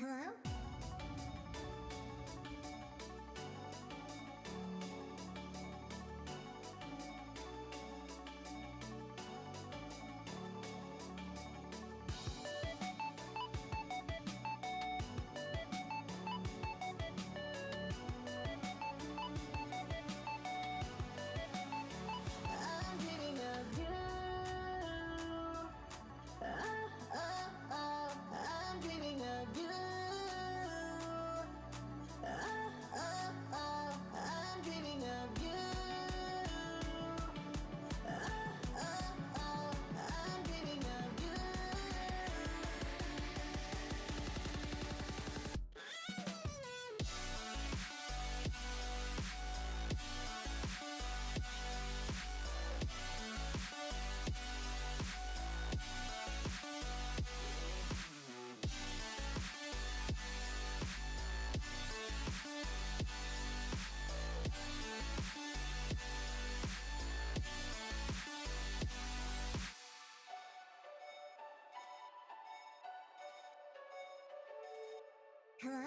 Hello? I'm dreaming of you. I'm dreaming of you. I'm dreaming of you. I'm dreaming of you. Hello?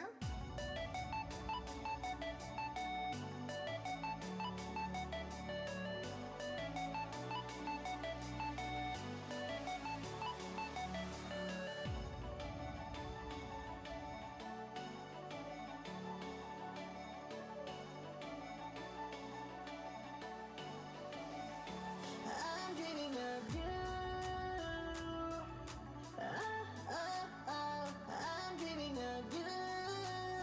I'm dreaming of you. I'm dreaming of you.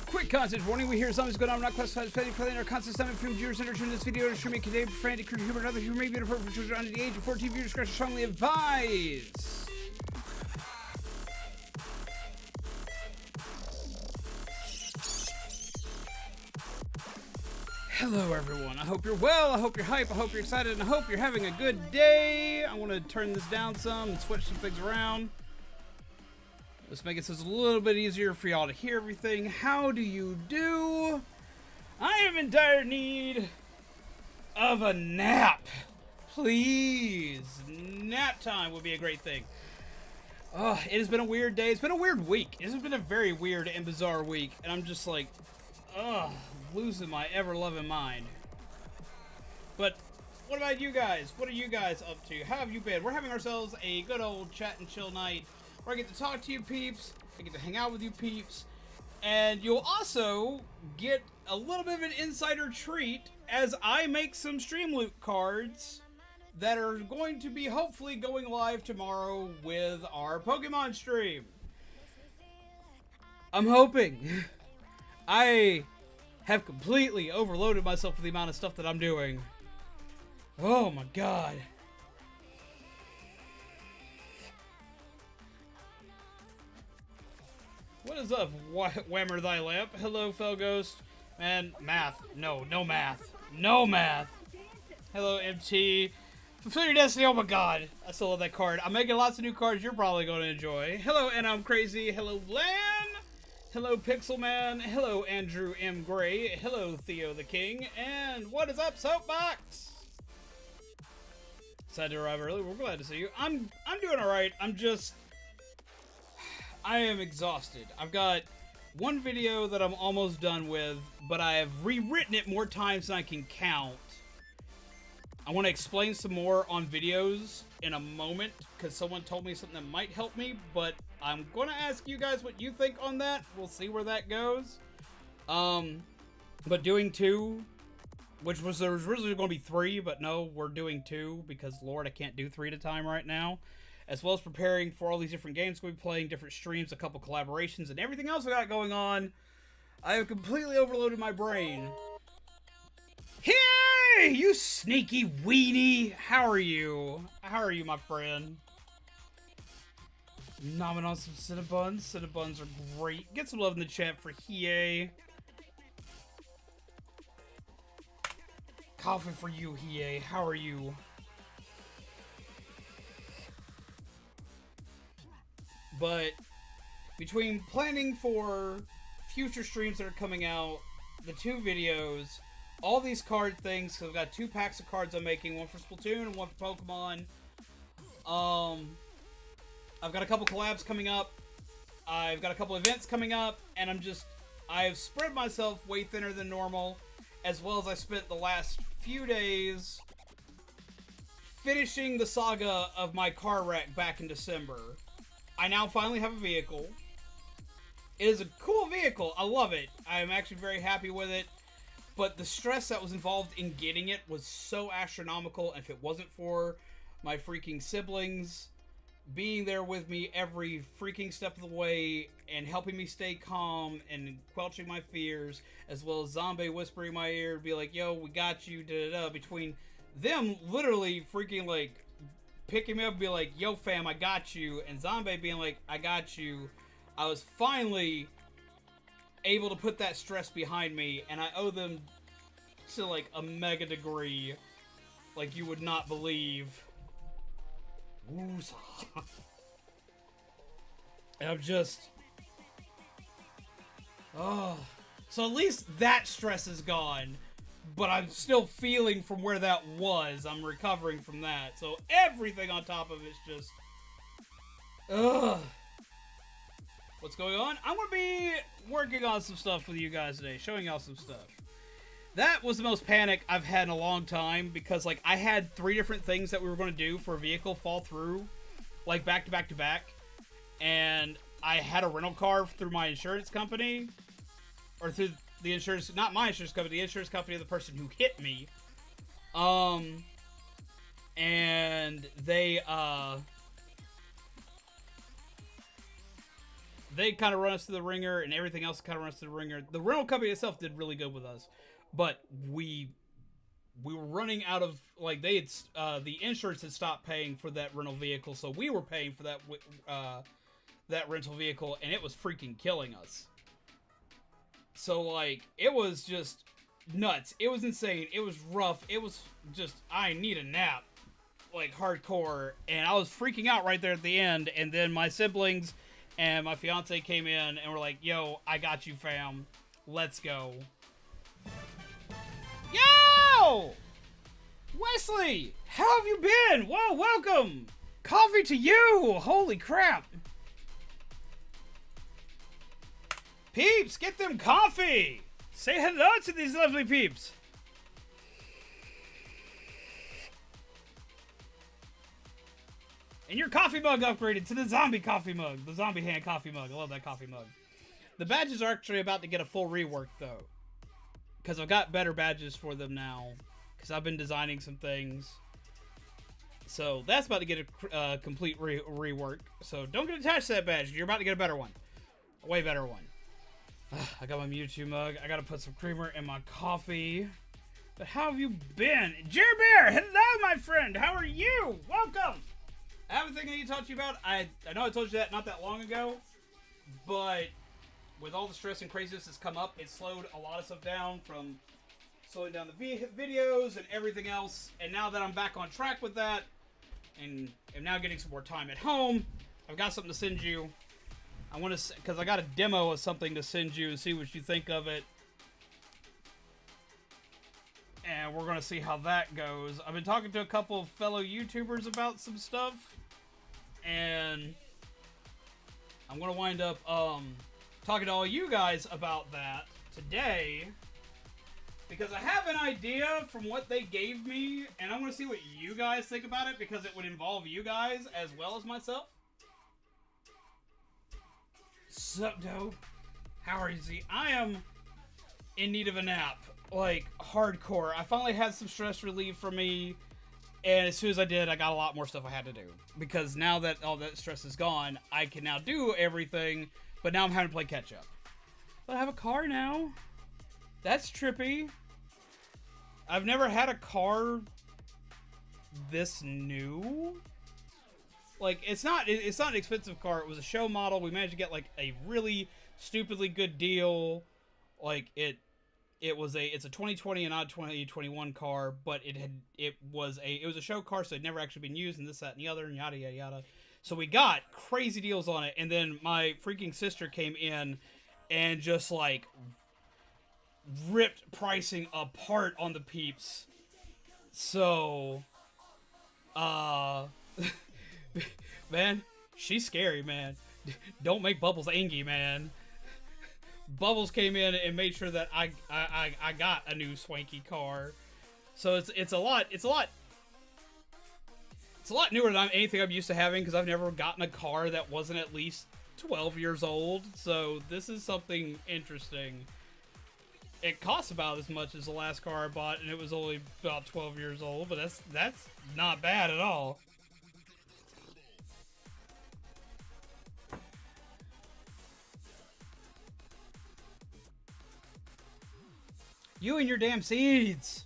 Quick content warning, we hear zombies going on, not classified as petty, friendly, or constant stomach from viewers entertained in this video to may contain profanity, crude humor, and other humor may be inappropriate for children under the age of 14. Viewers discretion strongly advised. Hello everyone, I hope you're well, I hope you're hype, I hope you're excited, and I hope you're having a good day. I want to turn this down some and switch some things around. Let's make it so it's a little bit easier for y'all to hear everything. How do you do? I am in dire need of a nap. Please. Nap time would be a great thing. Oh, it has been a weird day. It's been a weird week. It has been a very weird and bizarre week. And I'm just like, losing my ever-loving mind. But what about you guys? What are you guys up to? How have you been? We're having ourselves a good old chat and chill night where I get to talk to you peeps, I get to hang out with you peeps, and you'll also get a little bit of an insider treat as I make some STREAMLOOT cards that are going to be hopefully going live tomorrow with our Pokemon stream. I'm hoping. I have completely overloaded myself with the amount of stuff that I'm doing. Oh my god. What is up, Whammer Thy Lamp? Hello, Felghost. Man, math. No math. No math. Hello, MT. Fulfill your destiny. Oh my god. I still love that card. I'm making lots of new cards you're probably going to enjoy. Hello, and I'm Crazy. Hello, Lan. Hello, Pixelman. Hello, Andrew M. Gray. Hello, Theo the King. And what is up, Soapbox? Decided to arrive early. We're glad to see you. I'm doing alright. I am exhausted. I've got one video that I'm almost done with, but I have rewritten it more times than I can count. I want to explain some more on videos in a moment, because someone told me something that might help me, but I'm going to ask you guys what you think on that. We'll see where that goes. But doing 2, which was originally going to be 3, but no, we're doing 2, because Lord, I can't do 3 at a time right now. As well as preparing for all these different games we'll be playing, different streams, a couple collaborations, and everything else I got going on. I have completely overloaded my brain. Hey, you sneaky weenie! How are you? How are you, my friend? Nomming on some Cinnabons. Cinnabons are great. Get some love in the chat for Hiei. Coffee for you, Hiei. How are you? But between planning for future streams that are coming out, the 2 videos, all these card things, so I've got 2 packs of cards I'm making, one for Splatoon and one for Pokemon. I've got a couple collabs coming up. I've got a couple events coming up, and I've spread myself way thinner than normal, as well as I spent the last few days finishing the saga of my car wreck back in December. I now finally have a vehicle. It is a cool vehicle. I love it. I am actually very happy with it. But the stress that was involved in getting it was so astronomical. And if it wasn't for my freaking siblings being there with me every freaking step of the way and helping me stay calm and quelching my fears, as well as Zombie whispering in my ear, be like, yo, we got you, da-da-da, between them literally freaking like picking me up and be like, yo fam, I got you, and Zombie being like, I got you, I was finally able to put that stress behind me, and I owe them to like a mega degree like you would not believe. Woosah. And I'm just so at least that stress is gone. But I'm still feeling from where that was. I'm recovering from that. So everything on top of it's just... What's going on? I'm going to be working on some stuff with you guys today. Showing y'all some stuff. That was the most panic I've had in a long time. Because, like, I had 3 different things that we were going to do for a vehicle fall through. Like, back to back to back. And I had a rental car through my insurance company. Or through... the insurance, not my insurance company, the insurance company of the person who hit me. And they kind of run us through the ringer, and everything else kind of runs through the ringer. The rental company itself did really good with us, but we were running out of, like, they had the insurance had stopped paying for that rental vehicle, so we were paying for that rental vehicle, and it was freaking killing us. So, like, it was just nuts. It was insane. It was rough. It was just, I need a nap, like, hardcore, and I was freaking out right there at the end, and then my siblings and my fiance came in and were like, yo, I got you, fam. Let's go. Yo! Wesley! How have you been? Whoa, welcome! Coffee to you! Holy crap! Peeps, get them coffee! Say hello to these lovely peeps! And your coffee mug upgraded to the zombie coffee mug. The zombie hand coffee mug. I love that coffee mug. The badges are actually about to get a full rework, though. Because I've got better badges for them now. Because I've been designing some things. So that's about to get a complete rework. So don't get attached to that badge. You're about to get a better one. A way better one. I got my Mewtwo mug. I got to put some creamer in my coffee. But how have you been? Jerry Bear, hello, my friend. How are you? Welcome. I have a thing I need to talk to you about. I know I told you that not that long ago, but with all the stress and craziness that's come up, it slowed a lot of stuff down, from slowing down the videos and everything else. And now that I'm back on track with that, and am now getting some more time at home, I've got something to send you. I want to, because I got a demo of something to send you and see what you think of it. And we're going to see how that goes. I've been talking to a couple of fellow YouTubers about some stuff. And I'm going to wind up talking to all you guys about that today. Because I have an idea from what they gave me. And I want to see what you guys think about it, because it would involve you guys as well as myself. Sup, dope? How are you? I am in need of a nap. Like, hardcore. I finally had some stress relief from me, and as soon as I did, I got a lot more stuff I had to do. Because now that all that stress is gone, I can now do everything, but now I'm having to play catch up. But I have a car now. That's trippy. I've never had a car this new. Like, it's not an expensive car. It was a show model. We managed to get, like, a really stupidly good deal. Like, it's a 2020 and not 2021 car, but it was a show car, so it'd never actually been used, and this, that, and the other, and yada, yada, yada. So we got crazy deals on it, and then my freaking sister came in and just, like, ripped pricing apart on the peeps. So, man, she's scary, man. Don't make Bubbles angry, man. Bubbles came in and made sure that I got a new swanky car. So it's a lot newer than anything I'm used to having, because I've never gotten a car that wasn't at least 12 years old. So this is something interesting. It costs about as much as the last car I bought, and it was only about 12 years old, but that's not bad at all. You and your damn seeds!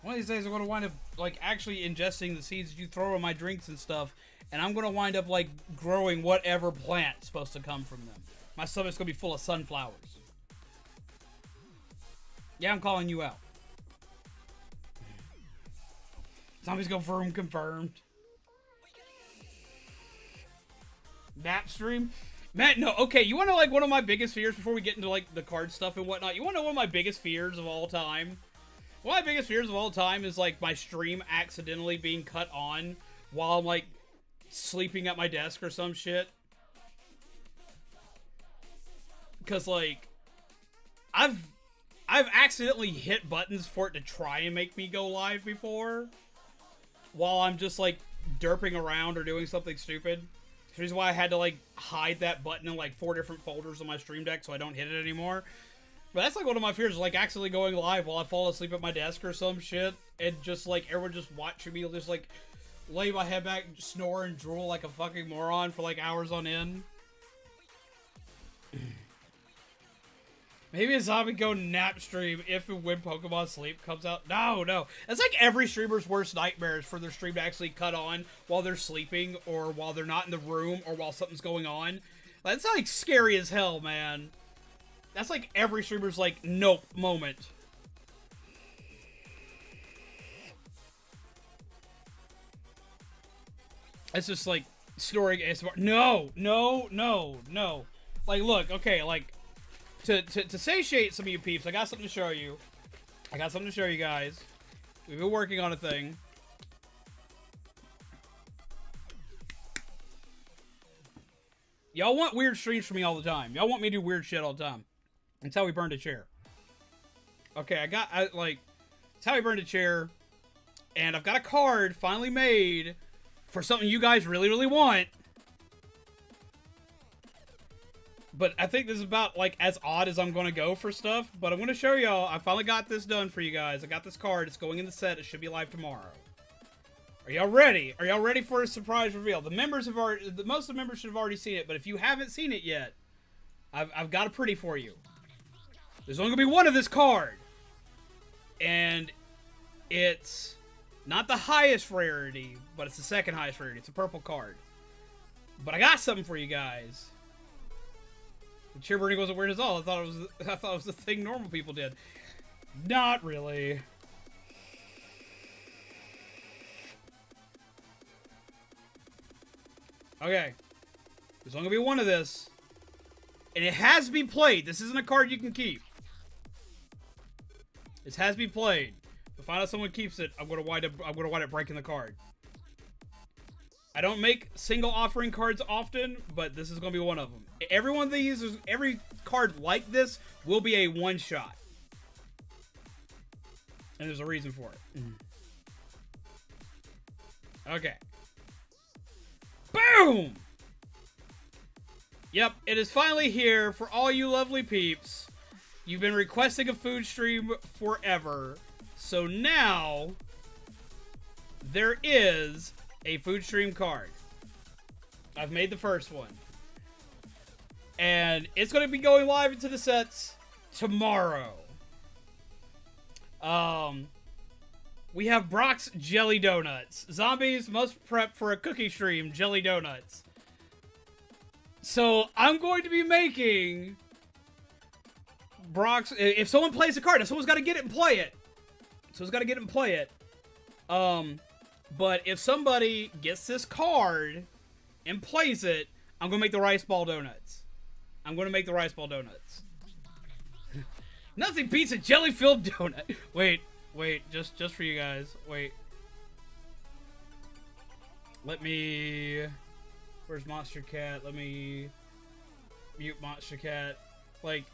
One of these days I'm going to wind up, like, actually ingesting the seeds you throw in my drinks and stuff, and I'm going to wind up, like, growing whatever plant's supposed to come from them. My stomach's going to be full of sunflowers. Yeah, I'm calling you out. Zombies go vroom confirmed. Nap stream? Matt, no, okay, you want to, like, one of my biggest fears before we get into, like, the card stuff and whatnot? You want to know one of my biggest fears of all time? One of my biggest fears of all time is, like, my stream accidentally being cut on while I'm, like, sleeping at my desk or some shit. Because, like, I've accidentally hit buttons for it to try and make me go live before, while I'm just, like, derping around or doing something stupid. The reason why I had to, like, hide that button in, like, 4 different folders on my Stream Deck so I don't hit it anymore. But that's, like, one of my fears, like, accidentally going live while I fall asleep at my desk or some shit, and just, like, everyone just watching me just, like, lay my head back, snore and drool like a fucking moron for, like, hours on end. Maybe a zombie go nap stream if and when Pokemon Sleep comes out. No, no. That's like every streamer's worst nightmares for their stream to actually cut on while they're sleeping or while they're not in the room or while something's going on. That's like scary as hell, man. That's like every streamer's like nope moment. It's just like snoring ASMR. No, no, no, no. Like, look, okay, like, to satiate some of you peeps, I got something to show you. I got something to show you guys. We've been working on a thing. Y'all want weird streams from me all the time. Y'all want me to do weird shit all the time. That's how we burned a chair. Okay, it's how we burned a chair. And I've got a card finally made for something you guys really, really want. But I think this is about, like, as odd as I'm going to go for stuff. But I'm going to show y'all. I finally got this done for you guys. I got this card. It's going in the set. It should be live tomorrow. Are y'all ready? Are y'all ready for a surprise reveal? The members have already... Most of the members should have already seen it. But if you haven't seen it yet, I've got a pretty for you. There's only going to be one of this card. And it's not the highest rarity, but it's the second highest rarity. It's a purple card. But I got something for you guys. The chair burning wasn't weird at all. I thought it was the thing normal people did. Not really. Okay. There's only gonna be one of this. And it has to be played. This isn't a card you can keep. This has to be played. If I find out someone keeps it, I'm gonna wind up breaking the card. I don't make single offering cards often, but this is going to be one of them. Every one of these, every card like this will be a one-shot. And there's a reason for it. Okay. Boom! Yep, it is finally here for all you lovely peeps. You've been requesting a food stream forever. So now, there is a food stream card. I've made the first one. And it's going to be going live into the sets tomorrow. We have Brock's Jelly Donuts. Zombies must prep for a cookie stream, Jelly Donuts. So, I'm going to be making Brock's... If someone plays a card, if someone's got to get it and play it. Someone's got to get it and play it. But if somebody gets this card and plays it, I'm going to make the rice ball donuts. I'm going to make the rice ball donuts. Nothing beats a jelly-filled donut. Wait, just for you guys. Wait. Let me... Where's Monster Cat? Let me mute Monster Cat. Like,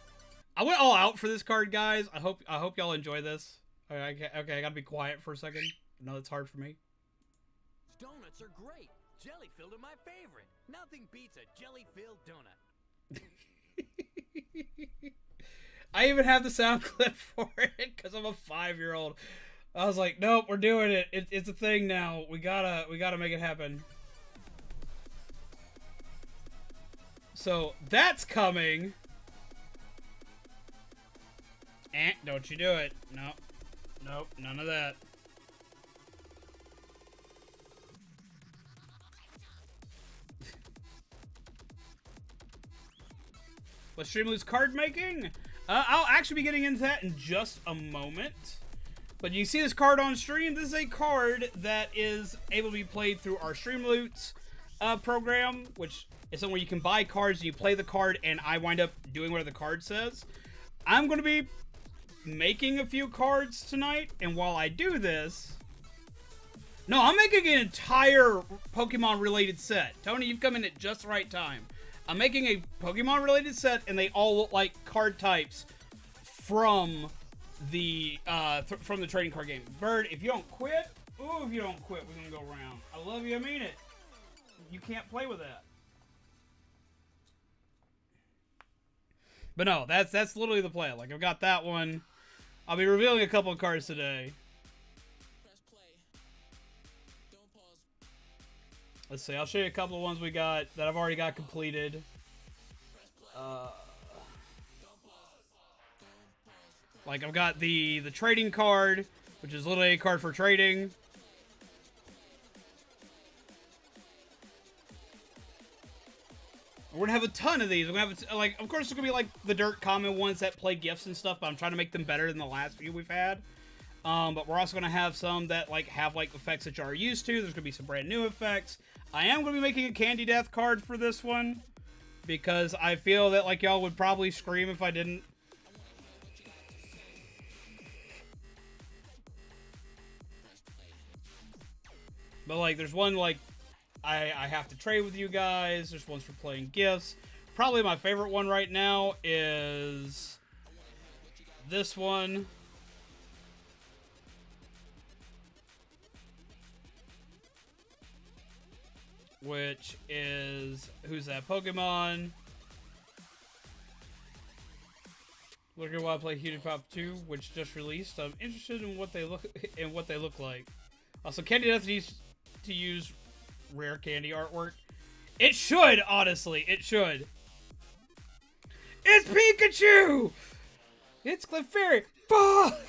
I went all out for this card, guys. I hope y'all enjoy this. Okay, I gotta be quiet for a second. I know it's hard for me. Donuts are great. Jelly-filled are my favorite. Nothing beats a jelly-filled donut. I even have the sound clip for it because I'm a 5-year-old. I was like, nope, we're doing it. It's a thing now. We gotta make it happen. So that's coming. Don't you do it. Nope, none of that. But Streamloots card making? I'll actually be getting into that in just a moment. But you see this card on stream? This is a card that is able to be played through our Streamloots program, which is somewhere you can buy cards and you play the card and I wind up doing whatever the card says. I'm going to be making a few cards tonight, and while I do this... No, I'm making an entire Pokemon-related set. Tony, you've come in at just the right time. I'm making a Pokemon-related set, and they all look like card types from the trading card game. Bird, if you don't quit, ooh, if you don't quit, we're gonna go around. I love you, I mean it. You can't play with that. But no, that's literally the plan. Like, I've got that one. I'll be revealing a couple of cards today. Let's see, I'll show you a couple of ones we got that I've already got completed. Like, I've got the trading card, which is literally a card for trading. We're gonna have a ton of these. We're gonna have, like, of course, there's gonna be, like, the dirt common ones that play gifts and stuff, but I'm trying to make them better than the last few we've had. But we're also gonna have some that, like, have, like, effects that you are used to. There's gonna be some brand new effects. I am gonna be making a Candy Death card for this one, because I feel that, like, y'all would probably scream if I didn't. But, like, there's one, like, I have to trade with you guys. There's ones for playing gifts. Probably my favorite one right now is this one. Which is, who's that Pokemon? Looking while I play Heated Pop 2, which just released. I'm interested in what they look like. Also, Candy Death needs to use rare candy artwork. It should, honestly. It should. It's Pikachu! It's Clefairy. Fuck!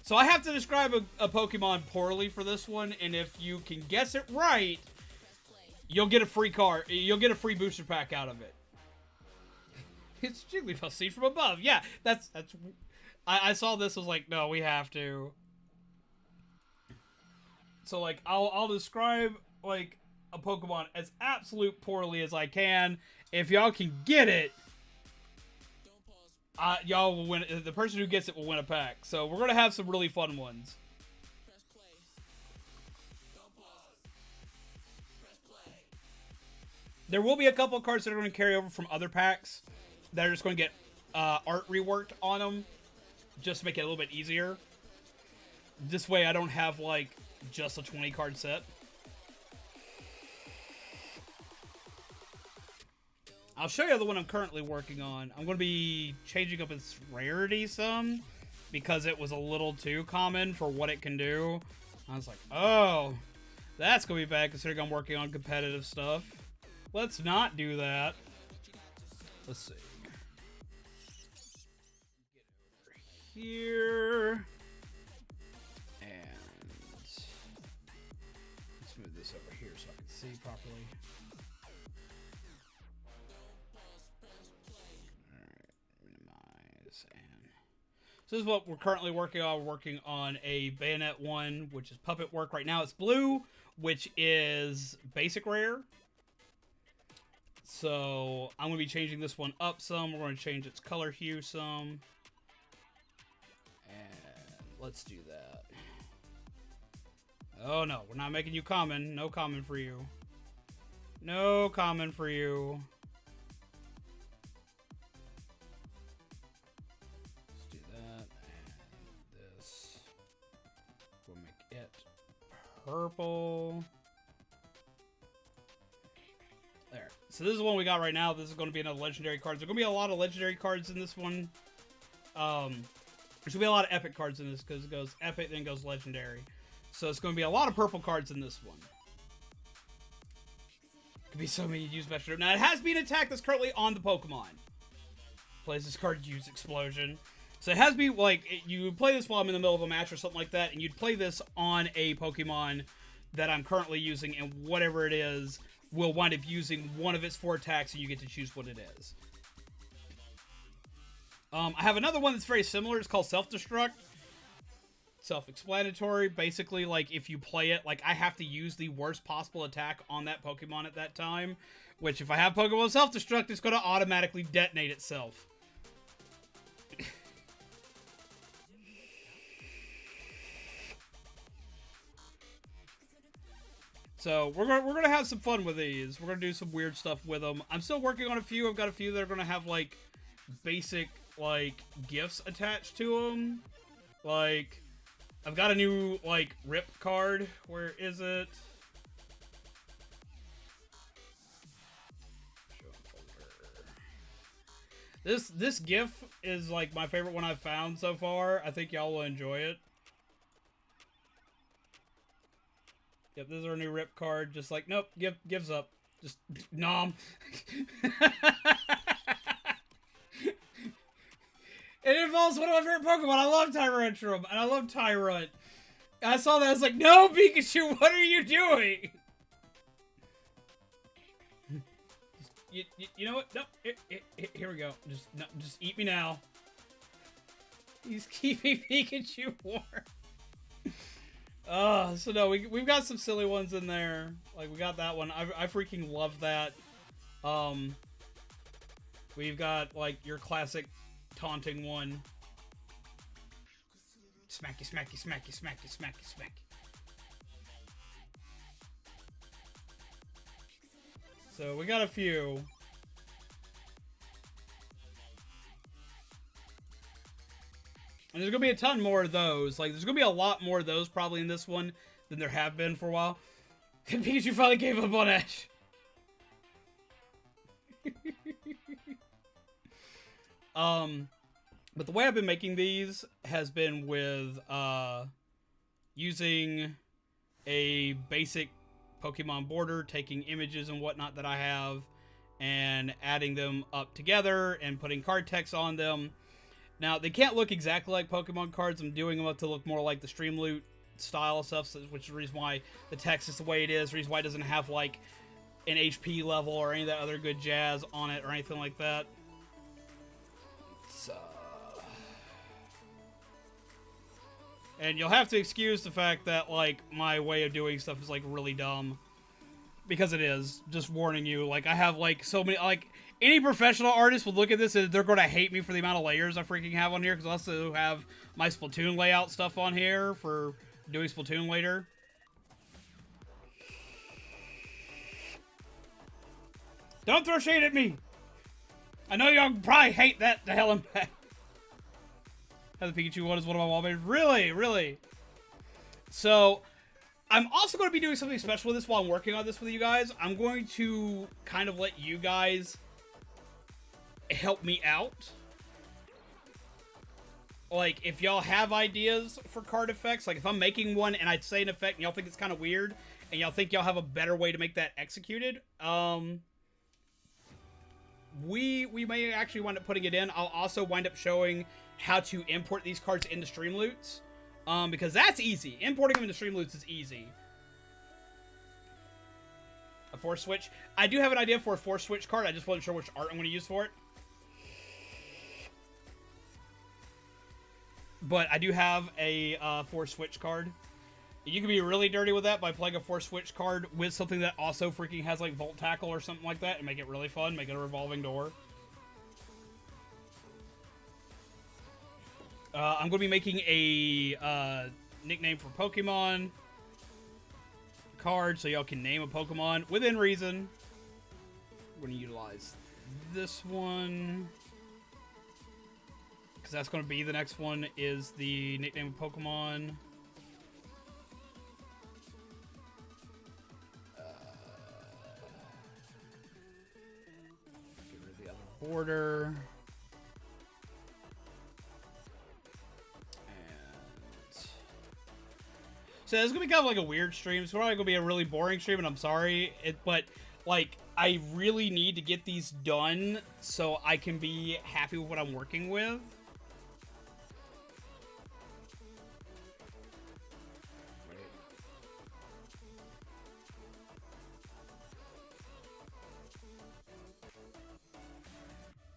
So I have to describe a Pokemon poorly for this one, and if you can guess it right, you'll get a free card. You'll get a free booster pack out of it. It's Jigglypuff seen from above. Yeah, that's. I saw this. Was like, no, we have to. So, like, I'll describe, like, a Pokemon as absolute poorly as I can. If y'all can get it, y'all will win. The person who gets it will win a pack. So we're gonna have some really fun ones. There will be a couple of cards that are going to carry over from other packs that are just going to get art reworked on them, just to make it a little bit easier. This way, I don't have, like, just a 20 card set. I'll show you the one I'm currently working on. I'm going to be changing up its rarity some, because it was a little too common for what it can do. I was like, oh, that's going to be bad considering I'm working on competitive stuff. Let's not do that. Let's see. Get over here. And let's move this over here so I can see properly. So this is what we're currently working on. We're working on a Bayonet 1, which is puppet work. Right now it's blue, which is basic rare. So I'm going to be changing this one up some. We're going to change its color hue some. And let's do that. Oh no, we're not making you common. No common for you. No common for you. Purple. There. So this is the one we got right now. This is going to be another legendary cards. There's going to be a lot of legendary cards in this one. There's going to be a lot of epic cards in this because it goes epic, then goes legendary. So it's going to be a lot of purple cards in this one. Could be so many use Metro. Now it has been attacked that's currently on the Pokemon. Plays this card, use Explosion. So it has to be, like, you play this while I'm in the middle of a match or something like that, and you'd play this on a Pokemon that I'm currently using, and whatever it is will wind up using one of its 4 attacks, and you get to choose what it is. I have another one that's very similar. It's called Self-Destruct. Self-explanatory. Basically, like, if you play it, like, I have to use the worst possible attack on that Pokemon at that time, which if I have Pokemon Self-Destruct, it's going to automatically detonate itself. So we're gonna have some fun with these. We're gonna do some weird stuff with them. I'm still working on a few. I've got a few that are gonna have like basic like gifts attached to them. Like I've got a new like rip card. Where is it? This GIF is like my favorite one I've found so far. I think y'all will enjoy it. Yep, this is our new rip card. Just like, nope, gives up. Just nom. It involves one of my favorite Pokemon. I love Tyrantrum, and I love Tyrunt. I saw that, I was like, no, Pikachu, what are you doing? You know what? No, here we go. Just eat me now. He's keeping Pikachu warm. So no, we've got some silly ones in there. Like, we got that one. I freaking love that. We've got, like, your classic taunting one. Smacky, smacky, smacky, smacky, smacky, smacky. So we got a few. And there's gonna be a ton more of those. Like, there's gonna be a lot more of those probably in this one than there have been for a while. And Pikachu finally gave up on Ash. But the way I've been making these has been with, using a basic Pokemon border, taking images and whatnot that I have, and adding them up together, and putting card text on them. Now, they can't look exactly like Pokemon cards. I'm doing them up to look more like the Streamloot style stuff, which is the reason why the text is the way it is, the reason why it doesn't have, like, an HP level or any of that other good jazz on it or anything like that. And you'll have to excuse the fact that, like, my way of doing stuff is, like, really dumb. Because it is. Just warning you. Like, I have, like, so many, like, any professional artist would look at this and they're going to hate me for the amount of layers I freaking have on here. Because I also have my Splatoon layout stuff on here for doing Splatoon later. Don't throw shade at me! I know y'all probably hate that to hell and back. The Pikachu one is one of my wallpapers. Really? Really? So, I'm also going to be doing something special with this while I'm working on this with you guys. I'm going to kind of let you guys help me out. Like, if y'all have ideas for card effects, like if I'm making one and I'd say an effect and y'all think it's kind of weird, and y'all think y'all have a better way to make that executed, we may actually wind up putting it in. I'll also wind up showing how to import these cards into Streamloots, because that's easy. Importing them into Streamloots is easy. A Force Switch. I do have an idea for a Force Switch card. I just wasn't sure which art I'm going to use for it. But I do have a Force Switch card. You can be really dirty with that by playing a Force Switch card with something that also freaking has, like, Volt Tackle or something like that, and make it really fun. Make it a revolving door. I'm going to be making a nickname for Pokemon card, so y'all can name a Pokemon within reason. We're going to utilize this one, because that's going to be the next one, is the nickname of Pokemon. Get rid of the other border. So it's gonna be kind of like a weird stream. It's probably gonna be a really boring stream, and I'm sorry. But like, I really need to get these done so I can be happy with what I'm working with.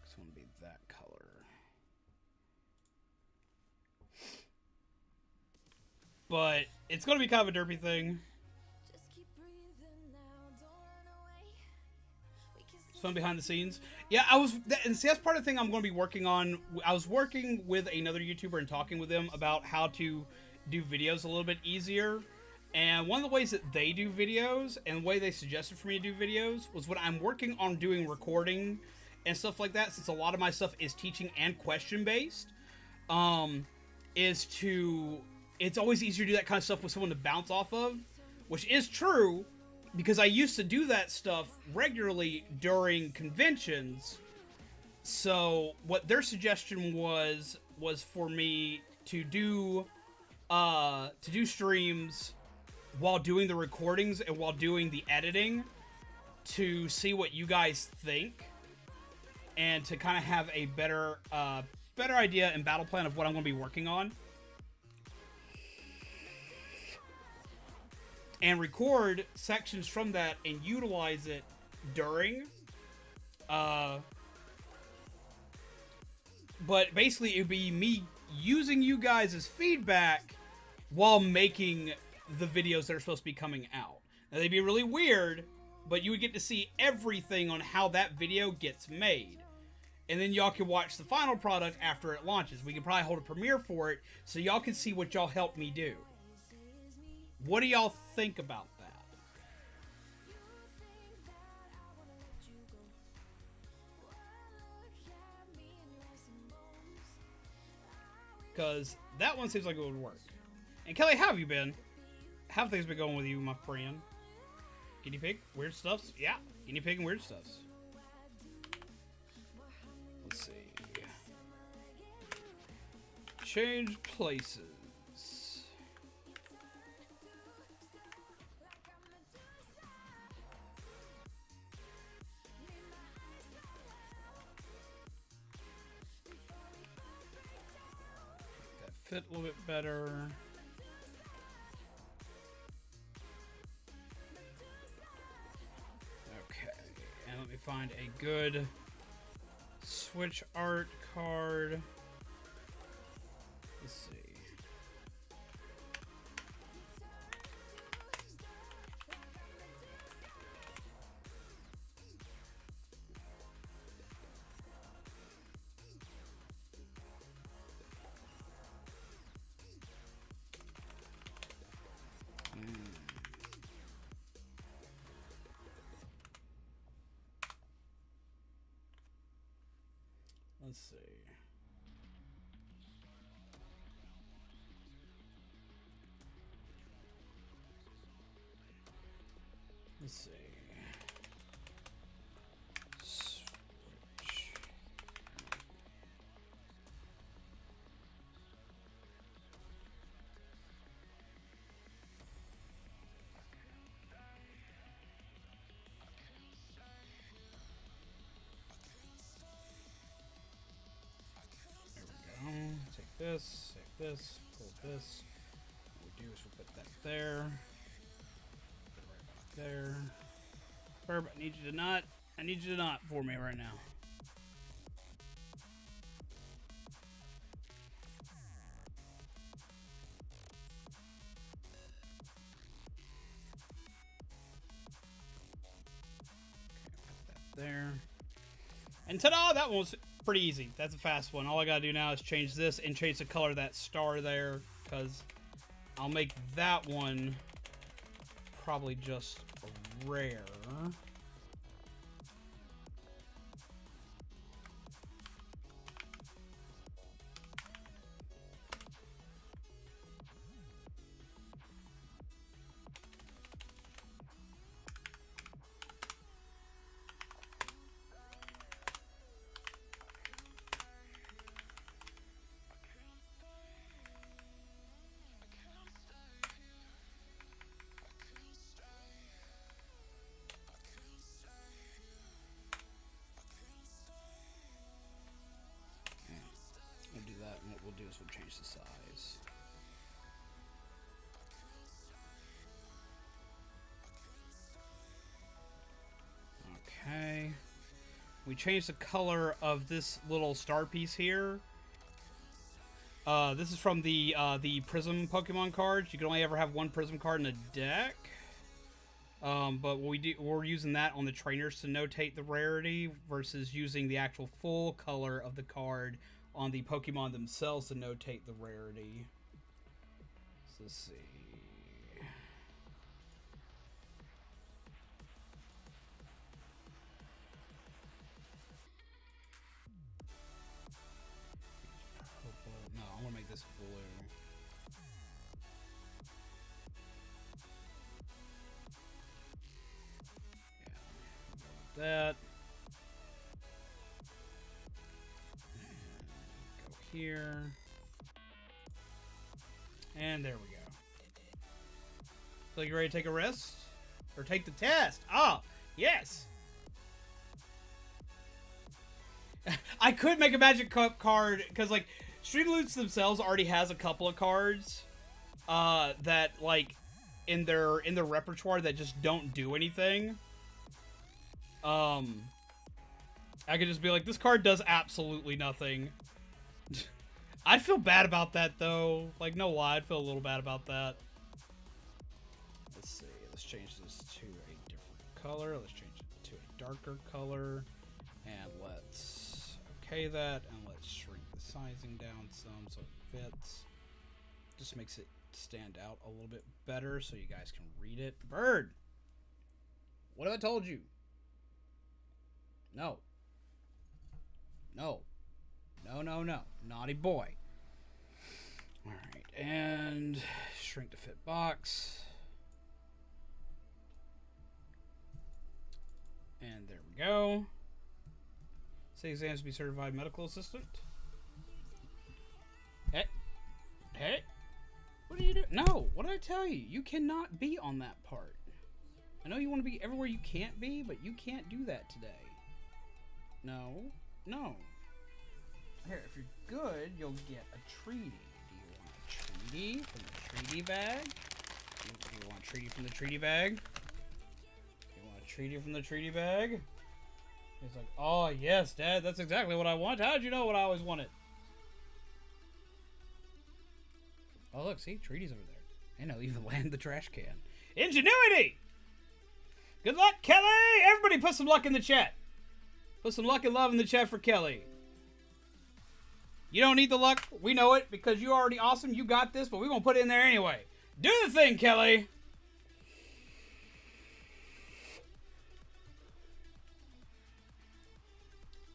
This one would be that color. But it's going to be kind of a derpy thing. It's fun behind the scenes. Yeah, and see, that's part of the thing I'm going to be working on. I was working with another YouTuber and talking with them about how to do videos a little bit easier. And one of the ways that they do videos, and the way they suggested for me to do videos, was when I'm working on doing recording and stuff like that, since a lot of my stuff is teaching and question-based, it's always easier to do that kind of stuff with someone to bounce off of, which is true, because I used to do that stuff regularly during conventions. So what their suggestion was for me to do streams while doing the recordings and while doing the editing, to see what you guys think, and to kind of have a better better idea and battle plan of what I'm going to be working on. And record sections from that and utilize it during. But basically, it would be me using you guys as feedback while making the videos that are supposed to be coming out. Now, they'd be really weird, but you would get to see everything on how that video gets made. And then y'all can watch the final product after it launches. We can probably hold a premiere for it so y'all can see what y'all helped me do. What do y'all think about that? Because that one seems like it would work. And Kelly, how have you been? How have things been going with you, my friend? Guinea pig? Weird stuffs? Yeah, guinea pig and weird stuffs. Let's see. Change places. Fit a little bit better. Okay, and let me find a good Switch art card. Let's see. Let's see. Let's see. Switch. Take this, pull this. What we do is we put that there. Put it right back there. Herb, I need you to not for me right now. Okay, put that there. And ta-da! That one was pretty easy. That's a fast one. All I gotta do now is change this and change the color of that star there, because I'll make that one probably just rare. And what we'll do is we'll change the size. Okay. We changed the color of this little star piece here. This is from the Prism Pokemon cards. You can only ever have one Prism card in a deck. But we're using that on the trainers to notate the rarity versus using the actual full color of the card on the Pokemon themselves to notate the rarity. So let's see. Purple. No, I want to make this blue. Yeah, that. Here. And there we go. So you ready to take a rest? Or take the test? Ah, yes! I could make a Magic Cup card, because, like, Streamloots themselves already has a couple of cards that, like, in their repertoire that just don't do anything. I could just be like, this card does absolutely nothing. I'd feel bad about that, though. Like, no lie, I'd feel a little bad about that. Let's see. Let's change this to a different color. Let's change it to a darker color. And let's okay that. And let's shrink the sizing down some so it fits. Just makes it stand out a little bit better so you guys can read it. Bird! What have I told you? No. No. No, no, no. Naughty boy. Alright, and shrink to fit box. And there we go. Say exams to be certified medical assistant. Hey. Hey. What are you doing? No, what did I tell you? You cannot be on that part. I know you want to be everywhere you can't be, but you can't do that today. No. No. Here, if you're good, you'll get a treaty. Do you want a treaty from the treaty bag? Do you want a treaty from the treaty bag? Do you want a treaty from the treaty bag? He's like, oh, yes, Dad, that's exactly what I want. How'd you know what I always wanted? Oh, look, see? Treaty's over there. And I'll even land the trash can. Ingenuity! Good luck, Kelly! Everybody put some luck in the chat. Put some luck and love in the chat for Kelly. You don't need the luck. We know it because you're already awesome. You got this, but we're going to put it in there anyway. Do the thing, Kelly.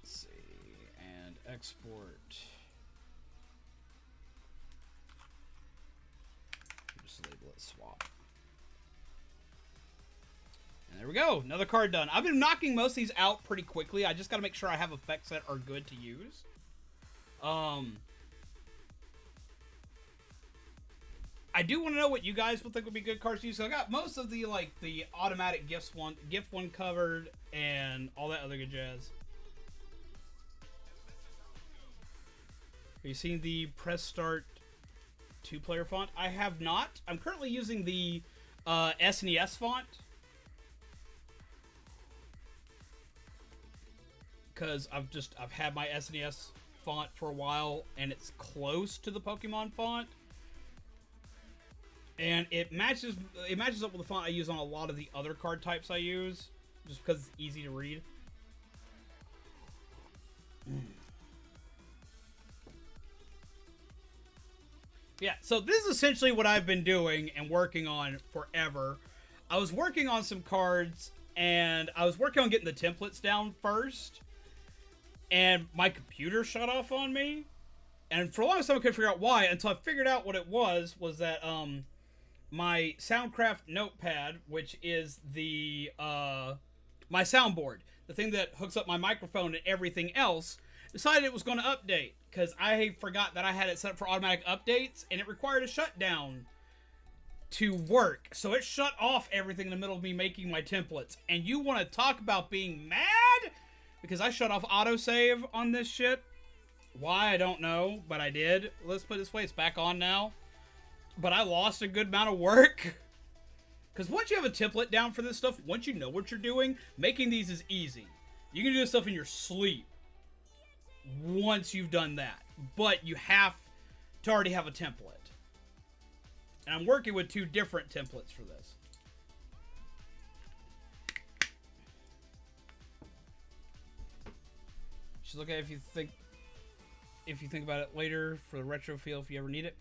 Let's see. And export. Just label it swap. And there we go. Another card done. I've been knocking most of these out pretty quickly. I just got to make sure I have effects that are good to use. I do want to know what you guys would think would be good cards to use. So I got most of the, like, the automatic gift one covered and all that other good jazz. Have you seen the Press Start 2-player font? I have not. I'm currently using the SNES font. Because I've had my SNES font for a while, and it's close to the Pokemon font, and it matches up with the font I use on a lot of the other card types I use, just because it's easy to read. Yeah, so this is essentially what I've been doing and working on forever. I was working on some cards, and I was working on getting the templates down first. And my computer shut off on me. And for a long time I couldn't figure out why, until I figured out what it was that my Soundcraft notepad, which is the my soundboard, the thing that hooks up my microphone and everything else, decided it was going to update. Because I forgot that I had it set up for automatic updates, and it required a shutdown to work. So it shut off everything in the middle of me making my templates. And you want to talk about being mad? Because I shut off autosave on this shit. Why, I don't know, but I did. Let's put it this way, it's back on now. But I lost a good amount of work. Because once you have a template down for this stuff, once you know what you're doing, making these is easy. You can do this stuff in your sleep once you've done that. But you have to already have a template. And I'm working with 2 different templates for this. Just look at it if you think about it later for the retro feel if you ever need it.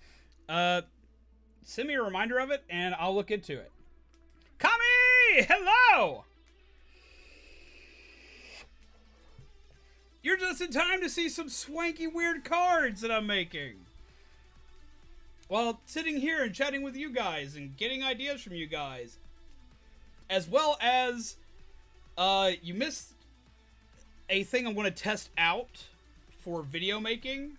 Send me a reminder of it and I'll look into it. Kami! Hello! You're just in time to see some swanky weird cards that I'm making. While sitting here and chatting with you guys and getting ideas from you guys. As well as you missed a thing I'm going to test out for video making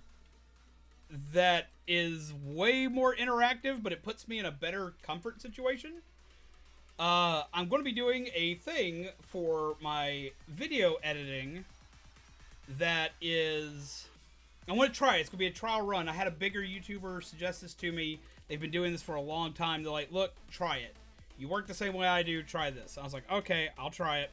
that is way more interactive, but it puts me in a better comfort situation. I'm going to be doing a thing for my video editing that is... I want to try it. It's going to be a trial run. I had a bigger YouTuber suggest this to me. They've been doing this for a long time. They're like, look, try it. You work the same way I do. Try this. I was like, okay, I'll try it.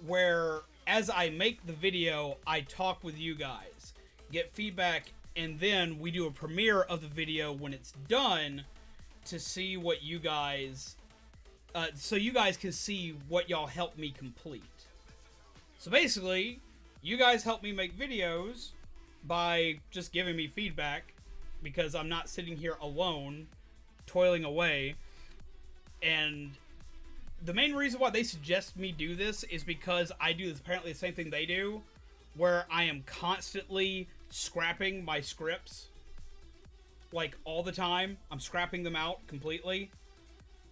Where as I make the video, I talk with you guys, get feedback, and then we do a premiere of the video when it's done to see what you guys... so you guys can see what y'all helped me complete. So basically, you guys help me make videos by just giving me feedback, because I'm not sitting here alone, toiling away. And the main reason why they suggest me do this is because I do apparently the same thing they do, where I am constantly scrapping my scripts. Like, all the time. I'm scrapping them out completely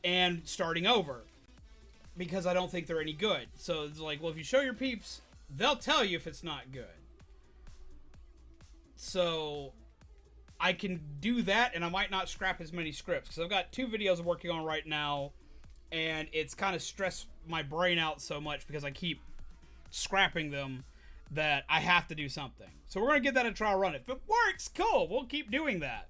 and starting over, because I don't think they're any good. So it's like, well, if you show your peeps, they'll tell you if it's not good. So I can do that, and I might not scrap as many scripts, because I've got 2 videos I'm working on right now, and it's kind of stressed my brain out so much because I keep scrapping them that I have to do something. So we're going to give that a trial run. If it works, cool, we'll keep doing that.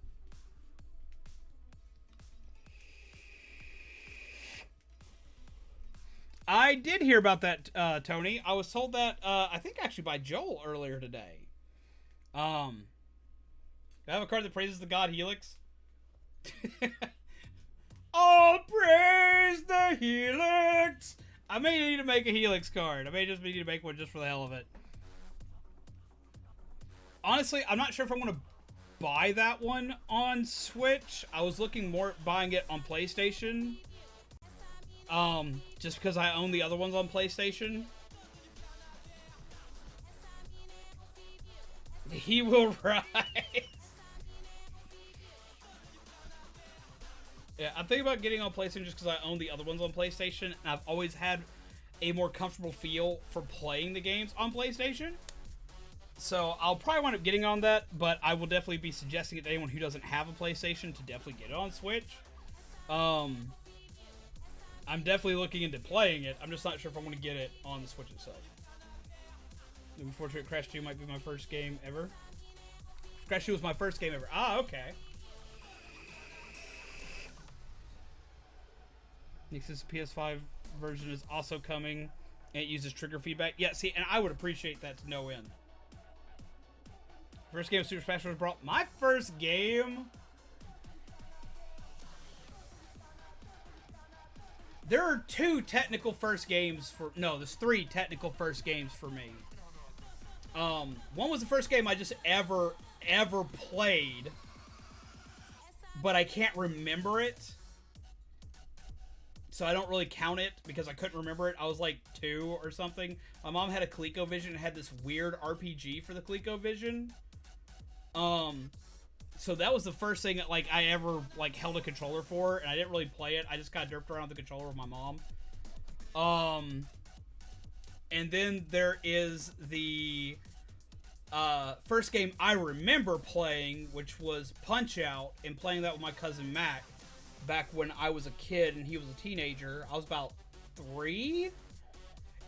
I did hear about that, Tony. I was told that, I think actually by Joel earlier today. Do I have a card that praises the god Helix? Oh, praise the Helix! I may need to make a Helix card. I may just need to make one just for the hell of it. Honestly, I'm not sure if I'm going to buy that one on Switch. I was looking more at buying it on PlayStation. Just because I own the other ones on PlayStation. He will rise. Yeah, I'm thinking about getting on PlayStation just because I own the other ones on PlayStation, and I've always had a more comfortable feel for playing the games on PlayStation. So I'll probably wind up getting on that, but I will definitely be suggesting it to anyone who doesn't have a PlayStation to definitely get it on Switch. I'm definitely looking into playing it. I'm just not sure if I'm going to get it on the Switch itself. Unfortunately, Crash 2 might be my first game ever. Crash 2 was my first game ever. Ah, okay. Nix's PS5 version is also coming, and it uses trigger feedback. Yeah, see, and I would appreciate that to no end. First game of Super Smash Bros. Brawl. My first game... There are 2 technical first games for... No, there's 3 technical first games for me. One was the first game I just ever played, but I can't remember it. So I don't really count it because I couldn't remember it. I was like 2 or something. My mom had a ColecoVision and had this weird RPG for the ColecoVision. So that was the first thing that, like, I ever, like, held a controller for, and I didn't really play it. I just kind of derped around with the controller with my mom. And then there is the first game I remember playing, which was Punch-Out, and playing that with my cousin Mac back when I was a kid and he was a teenager. I was about 3.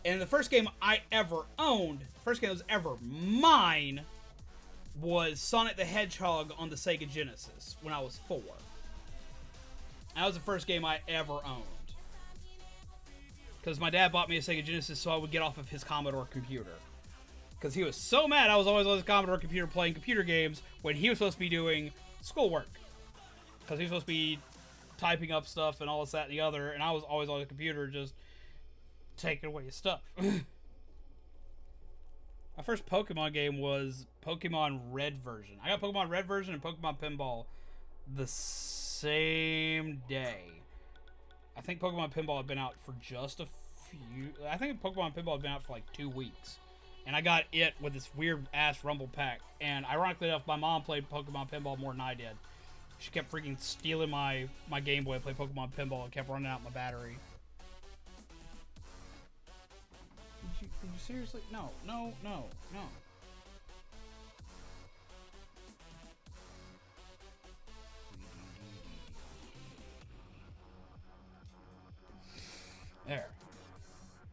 And the first game I ever owned, the first game that was ever mine, was Sonic the Hedgehog on the Sega Genesis when I was 4. That was the first game I ever owned. Because my dad bought me a Sega Genesis so I would get off of his Commodore computer. Because he was so mad I was always on his Commodore computer playing computer games when he was supposed to be doing schoolwork. Because he was supposed to be typing up stuff and all this, that, and the other, and I was always on the computer just taking away his stuff. My first Pokemon game was Pokemon Red version. I got Pokemon Red version and Pokemon Pinball the same day. I think Pokemon Pinball had been out for just a few... I think Pokemon Pinball had been out for like 2 weeks. And I got it with this weird-ass Rumble Pack. And ironically enough, my mom played Pokemon Pinball more than I did. She kept freaking stealing my Game Boy to play Pokemon Pinball and kept running out my battery. Did you seriously? No. There.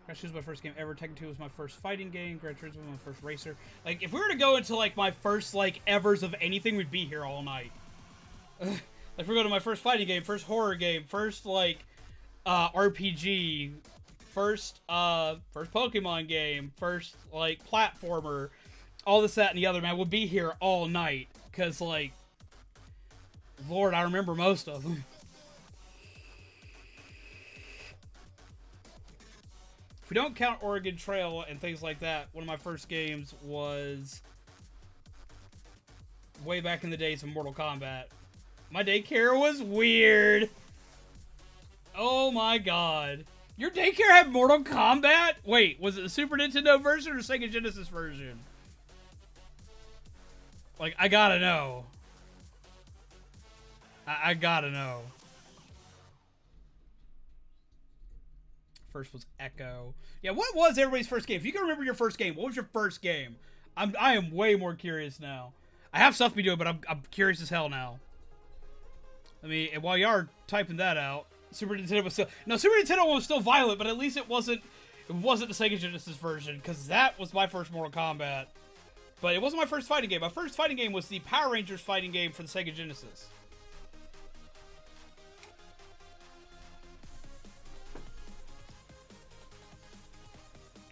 Crash 2 was my first game ever. Tekken 2 was my first fighting game. Gran Turismo was my first racer. Like, if we were to go into, like, my first, like, evers of anything, we'd be here all night. Like, if we go to my first fighting game, first horror game, first, like, RPG, first Pokemon game, first, like, platformer, all this, that, and the other, man, we'll be here all night. Because, like, Lord, I remember most of them. If we don't count Oregon Trail and things like that, one of my first games was way back in the days of Mortal Kombat. My daycare was weird. Oh my god. Your daycare had Mortal Kombat? Wait, was it the Super Nintendo version or Sega Genesis version? Like, I gotta know. I gotta know. First was Echo. Yeah, what was everybody's first game? If you can remember your first game, what was your first game? I am way more curious now. I have stuff to be doing, but I'm curious as hell now. I mean, and while you are typing that out, Super Nintendo was still... No, Super Nintendo was still violent, but at least it wasn't the Sega Genesis version, because that was my first Mortal Kombat. But it wasn't my first fighting game. My first fighting game was the Power Rangers fighting game for the Sega Genesis.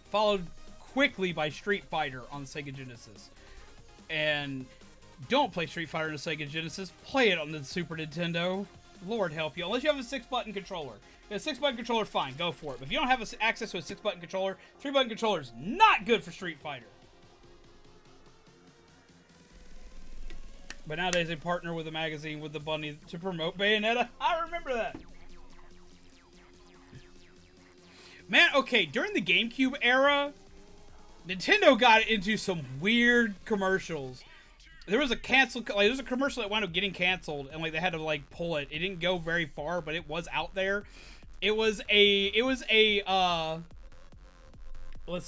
Followed quickly by Street Fighter on the Sega Genesis. And don't play Street Fighter on the Sega Genesis. Play it on the Super Nintendo. Lord help you. Unless you have a 6-button controller. If you have a 6-button controller, fine. Go for it. But if you don't have access to a 6-button controller, 3-button controller is not good for Street Fighter. But nowadays they partner with a magazine with the bunny to promote Bayonetta. I remember that. Man, okay, during the GameCube era, Nintendo got into some weird commercials. There was a there's a commercial that wound up getting canceled, and like they had to like pull it. It didn't go very far, but it was out there. Let's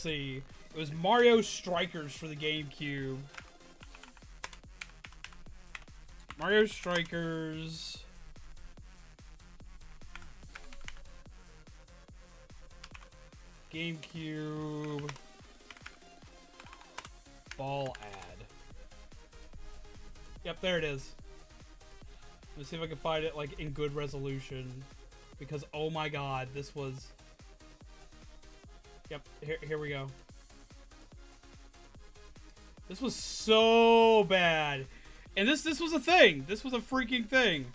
see. It was Mario Strikers for the GameCube. Mario Strikers. GameCube ball ad. Yep, there it is. Let's see if I can find it like in good resolution, because oh my god, this was. Yep, here we go. This was so bad, and this was a thing. This was a freaking thing.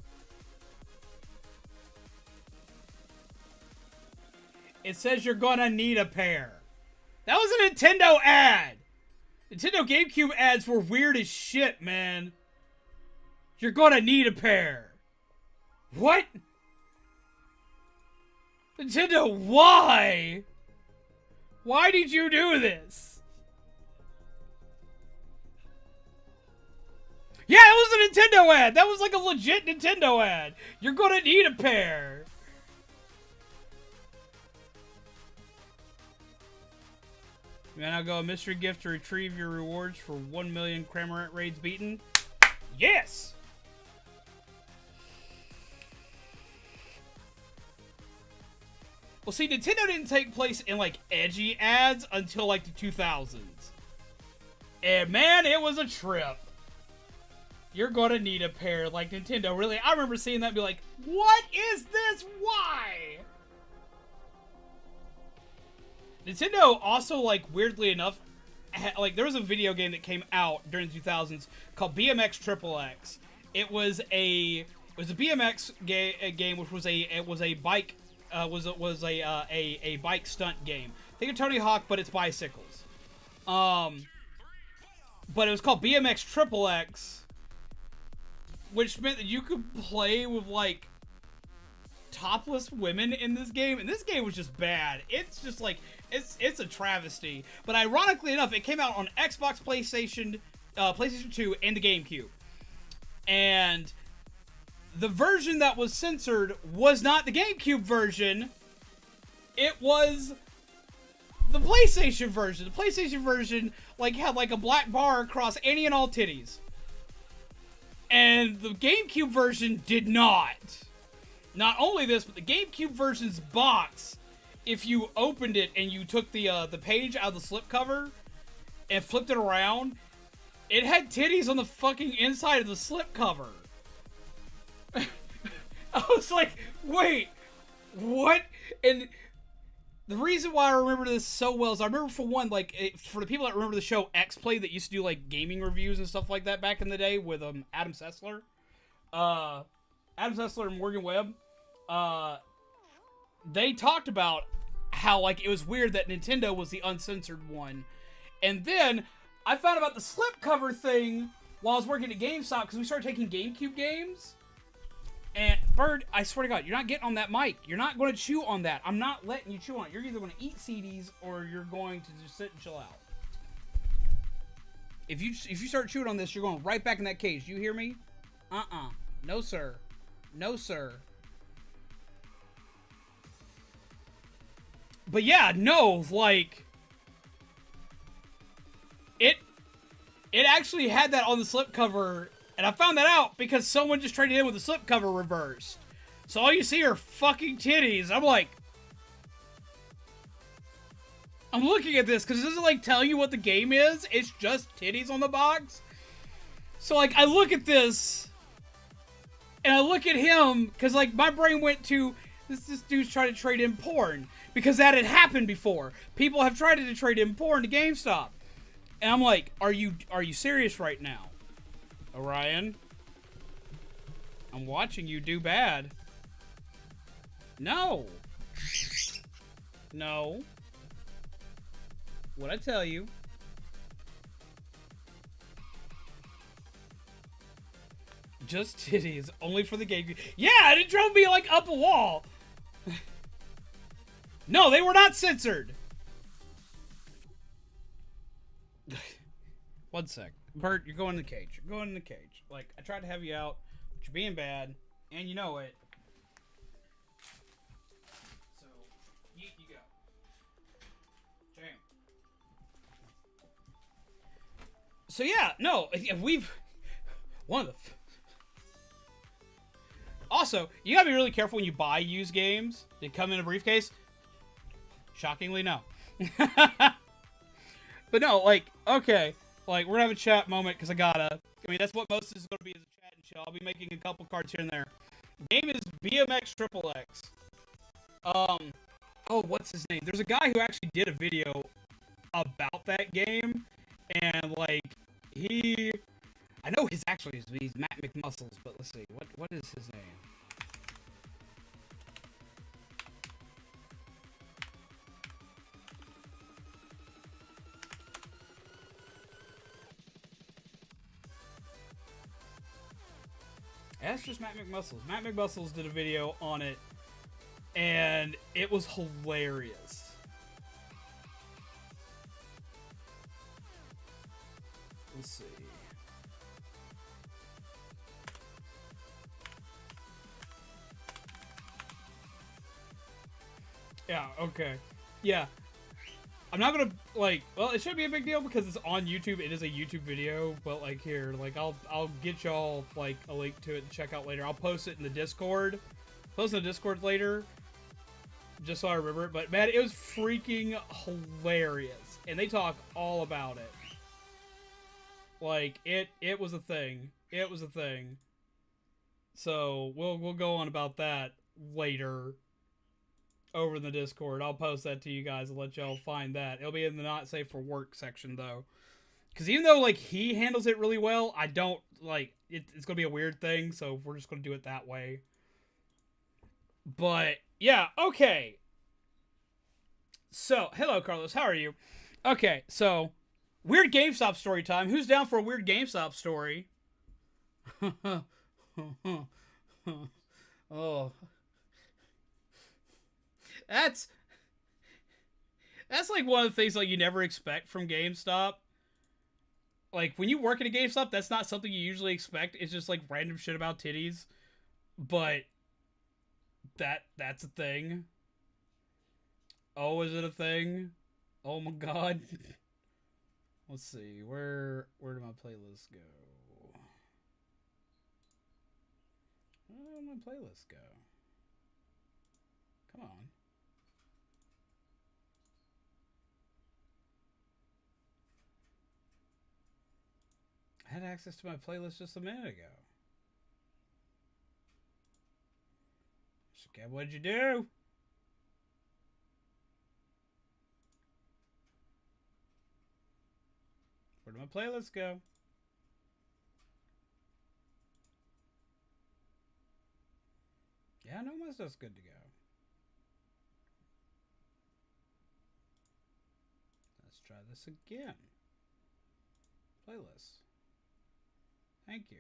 It says you're gonna need a pair. That was a Nintendo ad. Nintendo GameCube ads were weird as shit, man. You're gonna need a pair. What? Nintendo, why? Why did you do this? Yeah, it was a Nintendo ad. That was like a legit Nintendo ad. You're gonna need a pair. You may now go a mystery gift to retrieve your rewards for 1 million Cramorant raids beaten. Yes! Well, see, Nintendo didn't take place in, like, edgy ads until, like, the 2000s. And, man, it was a trip. You're gonna need a pair, like, Nintendo. Really, I remember seeing that and be like, what is this? Why? Nintendo also, like, weirdly enough, like, there was a video game that came out during the 2000s called BMX XXX. It was a BMX game, which was a bike bike stunt game. Think of Tony Hawk, but it's bicycles. But it was called BMX XXX, which meant that you could play with like topless women in this game, and this game was just bad. It's just like it's a travesty. But ironically enough, it came out on Xbox, PlayStation 2, and the GameCube. And the version that was censored was not the GameCube version. It was the PlayStation version. The PlayStation version like had like a black bar across any and all titties. And the GameCube version did not. Not only this, but the GameCube version's box if you opened it and you took the page out of the slipcover and flipped it around, it had titties on the fucking inside of the slipcover. I was like, wait, what? And the reason why I remember this so well is I remember, for one, like, for the people that remember the show X-Play that used to do, like, gaming reviews and stuff like that back in the day with Adam Sessler. Adam Sessler and Morgan Webb. They talked about how, like, it was weird that Nintendo was the uncensored one. And then I found about the slipcover thing while I was working at GameStop, because we started taking GameCube games. And, Bird, I swear to God, you're not getting on that mic. You're not going to chew on that. I'm not letting you chew on it. You're either going to eat CDs or you're going to just sit and chill out. If you start chewing on this, you're going right back in that cage. Do you hear me? No, sir. No, sir. But yeah, no, like, it actually had that on the slipcover. And I found that out because someone just traded in with the slipcover reversed. So all you see are fucking titties. I'm like, I'm looking at this because it doesn't, like, tell you what the game is. It's just titties on the box. So, like, I look at this and I look at him because, like, my brain went to this dude's trying to trade in porn, because that had happened before. People have tried to trade in porn to GameStop. And I'm like, are you serious right now? Orion, I'm watching you do bad. No. No. What'd I tell you? Just titties, only for the game. Yeah, and it drove me, like, up a wall. No, they were not censored. One sec. Bert, you're going in the cage. You're going in the cage. Like, I tried to have you out, but you're being bad, and you know it. So, you go. Jam. So, yeah, no, we've... One of the... Also, you gotta be really careful when you buy used games. They come in a briefcase. Shockingly, no. But no, like, okay. Like, we're gonna have a chat moment, because I mean, that's what most is gonna be, is a chat and chill. I'll be making a couple cards here and there. Game is BMX Triple X. Oh, what's his name? There's a guy who actually did a video about that game, and, like, I know he's Matt McMuscles, but let's see, what is his name? That's just Matt McMuscles. Matt McMuscles did a video on it, and it was hilarious. Let's see. Yeah, okay. Yeah. I'm not gonna, like, well, it should be a big deal because it's on YouTube. It is a YouTube video, but, like, here, like, I'll get y'all, like, a link to it to check out later. I'll post it in the Discord. Post it in the Discord later, just so I remember it. But, man, it was freaking hilarious. And they talk all about it. Like, it was a thing. It was a thing. So, we'll go on about that later. Over in the Discord. I'll post that to you guys and let y'all find that. It'll be in the not safe for work section, though. Because even though, like, he handles it really well, I don't, like, it's going to be a weird thing, so we're just going to do it that way. But, yeah, okay. So, hello, Carlos. How are you? Okay, so, weird GameStop story time. Who's down for a weird GameStop story? Oh. That's like one of the things, like, you never expect from GameStop. Like, when you work at a GameStop, that's not something you usually expect. It's just, like, random shit about titties. But that's a thing. Oh, is it a thing? Oh my god. Let's see. Where did my playlist go? Where did my playlist go? Come on. access to my playlist just a minute ago. Okay, what'd you do? Where did my playlist go? Yeah, I know my stuff's good to go. Let's try this again. Playlist. Thank you.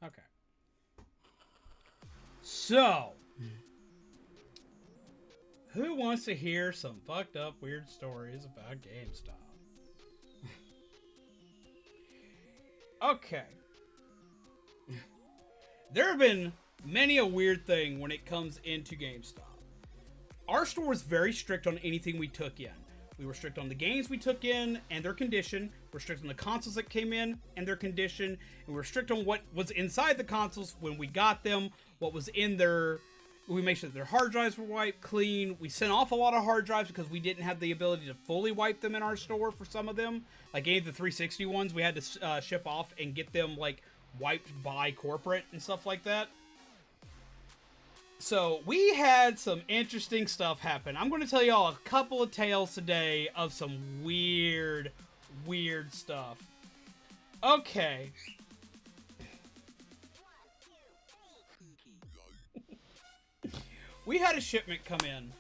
Okay. So, who wants to hear some fucked up weird stories about GameStop? Okay. There have been many a weird thing when it comes into GameStop. Our store was very strict on anything we took in. We were strict on the games we took in and their condition. We're strict on the consoles that came in and their condition. And we're strict on what was inside the consoles when we got them, what was in their... We made sure that their hard drives were wiped clean. We sent off a lot of hard drives because we didn't have the ability to fully wipe them in our store for some of them. Like any of the 360 ones, we had to ship off and get them like wiped by corporate and stuff like that. So we had some interesting stuff happen. I'm going to tell y'all a couple of tales today of some weird stuff. Okay. We had a shipment come in,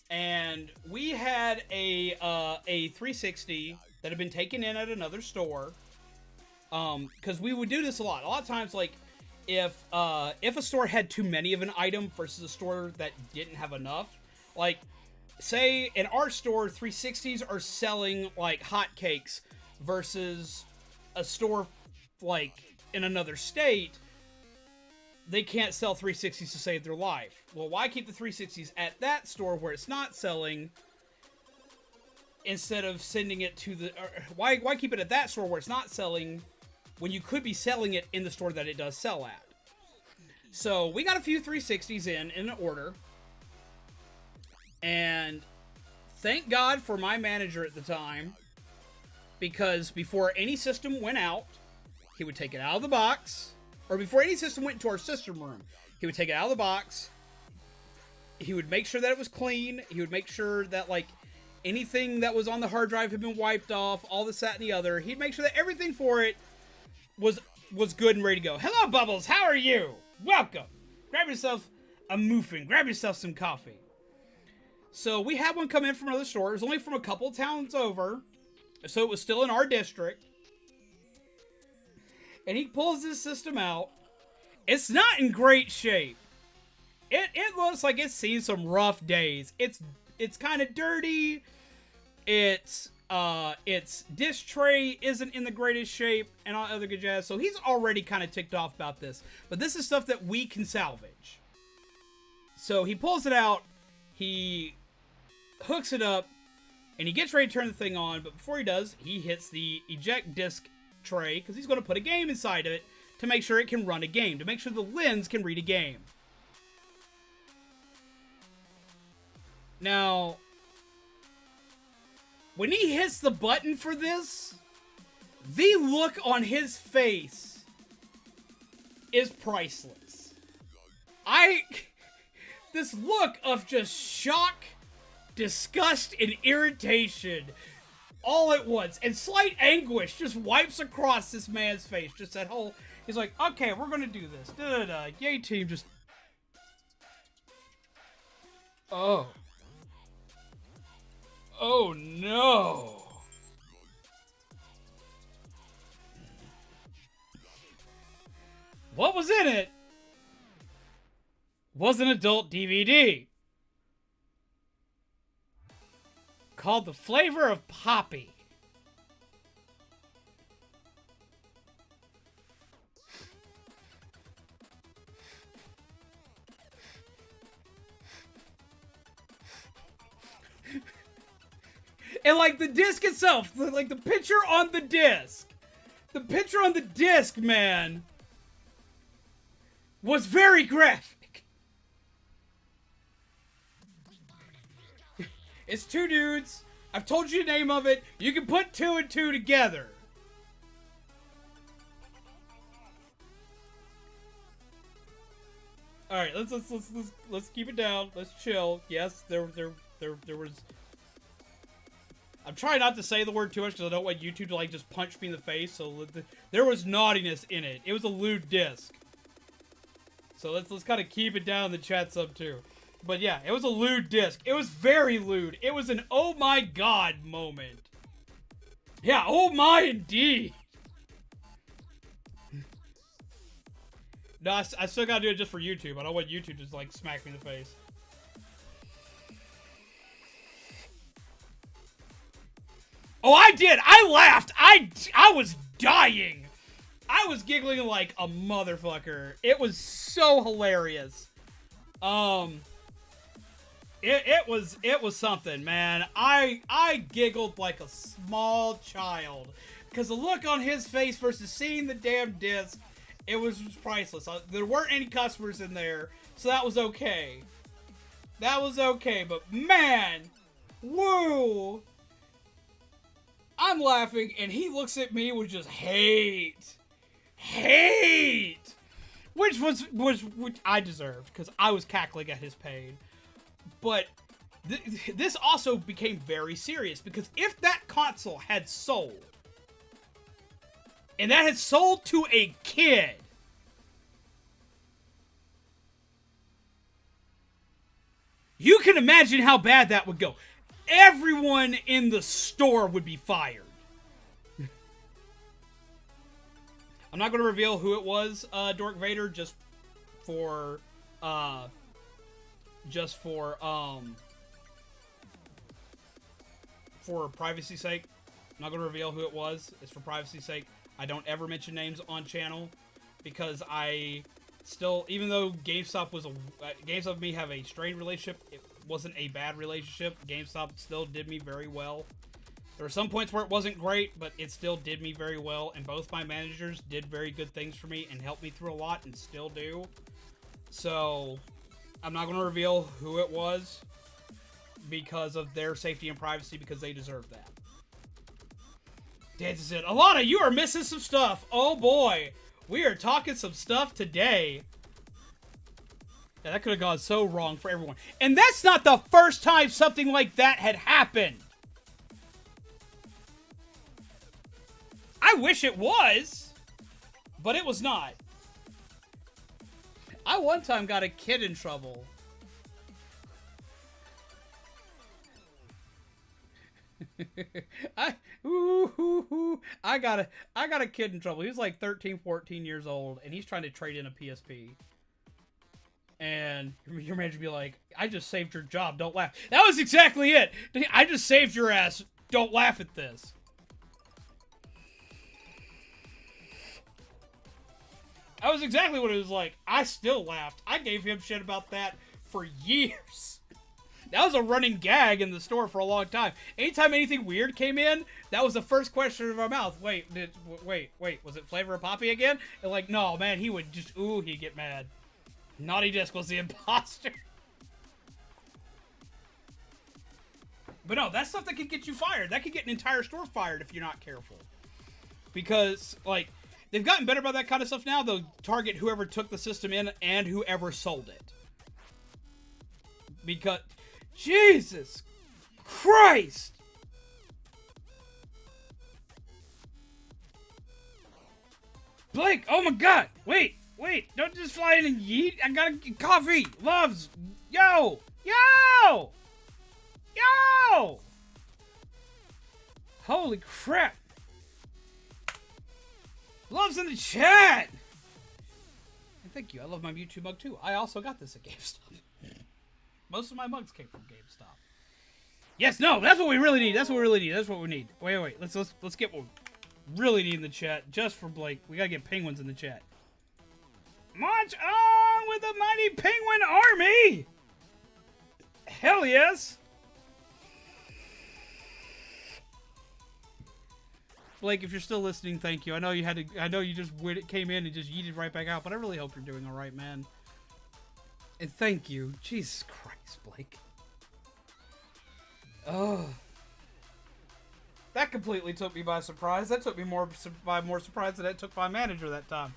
and we had a 360 that had been taken in at another store. Because we would do this a lot. A lot of times, like, if a store had too many of an item versus a store that didn't have enough, like, say in our store, 360s are selling like hotcakes versus a store like in another state, they can't sell 360s to save their life. Well, why keep the 360s at that store where it's not selling instead of sending it to the... why keep it at that store where it's not selling when you could be selling it in the store that it does sell at? So we got a few 360s in an order. And thank God for my manager at the time, because before any system went out, he would take it out of the box. Or before any system went into our system room, he would take it out of the box. He would make sure that it was clean. He would make sure that, like, anything that was on the hard drive had been wiped off, all this, that, and the other. He'd make sure that everything for it was good and ready to go. Hello, Bubbles. How are you? Welcome. Grab yourself a muffin. Grab yourself some coffee. So we had one come in from another store. It was only from a couple of towns over, so it was still in our district. And he pulls this system out. It's not in great shape. It looks like it's seen some rough days. It's kind of dirty. Its disk tray isn't in the greatest shape and all other good jazz. So he's already kind of ticked off about this. But this is stuff that we can salvage. So he pulls it out. He hooks it up. And he gets ready to turn the thing on. But before he does, he hits the eject disk tray, because he's going to put a game inside of it to make sure it can run a game, to make sure the lens can read a game. Now, when he hits the button for this, the look on his face is priceless. This look of just shock, disgust, and irritation all at once, and slight anguish just wipes across this man's face. Just that whole... He's like, okay, we're gonna do this. Da-da-da. Yay, team, just... Oh. Oh, no. What was in it was an adult DVD called The Flavor of Poppy. And like the disc itself, like the picture on the disc. The picture on the disc, man, was very graphic. It's two dudes. I've told you the name of it. You can put 2 and 2 together. All right, let's keep it down. Let's chill. Yes, there was. I'm trying not to say the word too much because I don't want YouTube to like just punch me in the face. So there was naughtiness in it. It was a lewd disc. So let's kind of keep it down in the chat sub too. But yeah, it was a lewd disc. It was very lewd. It was an oh my god moment. Yeah, oh my indeed. No, I still gotta do it just for YouTube. I don't want YouTube to just like smack me in the face. Oh, I did! I laughed! I was dying! I was giggling like a motherfucker. It was so hilarious. It was something, man. I giggled like a small child. Because the look on his face versus seeing the damn disc, it was priceless. There weren't any customers in there, so that was okay. That was okay, but man, woo! I'm laughing, and he looks at me with just hate. Hate! Which I deserved, because I was cackling at his pain. But this also became very serious, because if that console had sold, and that had sold to a kid, you can imagine how bad that would go. Everyone in the store would be fired. I'm not going to reveal who it was, Dork Vader, just for privacy's sake. I'm not going to reveal who it was. It's for privacy's sake. I don't ever mention names on channel because I still, even though GameStop and me have a strained relationship, it wasn't a bad relationship. GameStop still did me very well. There were some points where it wasn't great, but it still did me very well, and both my managers did very good things for me and helped me through a lot and still do. So, I'm not going to reveal who it was because of their safety and privacy, because they deserve that. Dan said, Alana, you are missing some stuff. Oh boy, we are talking some stuff today. Yeah, that could have gone so wrong for everyone. And that's not the first time something like that had happened. I wish it was, but it was not. I one time got a kid in trouble. I got a kid in trouble. He was like 13, 14 years old, and he's trying to trade in a PSP. And your manager be like, I just saved your job, don't laugh. That was exactly it. I just saved your ass, don't laugh at this. That was exactly what it was like. I still laughed. I gave him shit about that for years. That was a running gag in the store for a long time. Anytime anything weird came in, that was the first question in our mouth. Wait, was it Flavor of Poppy again? And like, no, man, he would just, he'd get mad. Naughty Disc was the imposter. But no, that's stuff that could get you fired. That could get an entire store fired if you're not careful. Because, like, they've gotten better about that kind of stuff now. They'll target whoever took the system in and whoever sold it. Because, Jesus Christ! Blake, oh my god! Wait, don't just fly in and yeet. I gotta get coffee! Loves! Yo! Holy crap! Loves in the chat! And thank you, I love my Mewtwo mug too. I also got this at GameStop. Most of my mugs came from GameStop. Yes, no, that's what we really need. That's what we need. Wait. Let's get what we really need in the chat, just for Blake. We gotta get penguins in the chat. March on with the mighty penguin army! Hell yes! Blake, if you're still listening, thank you. I know you had to. I know you just came in and just yeeted right back out, but I really hope you're doing all right, man. And thank you. Jesus Christ, Blake. Oh. That completely took me by surprise. That took me more surprise than it took my manager that time.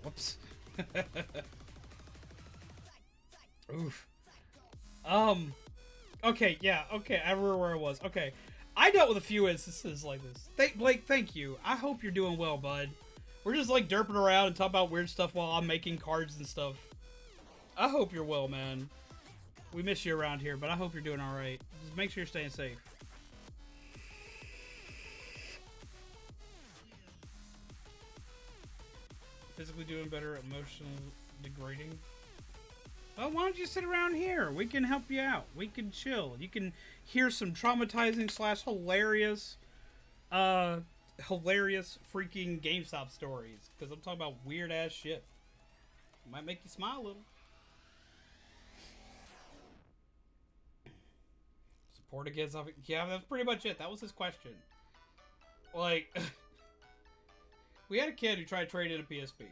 Whoops. Oof. Okay, yeah, okay, I remember where I was. Okay. I dealt with a few instances like this. Blake, thank you. I hope you're doing well, bud. We're just like derping around and talking about weird stuff while I'm making cards and stuff. I hope you're well, man. We miss you around here, but I hope you're doing alright. Just make sure you're staying safe. Physically doing better, emotional degrading. Well, why don't you sit around here? We can help you out. We can chill. You can hear some traumatizing / hilarious, hilarious freaking GameStop stories. Because I'm talking about weird ass shit. Might make you smile a little. Support against... Yeah, that's pretty much it. That was his question. Like... We had a kid who tried to trade in a PSP.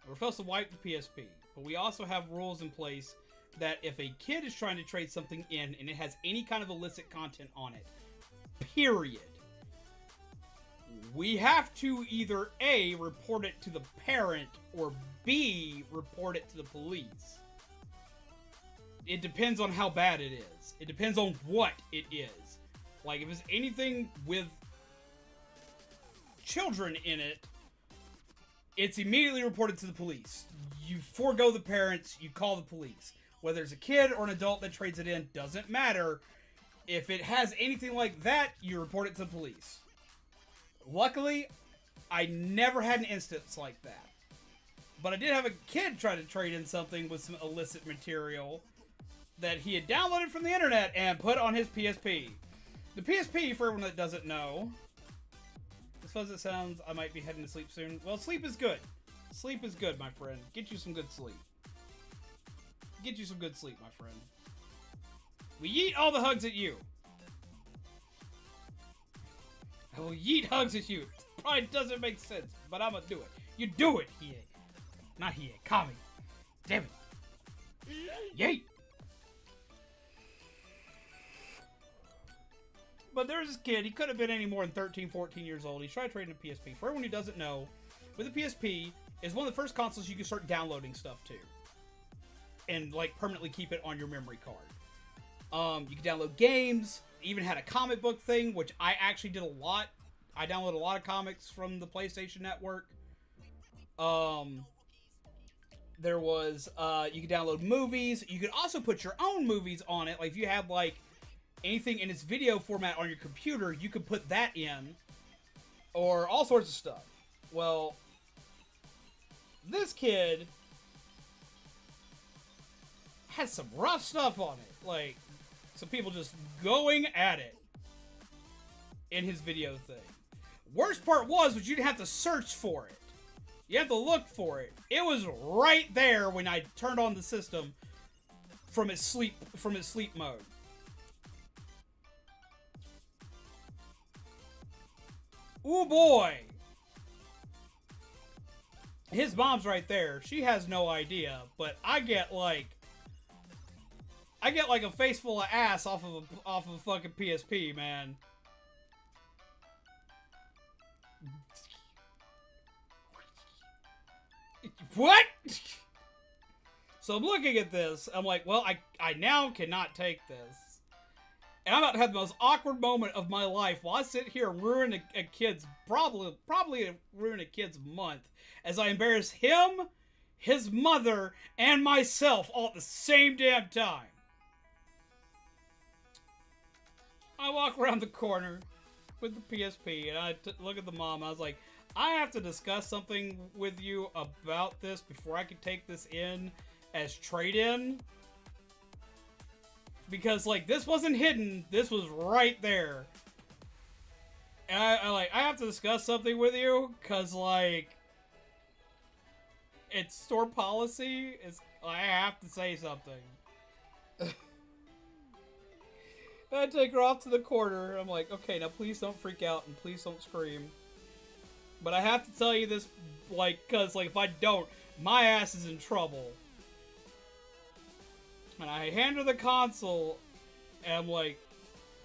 We're supposed to wipe the PSP. But we also have rules in place that if a kid is trying to trade something in and it has any kind of illicit content on it, period, we have to either A, report it to the parent, or B, report it to the police. It depends on how bad it is. It depends on what it is. Like, if it's anything with children in it, it's immediately reported to the police. You forego the parents, you call the police. Whether it's a kid or an adult that trades it in, doesn't matter. If it has anything like that, you report it to the police. Luckily, I never had an instance like that. But I did have a kid try to trade in something with some illicit material that he had downloaded from the internet and put on his PSP. The PSP, for everyone that doesn't know, as fun as it sounds, I might be heading to sleep soon. Well, sleep is good. Sleep is good, my friend. Get you some good sleep. Get you some good sleep, my friend. We yeet all the hugs at you. I will yeet hugs at you. Probably doesn't make sense, but I'm gonna do it. You do it, Hiei. Not Hiei, Kami. Damn it. Yeet. But there's this kid, he could have been any more than 13, 14 years old. He tried trading a PSP. For everyone who doesn't know, with a PSP, is one of the first consoles you can start downloading stuff to. And, like, permanently keep it on your memory card. You can download games. Even had a comic book thing, which I actually did a lot. I downloaded a lot of comics from the PlayStation Network. There was, you could download movies. You could also put your own movies on it. Like, if you have, like, anything in its video format on your computer, you could put that in. Or all sorts of stuff. Well, this kid has some rough stuff on it. Like, some people just going at it in his video thing. Worst part was you'd have to search for it. You have to look for it. It was right there when I turned on the system from its sleep mode. Ooh boy. His mom's right there. She has no idea, but I get like a face full of ass off of a fucking PSP, man. What? So I'm looking at this. I'm like, well, I now cannot take this. And I'm about to have the most awkward moment of my life while I sit here and ruin a kid's, probably ruin a kid's month, as I embarrass him, his mother, and myself all at the same damn time. I walk around the corner with the PSP, and I look at the mom. I was like, I have to discuss something with you about this before I can take this in as trade-in. Because, like, this wasn't hidden. This was right there. And I have to discuss something with you, because, like, it's store policy. I have to say something. I take her off to the corner. I'm like, okay, now please don't freak out and please don't scream. But I have to tell you this, like, because, like, if I don't, my ass is in trouble. And I hand her the console, And I'm like,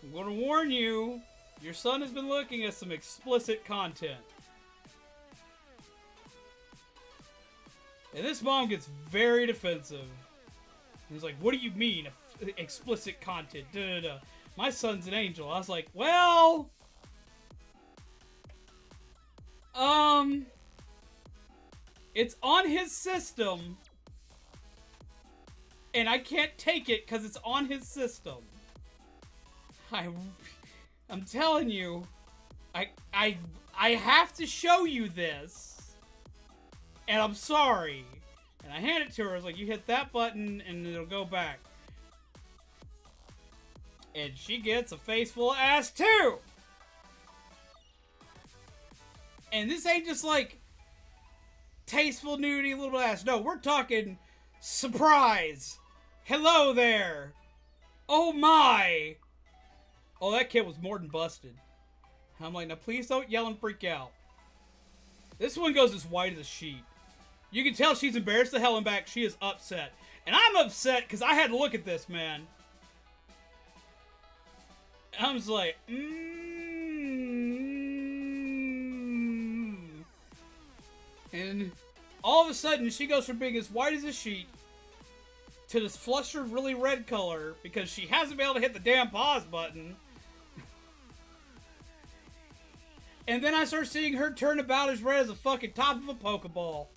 I'm gonna warn you, your son has been looking at some explicit content. And this mom gets very defensive. He's like, what do you mean, explicit content? Da, da, da. My son's an angel. I was like, well... It's on his system. And I can't take it because it's on his system. I'm telling you, I have to show you this, and I'm sorry. And I hand it to her. I was like, you hit that button, and it'll go back. And she gets a face full of ass too. And this ain't just like tasteful nudity, little ass. No, we're talking surprise. Hello there. Oh my. Oh, that kid was more than busted. I'm like, now please don't yell and freak out. This one goes as white as a sheet. You can tell she's embarrassed the hell and back. She is upset. And I'm upset because I had to look at this, man. I was like, And all of a sudden, she goes from being as white as a sheet to this flustered, really red color because she hasn't been able to hit the damn pause button. And then I start seeing her turn about as red as the fucking top of a Pokeball.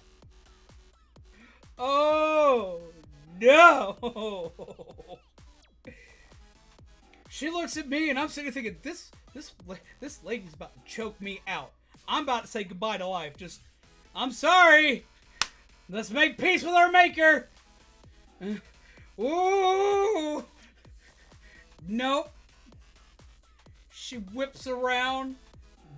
Oh, no. She looks at me and I'm sitting there thinking, this lady's about to choke me out. I'm about to say goodbye to life. Just, I'm sorry. Let's make peace with our maker. Ooh. Nope. She whips around,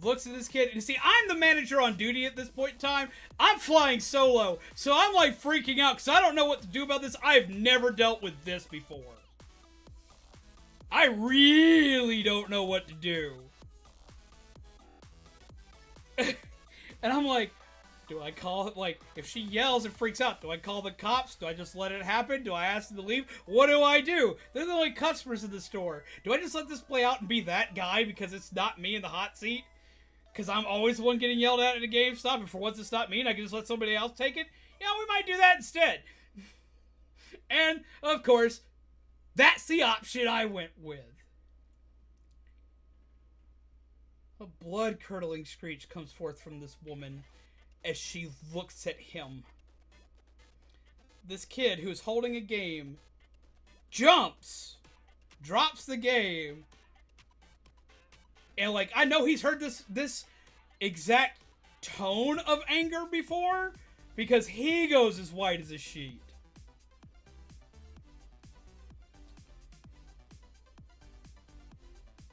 looks at this kid, and see, I'm the manager on duty at this point in time. I'm flying solo, so I'm like freaking out because I don't know what to do about this. I've never dealt with this before. I really don't know what to do. And I'm like, do I call it, like, if she yells and freaks out, do I call the cops? Do I just let it happen? Do I ask them to leave? What do I do? They're the only customers in the store. Do I just let this play out and be that guy because it's not me in the hot seat? Because I'm always the one getting yelled at a GameStop, and for once it's not me, and I can just let somebody else take it? Yeah, we might do that instead. And, of course, that's the option I went with. A blood-curdling screech comes forth from this woman as she looks at him. This kid who's holding a game jumps, drops the game, and like, I know he's heard this exact tone of anger before because he goes as white as a sheet.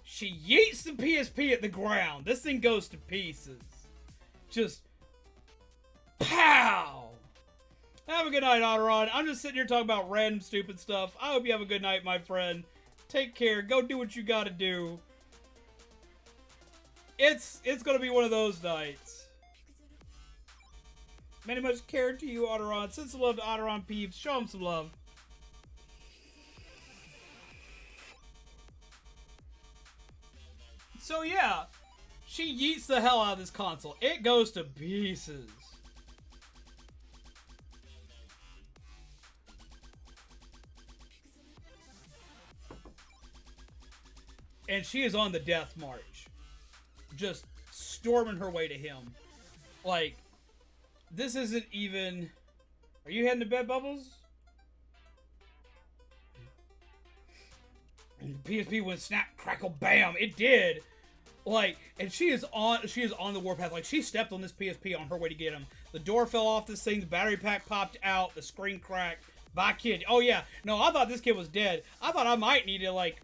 She yeets the PSP at the ground. This thing goes to pieces. Just pow! Have a good night, Otteron. I'm just sitting here talking about random stupid stuff. I hope you have a good night, my friend. Take care. Go do what you gotta do. It's gonna be one of those nights. Many much care to you, Otteron. Send some love to Otteron peeps. Show him some love. So yeah, she yeets the hell out of this console. It goes to pieces. And she is on the death march. Just storming her way to him. Like, this isn't even... Are you heading to bed, Bubbles? And the PSP went snap, crackle, bam. It did. Like, and she is on the warpath. Like, she stepped on this PSP on her way to get him. The door fell off this thing. The battery pack popped out. The screen cracked. Bye, kid. Oh, yeah. No, I thought this kid was dead. I thought I might need to, like...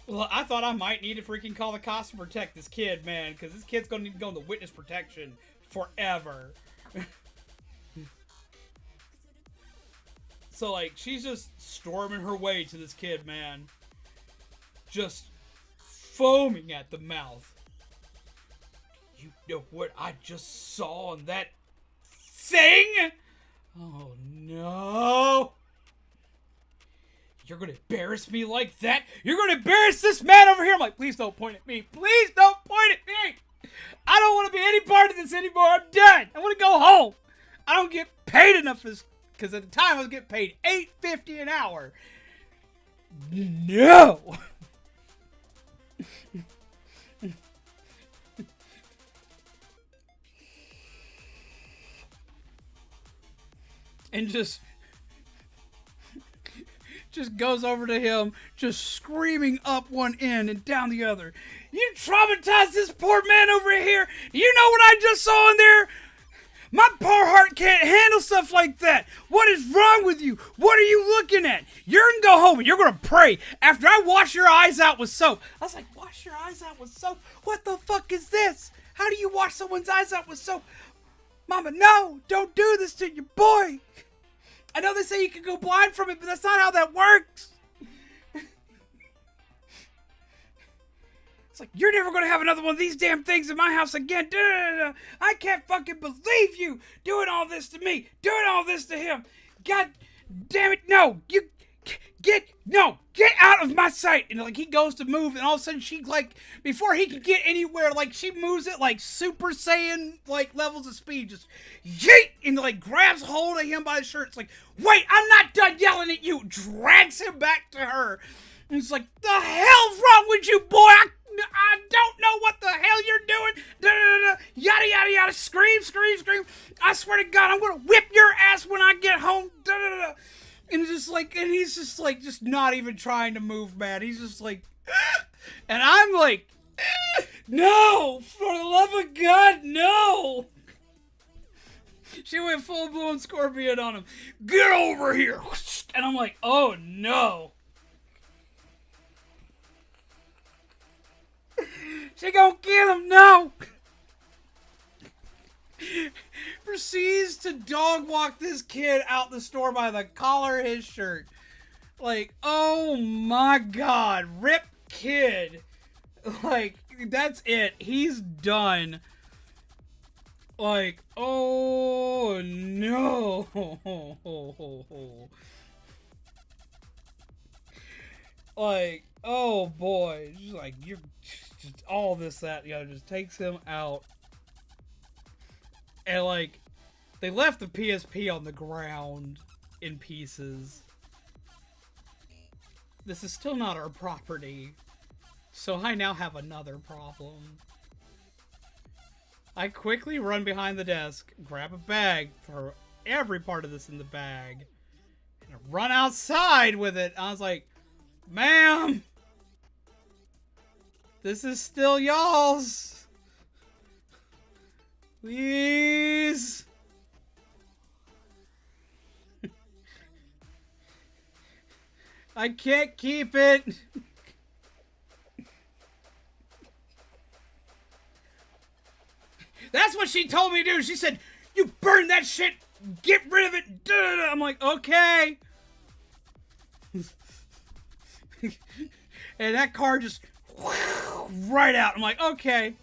Well, I thought I might need to freaking call the cops to protect this kid, man. Because this kid's going to need to go into witness protection forever. So, like, she's just storming her way to this kid, man. Just foaming at the mouth. You know what I just saw on that thing? Oh, no. you're gonna embarrass me like that? You're gonna embarrass this man over here? I'm like, please don't point at me. Please don't point at me. I don't want to be any part of this anymore. I'm done. I want to go home. I don't get paid enough for this, because at the time I was getting paid $8.50 an hour. No. And just goes over to him, just screaming up one end and down the other. You traumatized this poor man over here. You know what I just saw in there? My poor heart can't handle stuff like that. What is wrong with you? What are you looking at? You're going to go home and you're going to pray after I wash your eyes out with soap. I was like, wash your eyes out with soap? What the fuck is this? How do you wash someone's eyes out with soap? Mama, no, don't do this to your boy. I know they say you can go blind from it, but that's not how that works. It's like, you're never going to have another one of these damn things in my house again. I can't fucking believe you doing all this to me. Doing all this to him. God damn it, no. Get out of my sight. And like, he goes to move, and all of a sudden she, like, before he can get anywhere, like, she moves it like Super Saiyan, like, levels of speed. Just yeet, and like grabs hold of him by the shirt. It's like, wait, I'm not done yelling at you. Drags him back to her. And it's like, the hell's wrong with you, boy? I don't know what the hell you're doing. Yada, yada, yada. Scream, scream, scream. I swear to God, I'm going to whip your ass when I get home. And it's just like, and he's just like, just not even trying to move, man. He's just like, and I'm like, no, for the love of God, no. She went full-blown Scorpion on him. Get over here. And I'm like, oh no. She gonna kill him, no. Proceeds to dog walk this kid out the store by the collar of his shirt. Like, oh my God, rip kid. Like, that's it. He's done. Like, oh no. Like, oh boy. Just like, you're just all this, that, the other. Just takes him out. And like, they left the PSP on the ground in pieces. This is still not our property. So I now have another problem. I quickly run behind the desk, grab a bag, throw every part of this in the bag, and run outside with it. I was like, ma'am, this is still y'all's. Please. I can't keep it. That's what she told me to do. She said, you burn that shit, get rid of it. I'm like, okay. And that car just right out. I'm like, okay.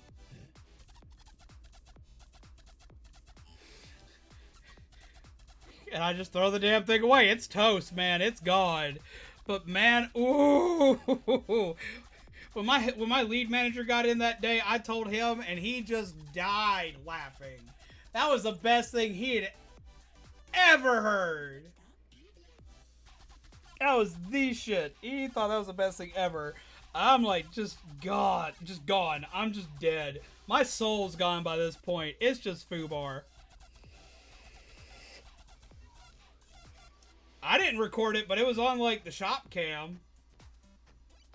And I just throw the damn thing away. It's toast, man. It's gone. But man, ooh. When my lead manager got in that day, I told him, and he just died laughing. That was the best thing he had ever heard. That was the shit. He thought that was the best thing ever. I'm like, just gone. Just gone. I'm just dead. My soul's gone by this point. It's just foobar. I didn't record it, but it was on, like, the shop cam.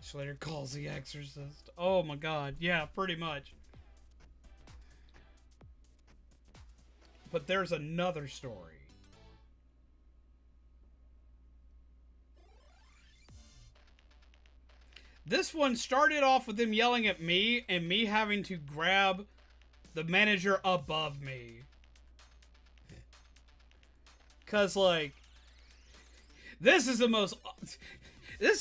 Slater calls the exorcist. Oh my God. Yeah, pretty much. But there's another story. This one started off with them yelling at me and me having to grab the manager above me. Cause like, this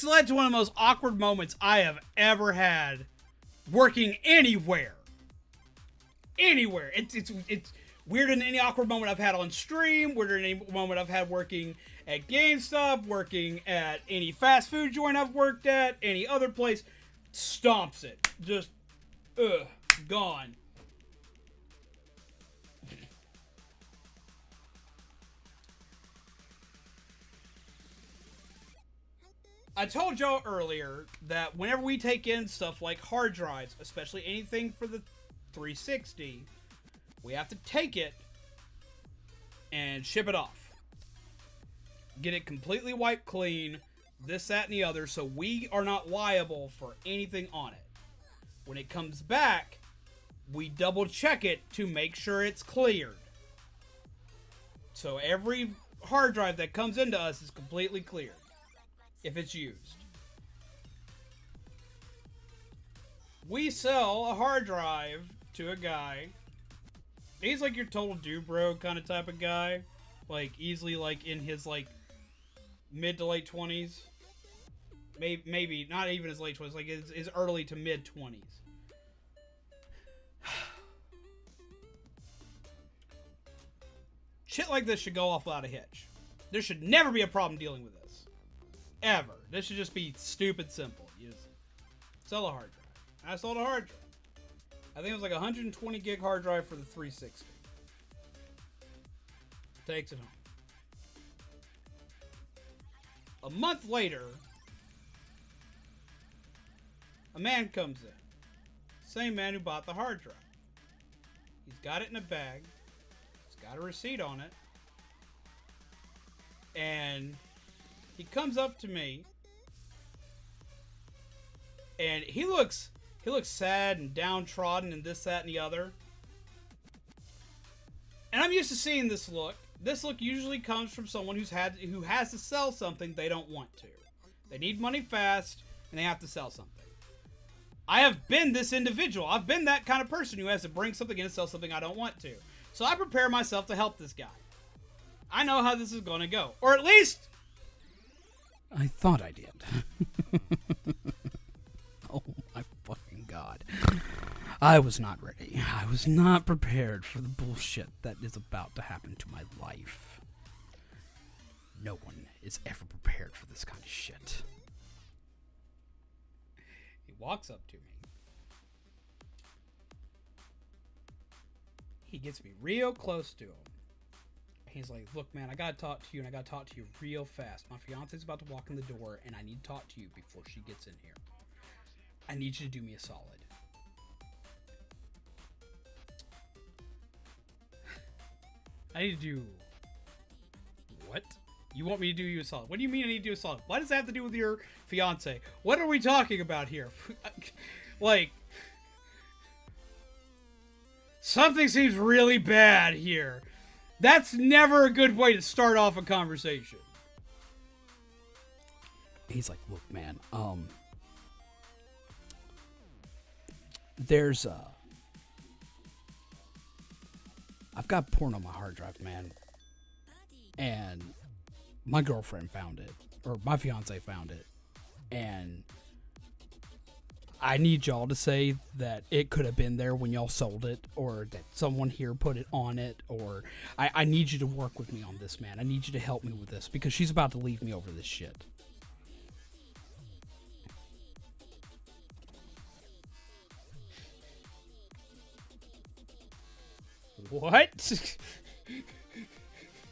led to one of the most awkward moments I have ever had working anywhere. Anywhere. It's weirder than any awkward moment I've had on stream, weirder than any moment I've had working at GameStop, working at any fast food joint I've worked at, any other place. Stomps it. Just, gone. I told y'all earlier that whenever we take in stuff like hard drives, especially anything for the 360, we have to take it and ship it off. Get it completely wiped clean, this, that, and the other, so we are not liable for anything on it. When it comes back, we double check it to make sure it's cleared. So every hard drive that comes into us is completely cleared if it's used. We sell a hard drive to a guy. He's like your total dude bro kind of type of guy. Like, easily like in his like mid to late 20s. Maybe not even his late 20s, like his early to mid 20s. Shit like this should go off without a hitch. There should never be a problem dealing with this. Ever. This should just be stupid simple. You just sell a hard drive. And I sold a hard drive. I think it was like a 120 gig hard drive for the 360. Takes it home. A month later, a man comes in. Same man who bought the hard drive. He's got it in a bag. He's got a receipt on it. And he comes up to me. And he looks sad and downtrodden and this, that, and the other. And I'm used to seeing this look. This look usually comes from someone who has to sell something they don't want to. They need money fast, and they have to sell something. I have been this individual. I've been that kind of person who has to bring something in and sell something I don't want to. So I prepare myself to help this guy. I know how this is going to go. Or at least, I thought I did. Oh my fucking god. I was not ready. I was not prepared for the bullshit that is about to happen to my life. No one is ever prepared for this kind of shit. He walks up to me. He gets me real close to him. He's like, look, man, I gotta talk to you, and I gotta talk to you real fast. My fiance's about to walk in the door, and I need to talk to you before she gets in here. I need you to do me a solid. I need to do... What? You want me to do you a solid? What do you mean I need to do a solid? Why does that have to do with your fiance? What are we talking about here? Like... Something seems really bad here. That's never a good way to start off a conversation. He's like, look, man, there's I've got porn on my hard drive, man. And my girlfriend found it. Or my fiance found it. And I need y'all to say that it could have been there when y'all sold it. Or that someone here put it on it. Or I need you to work with me on this, man. I need you to help me with this. Because she's about to leave me over this shit. What?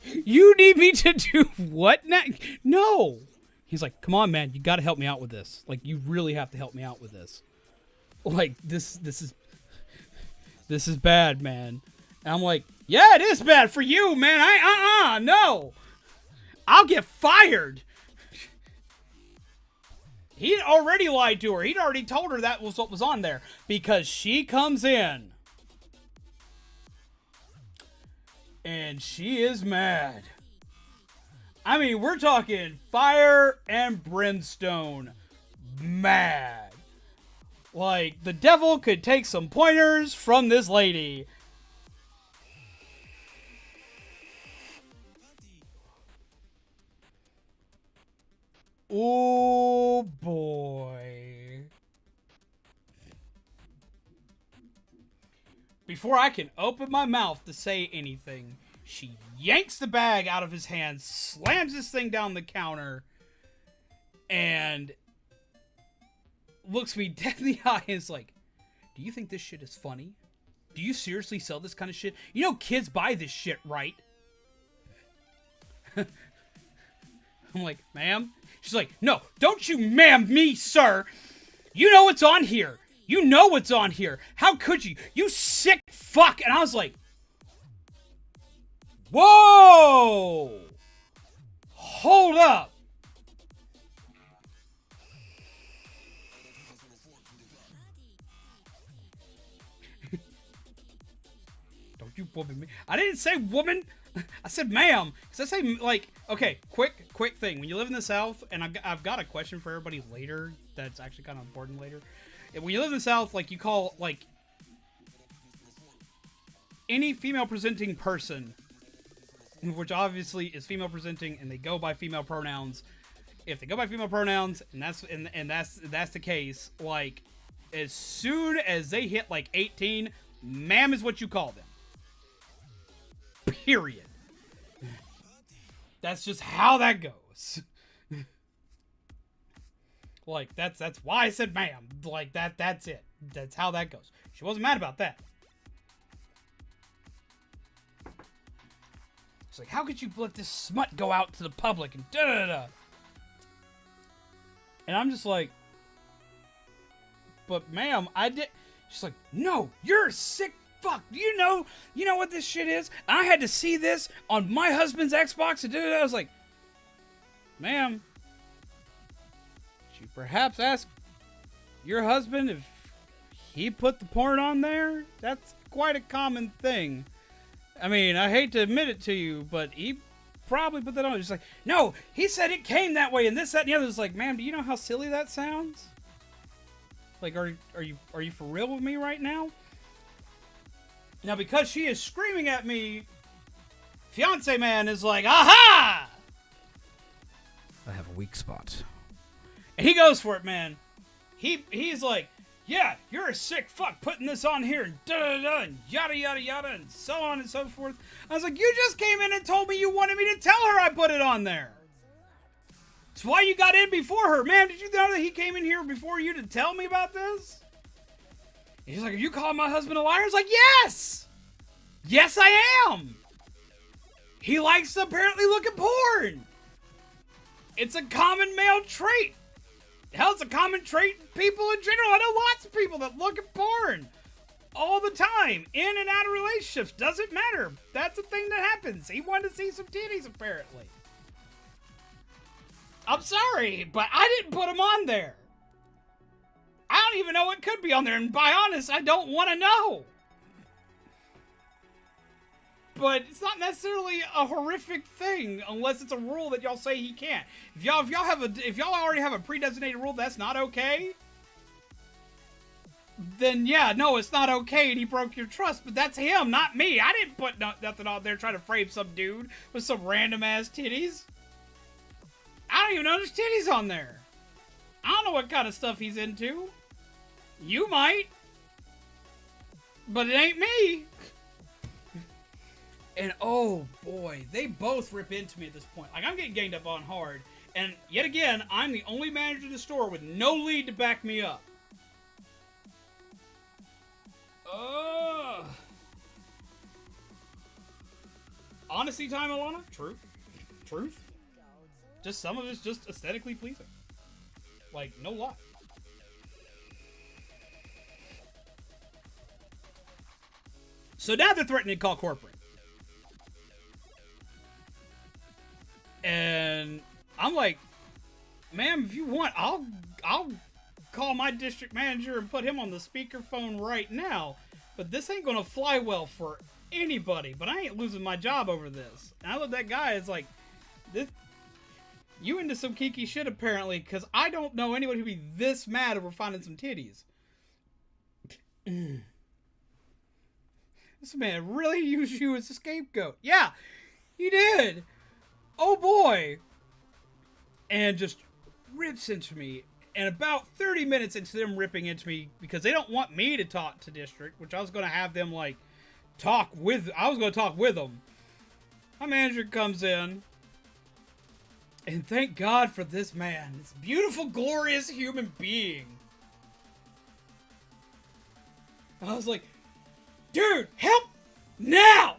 You need me to do what now? No. He's like, come on, man. You got to help me out with this. Like, you really have to help me out with this. Like, this is bad, man. And I'm like, yeah, it is bad for you, man. No. I'll get fired. He'd already lied to her. He'd already told her that was what was on there. Because she comes in. And she is mad. I mean, we're talking fire and brimstone mad. Like, the devil could take some pointers from this lady. Oh boy. before I can open my mouth to say anything, she yanks the bag out of his hand, slams this thing down the counter, and looks me dead in the eye and is like, do you think this shit is funny? Do you seriously sell this kind of shit? You know kids buy this shit, right? I'm like, ma'am? She's like, no, don't you ma'am me, sir. You know what's on here. You know what's on here. How could you? You sick fuck. And I was like, whoa. Hold up. Don't you woman me. I didn't say woman. I said ma'am. Because I say, like, okay, quick thing. When you live in the South, and I've got a question for everybody later that's actually kind of important later. When you live in the South, like, you call, like, any female-presenting person, which obviously is female-presenting, and they go by female pronouns. If they go by female pronouns, and that's the case, like, as soon as they hit, like, 18, ma'am is what you call them. Period. That's just how that goes. Like, that's why I said ma'am. Like, that's it. That's how that goes. She wasn't mad about that. It's like, how could you let this smut go out to the public and da-da-da? And I'm just like, but ma'am, I did. She's like, no, you're a sick fuck. You know what this shit is? I had to see this on my husband's Xbox and da-da-da. I was like, ma'am, should you perhaps ask your husband if he put the porn on there? That's quite a common thing. I mean, I hate to admit it to you, but he probably put that on. He's like, no, he said it came that way and this, that, and the other. It's like, ma'am, do you know how silly that sounds? Like, are you for real with me right now? Now, because she is screaming at me, fiance man is like, aha! I have a weak spot. And he goes for it, man. He's like, yeah, you're a sick fuck putting this on here, and da-da-da, and yada, yada, yada, and so on and so forth. I was like, you just came in and told me you wanted me to tell her I put it on there. It's why you got in before her. Man, did you know that he came in here before you to tell me about this? And he's like, are you calling my husband a liar? I was like, yes! Yes, I am! He likes to apparently look at porn. It's a common male trait. Hell, it's a common trait in people in general. I know lots of people that look at porn all the time, in and out of relationships. Doesn't matter. That's a thing that happens. He wanted to see some titties, apparently. I'm sorry, but I didn't put them on there. I don't even know what could be on there, and by honest, I don't want to know. But it's not necessarily a horrific thing unless it's a rule that y'all say he can't. If y'all already have a pre-designated rule that's not okay, then yeah, no, it's not okay and he broke your trust, but that's him, not me. I didn't put nothing out there trying to frame some dude with some random ass titties. I don't even know there's titties on there. I don't know what kind of stuff he's into. You might. But it ain't me. And oh boy, they both rip into me at this point. Like, I'm getting ganged up on hard. And yet again, I'm the only manager in the store with no lead to back me up. Honesty time, Alana? Truth. Just some of it's just aesthetically pleasing. Like, no lie. So now they're threatening to call corporate. And I'm like, ma'am, if you want, I'll call my district manager and put him on the speakerphone right now. But this ain't gonna fly well for anybody. But I ain't losing my job over this. And I look at that guy, it's like, this, you into some kinky shit apparently, because I don't know anybody who'd be this mad over finding some titties. This man really used you as a scapegoat. Yeah, he did. Oh boy. And just rips into me. And about 30 minutes into them ripping into me, because they don't want me to talk to district, which I was going to have them, like, talk with him. My manager comes in, and thank God for this man, this beautiful, glorious human being. I was like, dude, help now!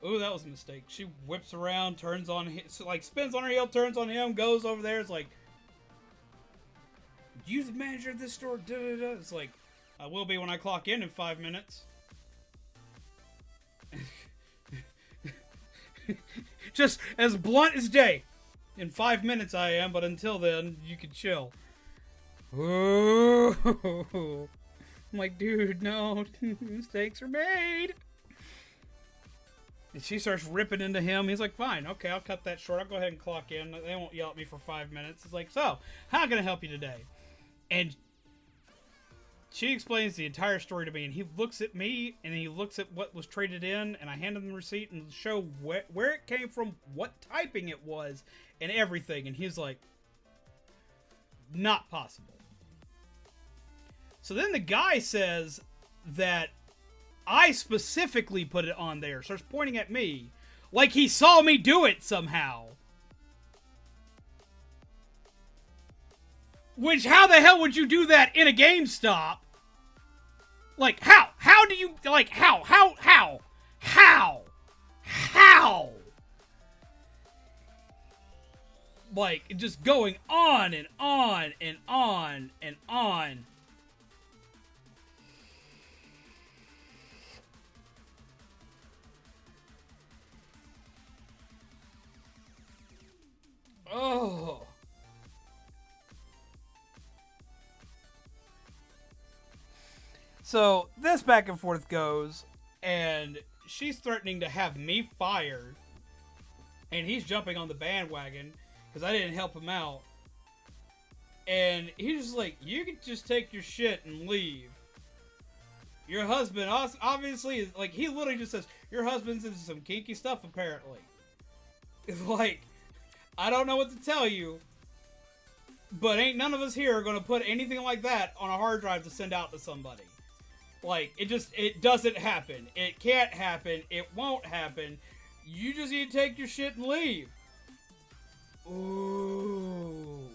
Oh, that was a mistake. She whips around, turns on him, like spins on her heel, turns on him, goes over there. It's like, you the manager of this store? Da, da, da. It's like, I will be when I clock in 5 minutes. Just as blunt as day. In 5 minutes I am, but until then, you can chill. Ooh. I'm like, dude, no. Mistakes are made. And she starts ripping into him. He's like, fine, okay, I'll cut that short. I'll go ahead and clock in. They won't yell at me for 5 minutes. It's like, so, how can I help you today? And she explains the entire story to me, and he looks at me, and he looks at what was traded in, and I hand him the receipt and show where it came from, what typing it was, and everything. And he's like, not possible. So then the guy says that I specifically put it on there, starts pointing at me, like he saw me do it somehow. Which, how the hell would you do that in a GameStop? Like, how? How do you, like, how? Like, just going on and on and on and on. Oh. So, this back and forth goes, and she's threatening to have me fired, and he's jumping on the bandwagon, because I didn't help him out, and he's just like, you can just take your shit and leave. Your husband, obviously, is like, he literally just says, your husband's into some kinky stuff, apparently. It's like, I don't know what to tell you, but ain't none of us here are going to put anything like that on a hard drive to send out to somebody. Like, it doesn't happen. It can't happen. It won't happen. You just need to take your shit and leave. Ooh.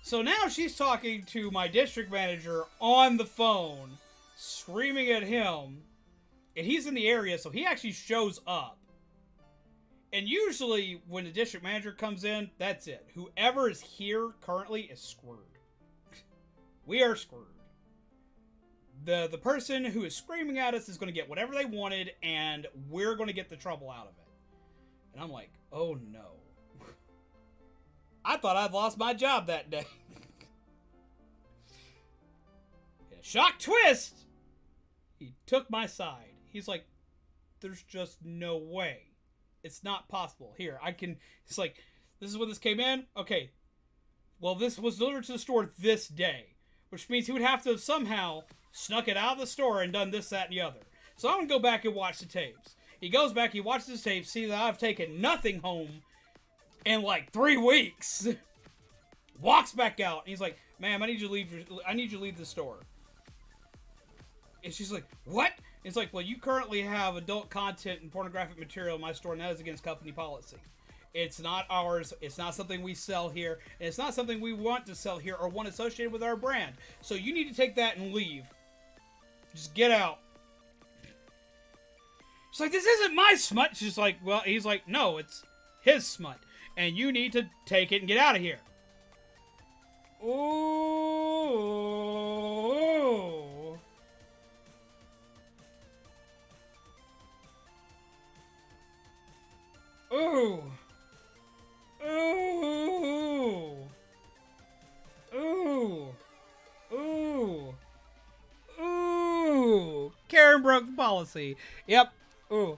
So now she's talking to my district manager on the phone, screaming at him, and he's in the area, so he actually shows up. And usually, when the district manager comes in, that's it. Whoever is here currently is screwed. We are screwed. The person who is screaming at us is going to get whatever they wanted, and we're going to get the trouble out of it. And I'm like, oh no. I thought I'd lost my job that day. In a shock twist, he took my side. He's like, there's just no way. It's not possible. Here, I can... It's like, this is when this came in? Okay. Well, this was delivered to the store this day. Which means he would have to have somehow snuck it out of the store and done this, that, and the other. So I'm going to go back and watch the tapes. He goes back, he watches the tapes, see that I've taken nothing home in like 3 weeks. Walks back out, and he's like, ma'am, I need you to leave the store. And she's like, what? And it's like, well, you currently have adult content and pornographic material in my store, and that is against company policy. It's not ours. It's not something we sell here. And it's not something we want to sell here or want associated with our brand. So you need to take that and leave. Just get out. She's like, this isn't my smut. She's like, well, he's like, no, it's his smut. And you need to take it and get out of here. Ooh. Ooh. Ooh. Ooh. Ooh. Ooh. Karen broke the policy. Yep. Ooh.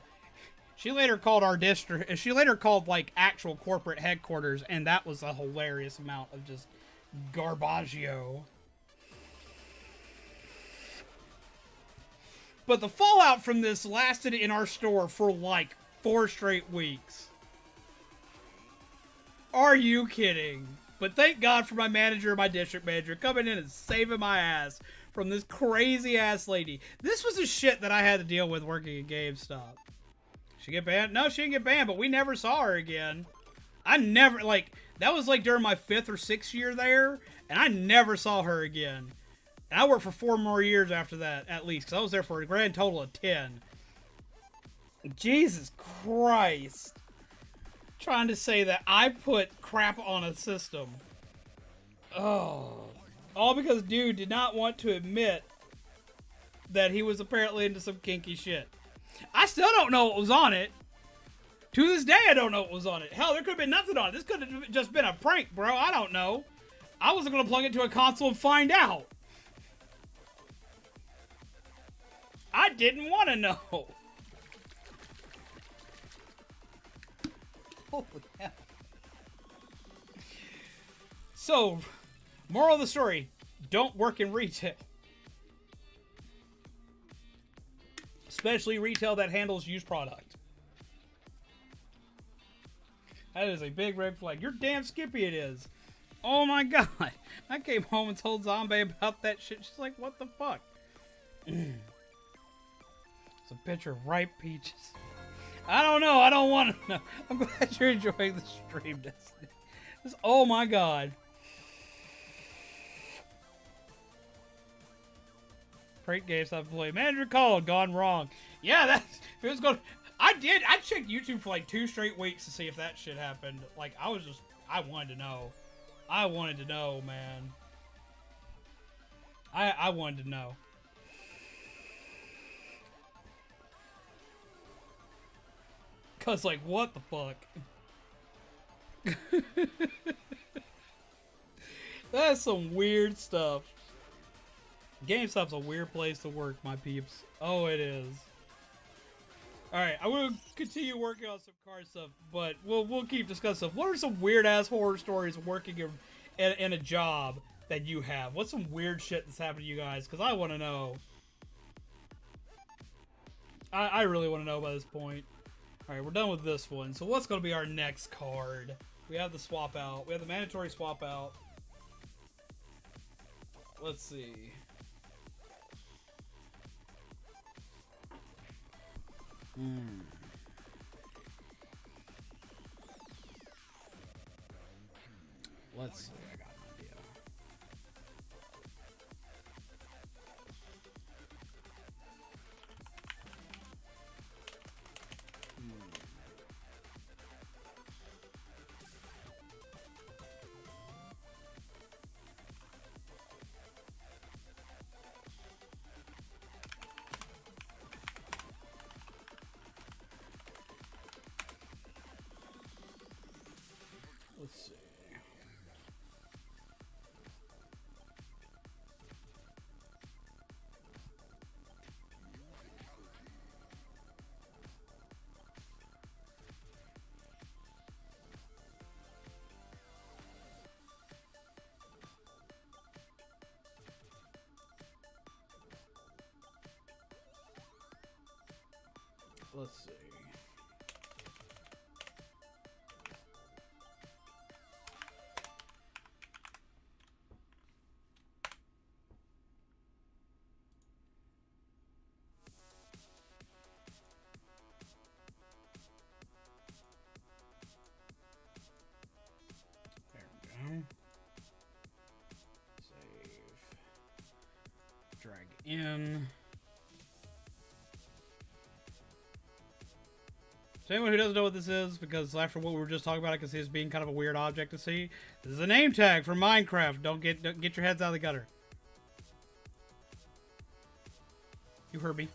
She later called our district. She later called like actual corporate headquarters, and that was a hilarious amount of just garbaggio. But the fallout from this lasted in our store for like 4 straight weeks. Are you kidding? But thank God for my manager and my district manager coming in and saving my ass from this crazy ass lady. This was the shit that I had to deal with working at GameStop. She get banned? No, she didn't get banned, but we never saw her again. I never, like, that was like during my 5th or 6th year there, and I never saw her again. And I worked for 4 more years after that, at least, because I was there for a grand total of 10. Jesus Christ. Trying to say that I put crap on a system. Oh. All because dude did not want to admit that he was apparently into some kinky shit. I still don't know what was on it. To this day, I don't know what was on it. Hell, there could have been nothing on it. This could have just been a prank, bro. I don't know. I wasn't going to plug it to a console and find out. I didn't want to know. Holy hell. So, moral of the story, don't work in retail. Especially retail that handles used product. That is a big red flag. You're damn skippy it is. Oh my god. I came home and told Zombie about that shit. She's like, what the fuck? It's a picture of ripe peaches. I don't know. I don't want to know. I'm glad you're enjoying the stream, Destiny. Oh my god. Prank games I've played. Manager called. Gone wrong. Yeah, that's... It was going... I checked YouTube for like 2 straight weeks to see if that shit happened. Like, I wanted to know. I wanted to know, man. I wanted to know. Cause like, what the fuck? That's some weird stuff. GameStop's a weird place to work, my peeps. Oh, it is. Alright, I will continue working on some card stuff, but we'll keep discussing stuff. What are some weird-ass horror stories of working in a job that you have? What's some weird shit that's happened to you guys? Because I want to know. I really want to know by this point. Alright, we're done with this one. So what's going to be our next card? We have the swap out. We have the mandatory swap out. Let's see. Let's see. I got an idea. Let's see. Let's see. There we go. Save. Drag in. So anyone who doesn't know what this is, because after what we were just talking about, I can see this being kind of a weird object to see. This is a name tag for Minecraft. Don't get your heads out of the gutter. You heard me.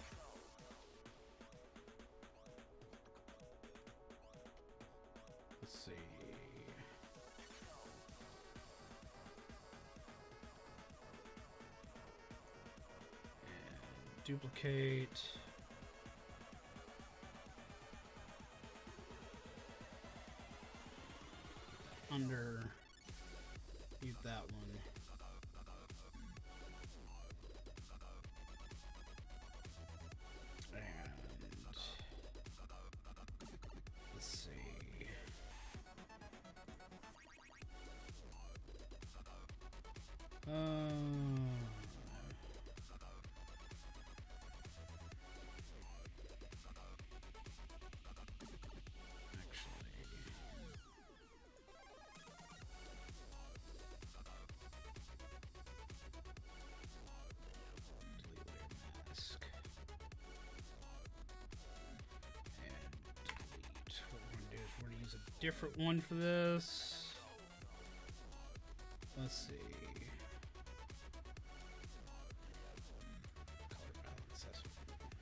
Let's see. And duplicate. Under eat that one. And let's see. use a different one for this. Let's see. Color balance, that's what we want.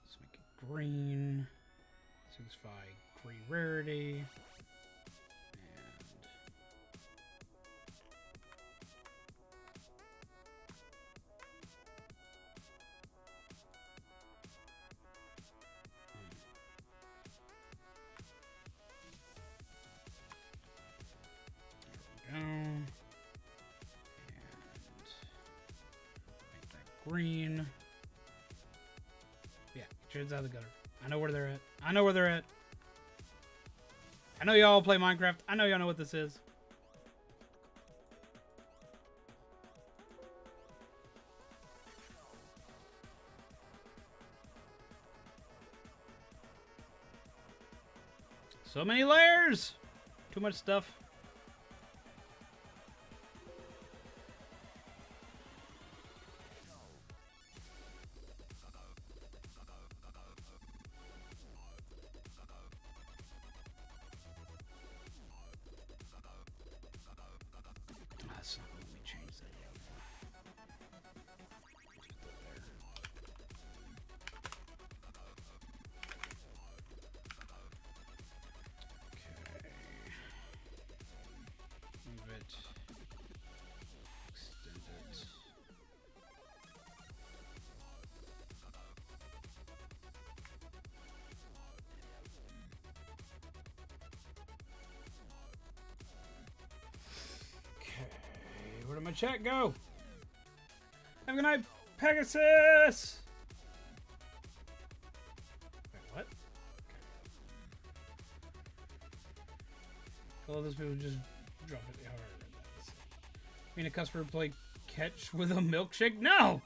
Let's make it green. Signify green rarity. And make that green. Yeah, turns out the gutter. I know where they're at. I know where they're at. I know y'all play Minecraft. I know y'all know what this is. So many layers! Too much stuff. So let me change that. Let's put that there. Okay. Move it. Extend it. Where did my chat go? Have a good night, Pegasus! Wait, what? Okay. All those people just drop it. Oh, I read that. I mean, a customer play catch with a milkshake? No!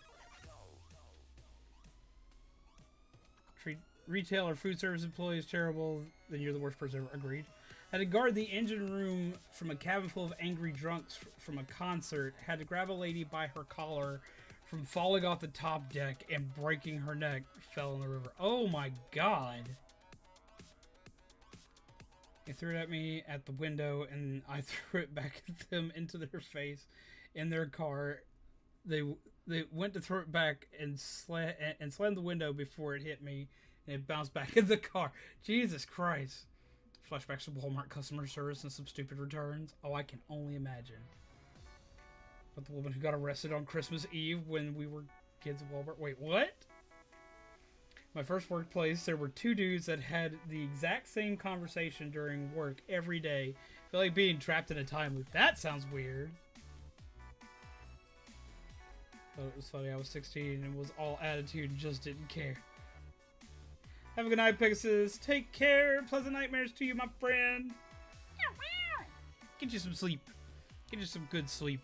Treat retail or food service employees terrible, then you're the worst person ever. Agreed. Had to guard the engine room from a cabin full of angry drunks from a concert. Had to grab a lady by her collar from falling off the top deck and breaking her neck. Fell in the river. Oh my god. They threw it at me at the window and I threw it back at them into their face in their car. They went to throw it back and slammed the window before it hit me and it bounced back in the car. Jesus Christ. Flashbacks to Walmart customer service and some stupid returns. Oh, I can only imagine. But the woman who got arrested on Christmas Eve when we were kids at Walmart. Wait, what? My first workplace, there were two dudes that had the exact same conversation during work every day. I feel like being trapped in a time loop. That sounds weird. But it was funny. I was 16 and was all attitude and just didn't care. Have a good night, Pegasus. Take care. Pleasant nightmares to you, my friend. Get you some sleep. Get you some good sleep.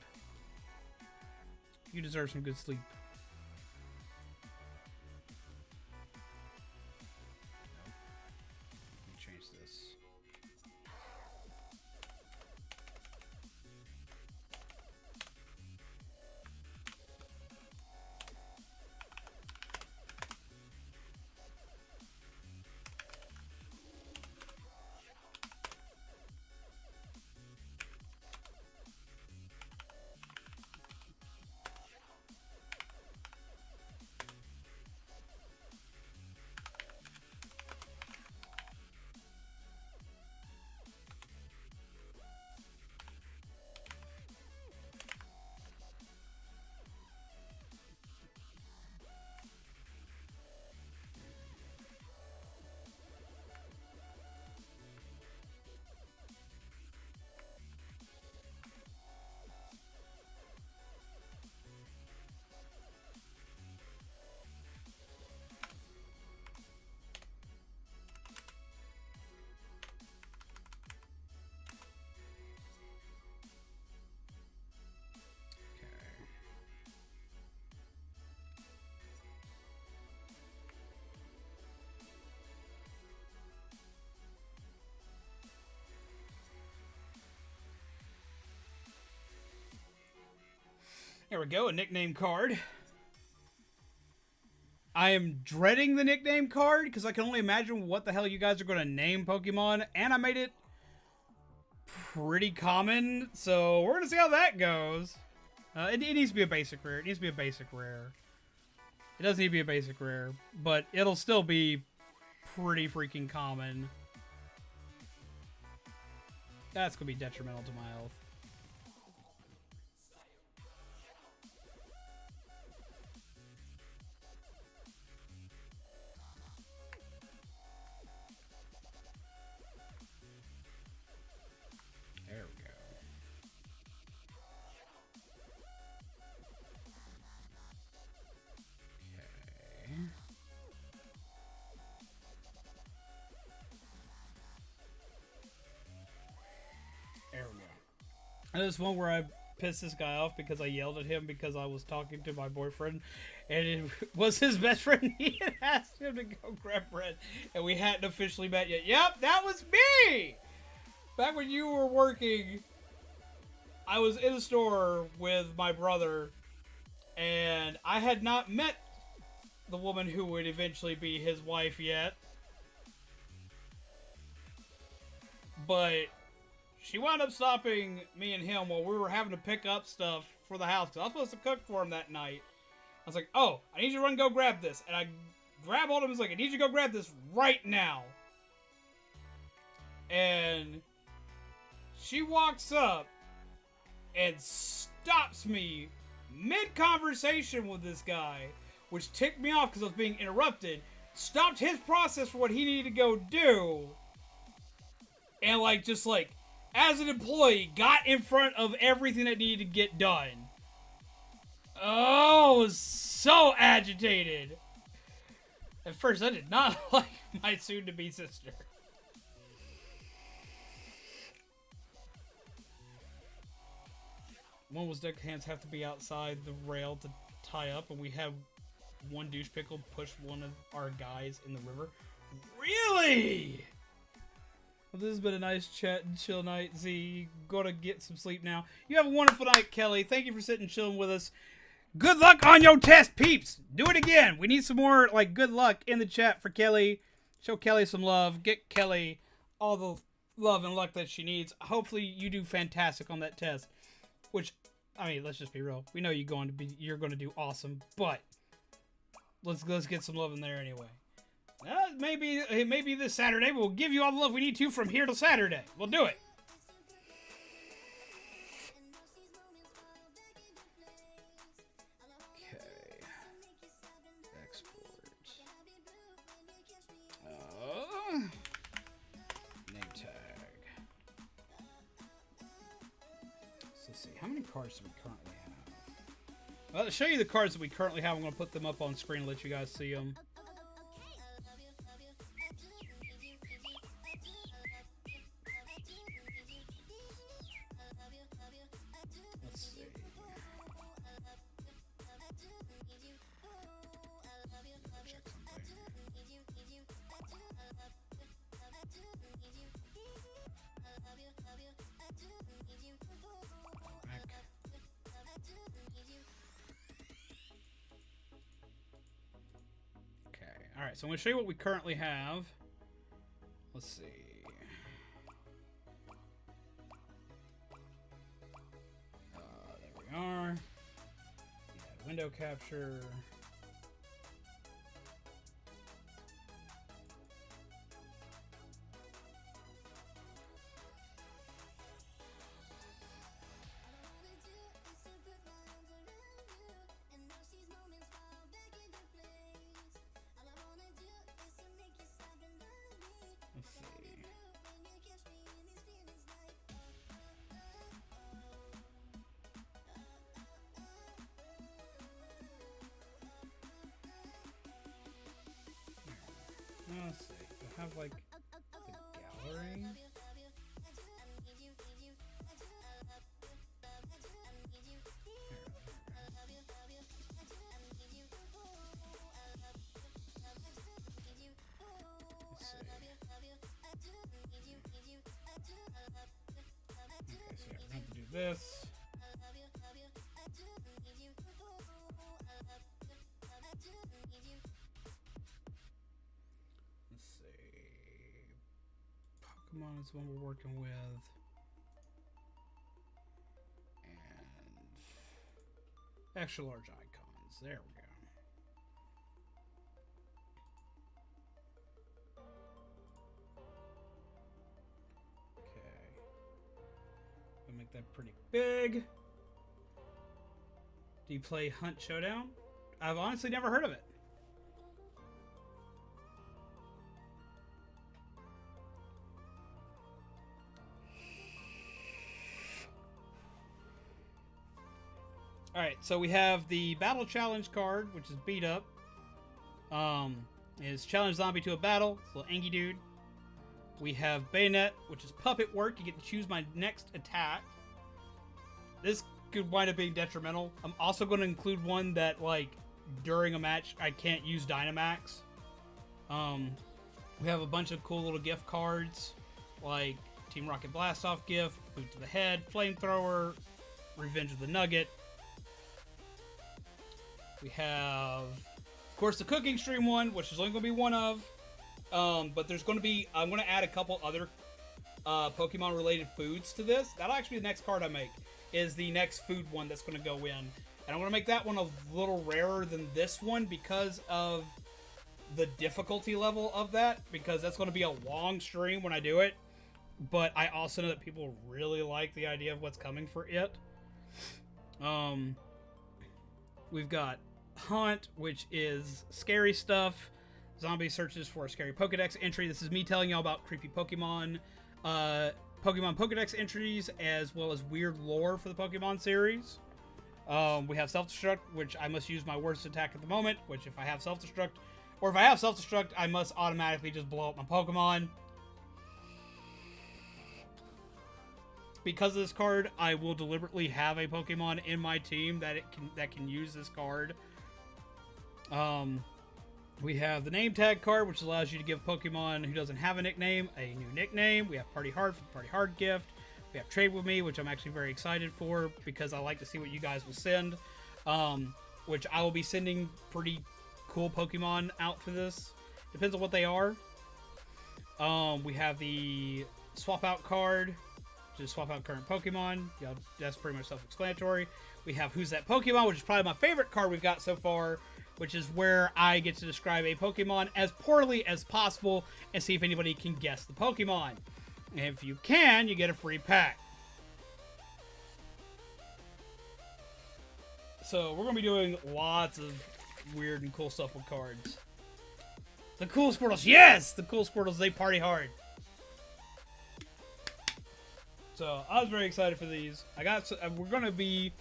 You deserve some good sleep. Let me change this. There we go, a nickname card. I am dreading the nickname card because I can only imagine what the hell you guys are going to name Pokemon, and I made it pretty common, so we're going to see how that goes. It needs to be a basic rare. It needs to be a basic rare. It doesn't need to be a basic rare, but it'll still be pretty freaking common. That's going to be detrimental to my health. There we go. Okay. There we go. And there's one where I pissed this guy off because I yelled at him because I was talking to my boyfriend, and it was his best friend. He had asked him to go grab bread, and we hadn't officially met yet. Yep, that was me! Back when you were working, I was in a store with my brother, and I had not met the woman who would eventually be his wife yet. But she wound up stopping me and him while we were having to pick up stuff for the house, because I was supposed to cook for him that night. I was like, oh, I need you to run and go grab this. And I grab hold of him and was like, I need you to go grab this right now. And she walks up and stops me mid-conversation with this guy, which ticked me off because I was being interrupted. Stopped his process for what he needed to go do. And just as an employee, got in front of everything that needed to get done. Oh, I was so agitated. At first, I did not like my soon-to-be sister. One was deckhands have to be outside the rail to tie up, and we have one douche pickle push one of our guys in the river. Really? Well, this has been a nice chat and chill night, Z. You gotta get some sleep now. You have a wonderful night, Kelly. Thank you for sitting and chilling with us. Good luck on your test, peeps. Do it again. We need some more, good luck in the chat for Kelly. Show Kelly some love. Get Kelly all the love and luck that she needs. Hopefully, you do fantastic on that test. Which, I mean, let's just be real. We know you're going to do awesome, but let's get some love in there anyway. Maybe this Saturday, but we'll give you all the love we need to from here till Saturday. We'll do it. Okay. Export. Name tag. So let's see. How many cards do we currently have? Well, to show you the cards that we currently have, I'm going to put them up on screen and let you guys see them. Alright, so I'm going to show you what we currently have. Let's see. There we are. Yeah, window capture. Let's see. I have the gallery. Let's see. Okay, so yeah, we're going to do this. Pokemon is the one we're working with. And extra large icons. There we go. Okay. I'll make that pretty big. Do you play Hunt Showdown? I've honestly never heard of it. Alright, so we have the Battle Challenge card, which is beat up. Is Challenge Zombie to a battle. It's a little Angie dude. We have Bayonet, which is puppet work. You get to choose my next attack. This could wind up being detrimental. I'm also going to include one that, like, during a match, I can't use Dynamax. We have a bunch of cool little gift cards, like Team Rocket Blastoff gift, Boot to the Head, Flamethrower, Revenge of the Nugget. We have, of course, the cooking stream one, which is only going to be one of. But there's going to be, I'm going to add a couple other Pokemon related foods to this. That'll actually be the next card I make, is the next food one that's going to go in. And I'm going to make that one a little rarer than this one because of the difficulty level of that, because that's going to be a long stream when I do it. But I also know that people really like the idea of what's coming for it. We've got Hunt, which is scary stuff. Zombie searches for a scary Pokedex entry. This is me telling y'all about creepy Pokemon Pokedex entries, as well as weird lore for the Pokemon series. We have Self-Destruct, which I must use my worst attack at the moment, which if I have Self-Destruct, or if I have Self-Destruct, I must automatically just blow up my Pokemon. Because of this card, I will deliberately have a Pokemon in my team that can use this card. We have the name tag card, which allows you to give Pokemon who doesn't have a nickname a new nickname. We have Party Hard for the Party Hard gift. We have Trade With Me, which I'm actually very excited for because I like to see what you guys will send. Which I will be sending pretty cool Pokemon out for this. Depends on what they are. We have the Swap Out card. Just swap out current Pokemon. Yeah, that's pretty much self-explanatory. We have Who's That Pokemon, which is probably my favorite card we've got so far, which is where I get to describe a Pokemon as poorly as possible and see if anybody can guess the Pokemon. And if you can, you get a free pack. So we're going to be doing lots of weird and cool stuff with cards. The cool Squirtles. Yes! The cool Squirtles, they party hard. So I was very excited for these. We're going to be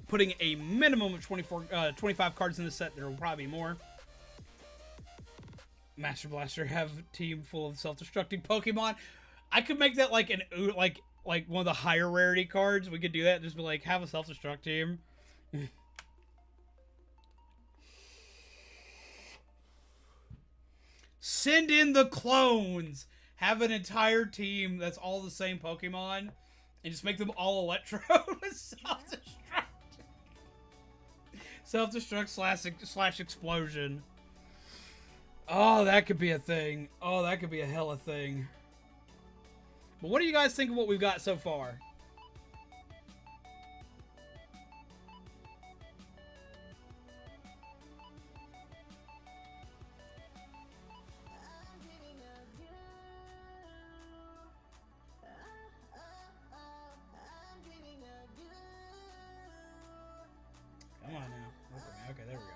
putting a minimum of 25 cards in this set. There will probably be more. Master Blaster have a team full of self-destructing Pokemon. I could make that like one of the higher rarity cards. We could do that. Just be like, have a self-destruct team. Send in the clones. Have an entire team that's all the same Pokemon, and just make them all Electro with self-destruct. Self-destruct slash explosion. Oh, that could be a thing. Oh, that could be a hella thing. But what do you guys think of what we've got so far? Come on now. Okay, there we go.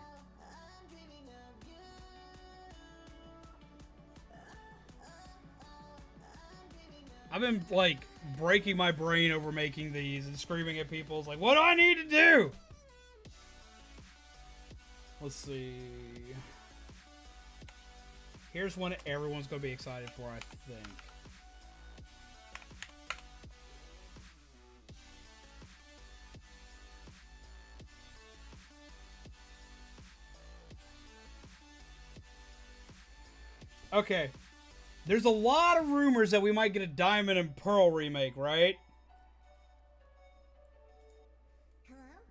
I've been, like, breaking my brain over making these and screaming at people. It's like, what do I need to do? Let's see. Here's one everyone's going to be excited for, I think. Okay. There's a lot of rumors that we might get a Diamond and Pearl remake, right?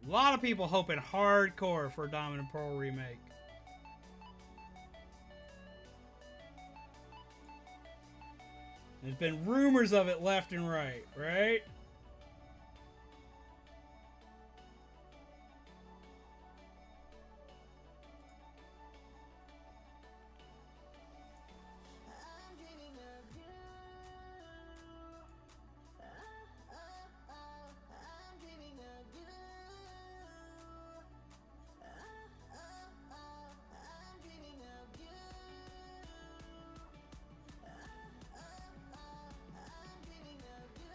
A lot of people hoping hardcore for a Diamond and Pearl remake. There's been rumors of it left and right, right? I'm dreaming of you. I'm dreaming of you. I'm dreaming of you. I'm dreaming of you.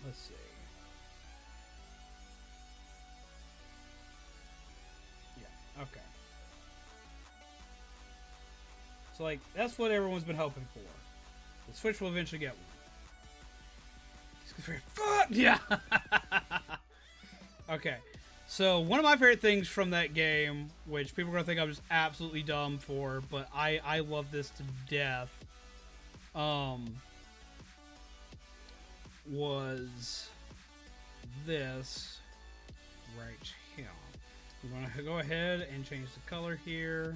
Let's see. Yeah, okay. So, like, that's what everyone's been hoping for. The Switch will eventually get one. Fuck! Yeah! Okay. So, one of my favorite things from that game, which people are going to think I'm just absolutely dumb for, but I love this to death, was this right here. I'm going to go ahead and change the color here.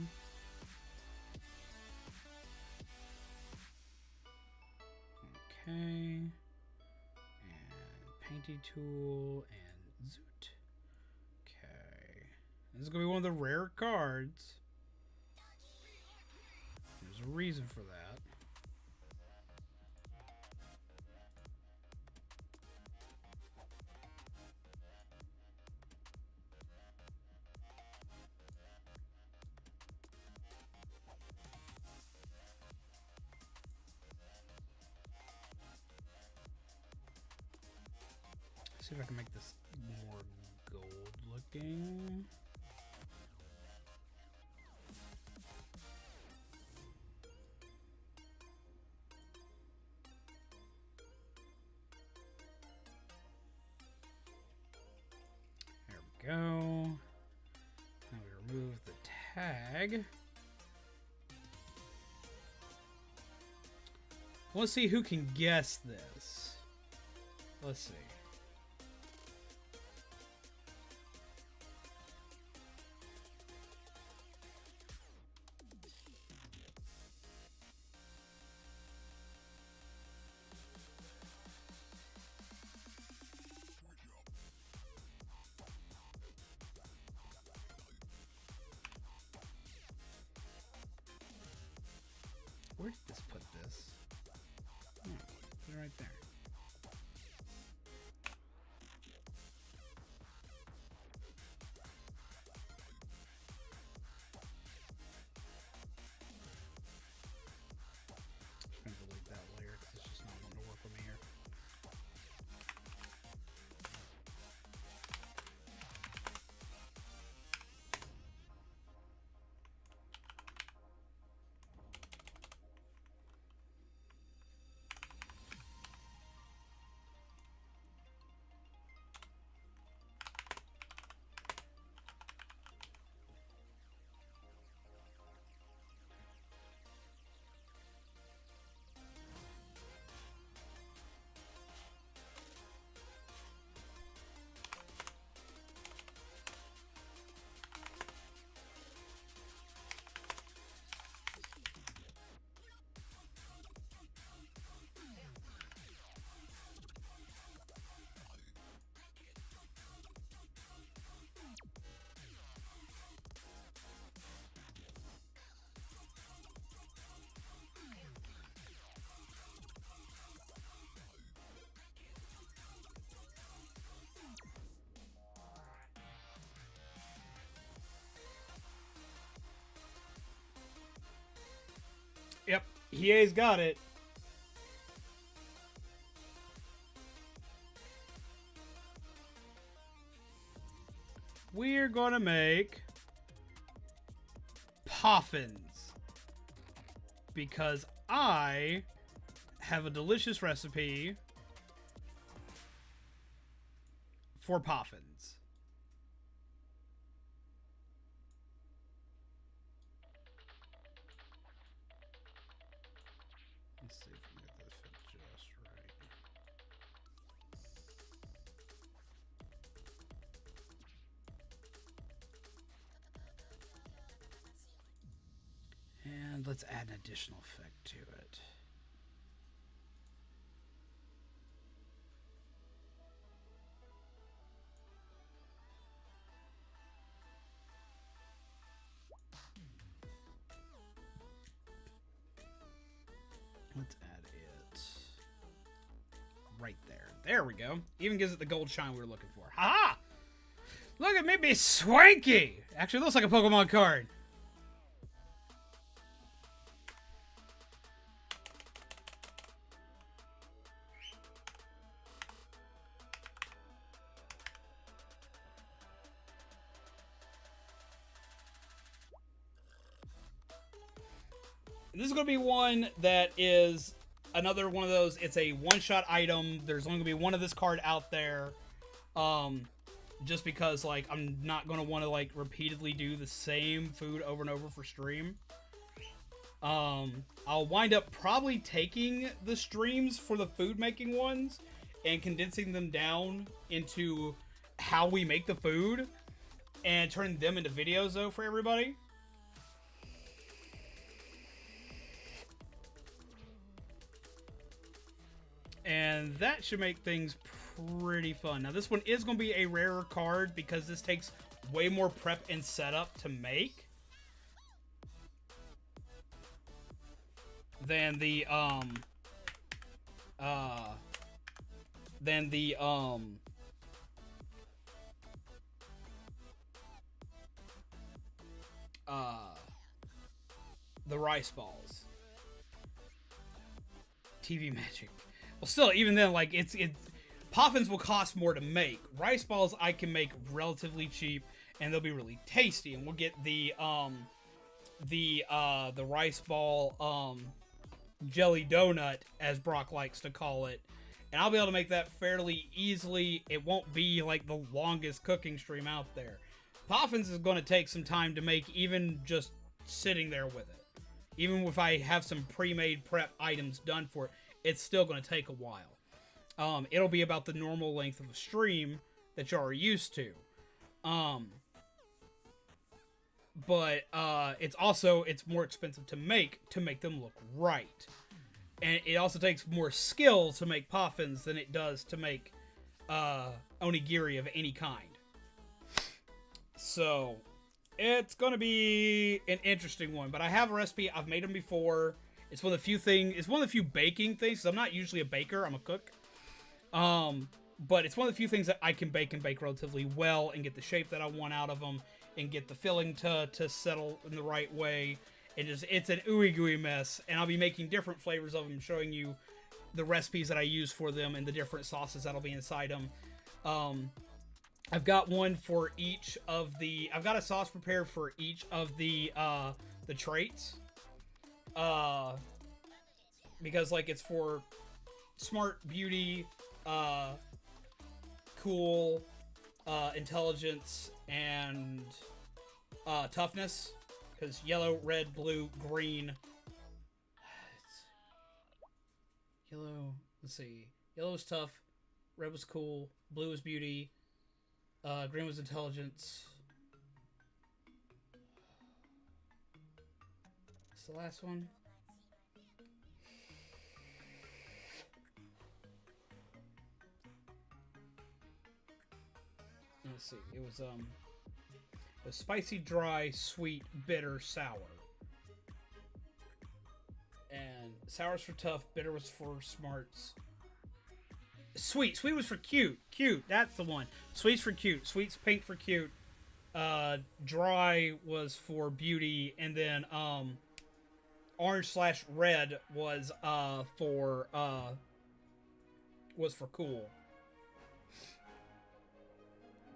Okay. And painty tool and zoot. Okay. This is going to be one of the rare cards. There's a reason for that. See if I can make this more gold looking. There we go. Now we remove the tag. Let's see who can guess this. Let's see. Where did this put this? Oh, put it right there. Just gonna delete that layer because it's just not wanting to work with me here. Yep, EA's got it. We're gonna make poffins because I have a delicious recipe for poffins. Let's see if we can get this fit just right. And let's add an additional effect to it. Let's add it right there. There we go. Even gives it the gold shine we were looking for. Ha! Look at me be swanky! Actually, it looks like a Pokemon card. This is going to be one that is another one of those. It's a one-shot item. There's only going to be one of this card out there. Just because, like, I'm not going to want to, like, repeatedly do the same food over and over for stream. I'll wind up probably taking the streams for the food-making ones and condensing them down into how we make the food and turning them into videos, though, for everybody. And that should make things pretty fun. Now, this one is going to be a rarer card because this takes way more prep and setup to make than the rice balls. TV magic. Well, still, even then, like, it's Poffins will cost more to make. Rice balls I can make relatively cheap, and they'll be really tasty. And we'll get the rice ball jelly donut, as Brock likes to call it, and I'll be able to make that fairly easily. It won't be like the longest cooking stream out there. Poffins is going to take some time to make, even just sitting there with it. Even if I have some pre-made prep items done for it, it's still going to take a while. It'll be about the normal length of a stream that you're used to. But it's more expensive to make them look right. And it also takes more skill to make Poffins than it does to make onigiri of any kind. So it's going to be an interesting one. But I have a recipe. I've made them before. It's one of the few baking things. 'Cause I'm not usually a baker. I'm a cook. But it's one of the few things that I can bake relatively well and get the shape that I want out of them and get the filling to settle in the right way. It's an ooey gooey mess. And I'll be making different flavors of them, showing you the recipes that I use for them and the different sauces that'll be inside them. I've got one for each of I've got a sauce prepared for each of the traits. Because, like, it's for smart, beauty, cool, intelligence, and toughness. Because yellow, red, blue, green. Yellow, let's see. Yellow was tough, red was cool, blue was beauty, green was intelligence. What's the last one? Let's see. It was spicy, dry, sweet, bitter, sour. And sour's for tough, bitter was for smarts. Sweet was for cute. Cute, that's the one. Sweet's for cute. Sweet's pink for cute. Dry was for beauty, and then orange/red was for cool.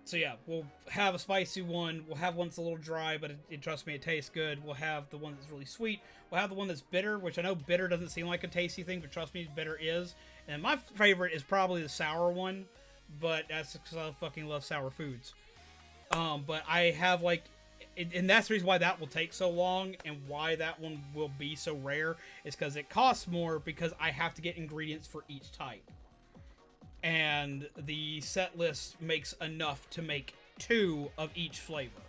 So yeah, we'll have a spicy one. We'll have one that's a little dry, but trust me, it tastes good. We'll have the one that's really sweet. We'll have the one that's bitter, which I know bitter doesn't seem like a tasty thing, but trust me, bitter is. And my favorite is probably the sour one, but that's because I fucking love sour foods. But I have, like, and that's the reason why that will take so long and why that one will be so rare is because it costs more because I have to get ingredients for each type. And the set list makes enough to make 2 of each flavor.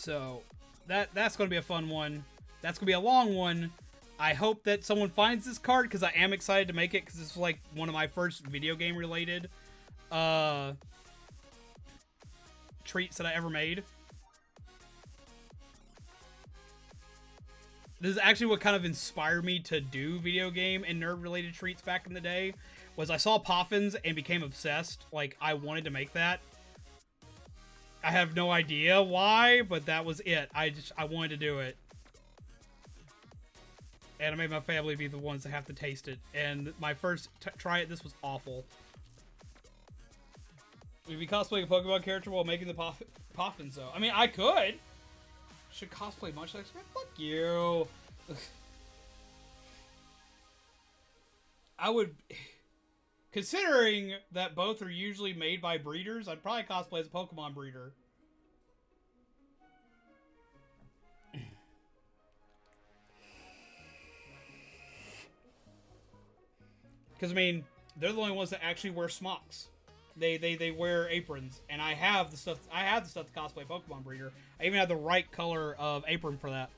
So that's going to be a fun one. That's going to be a long one. I hope that someone finds this card because I am excited to make it because it's like one of my first video game related treats that I ever made. This is actually what kind of inspired me to do video game and nerd related treats back in the day. Was I saw Poffins and became obsessed. Like, I wanted to make that. I have no idea why, but that was it. I wanted to do it. And I made my family be the ones that have to taste it. And my first try it, this was awful. Would you be cosplaying a Pokemon character while making the Poffins, though? I mean, I could. Should cosplay Munchlax? Fuck you. I would... Considering that both are usually made by breeders, I'd probably cosplay as a Pokemon breeder. Because, I mean, they're the only ones that actually wear smocks. They wear aprons, and I have the stuff. I have the stuff to cosplay Pokemon breeder. I even have the right color of apron for that.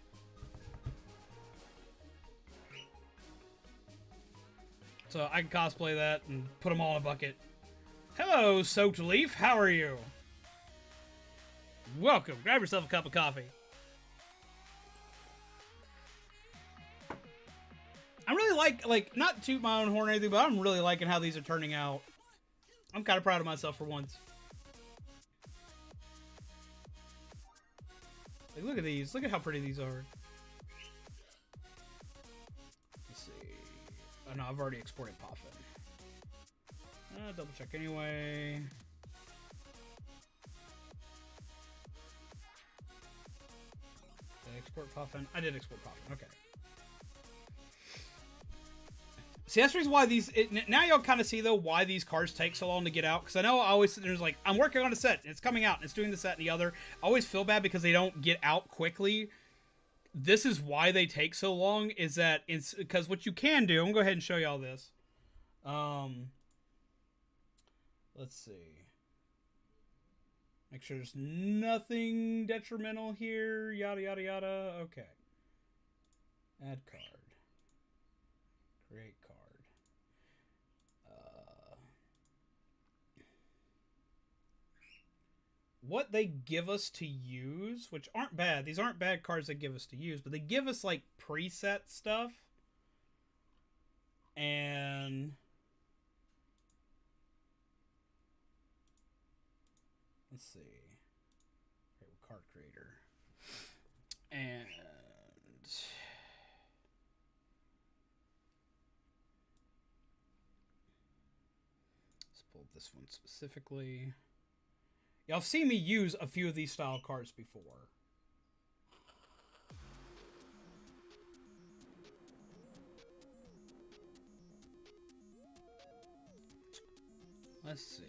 So I can cosplay that and put them all in a bucket. Hello, Soaked Leaf. How are you? Welcome. Grab yourself a cup of coffee. I really like, not to toot my own horn or anything, but I'm really liking how these are turning out. I'm kind of proud of myself for once. Like, look at these. Look at how pretty these are. Let's see. Oh, no, I've already exported Poffin. Double check anyway. Did I export Poffin? I did export Poffin. Okay. See, that's the reason why these... now y'all kind of see, though, why these cards take so long to get out. Because I know I always... There's like, I'm working on a set. And it's coming out. And it's doing this, that, and the other. I always feel bad because they don't get out quickly. This is why they take so long. Is that... it's because what you can do... I'm going to go ahead and show y'all this. Let's see. Make sure there's nothing detrimental here. Yada, yada, yada. Okay. Add card. Create card. What they give us to use, which aren't bad. These aren't bad cards they give us to use, but they give us like preset stuff. And let's see. Okay, card creator. And let's pull this one specifically. Y'all have seen me use a few of these style cards before. Let's see.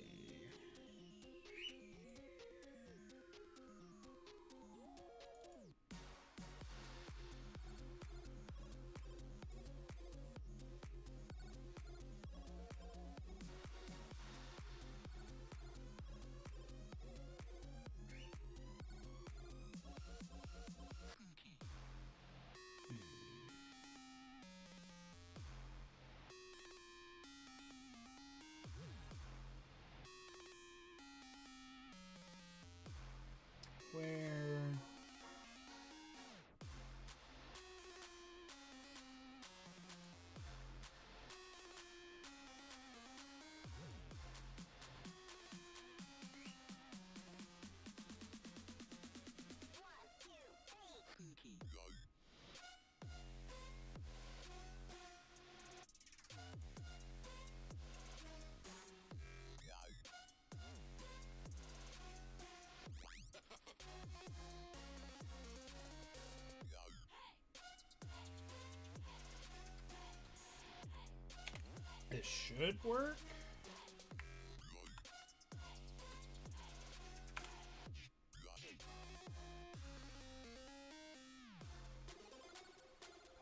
Where? This should work.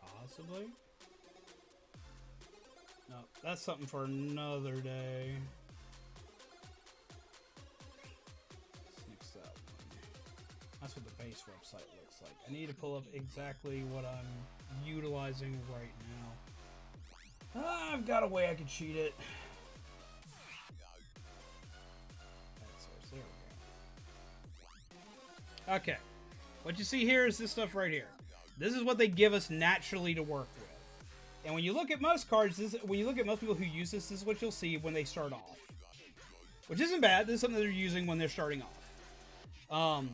Possibly. No, that's something for another day. Let's nix that one. That's that's what the base website looks like. I need to pull up exactly what I'm utilizing right now. I've got a way I can cheat it. There we go. Okay. What you see here is this stuff right here. This is what they give us naturally to work with. And when you look at most cards, when you look at most people who use this is what you'll see when they start off. Which isn't bad. This is something they're using when they're starting off.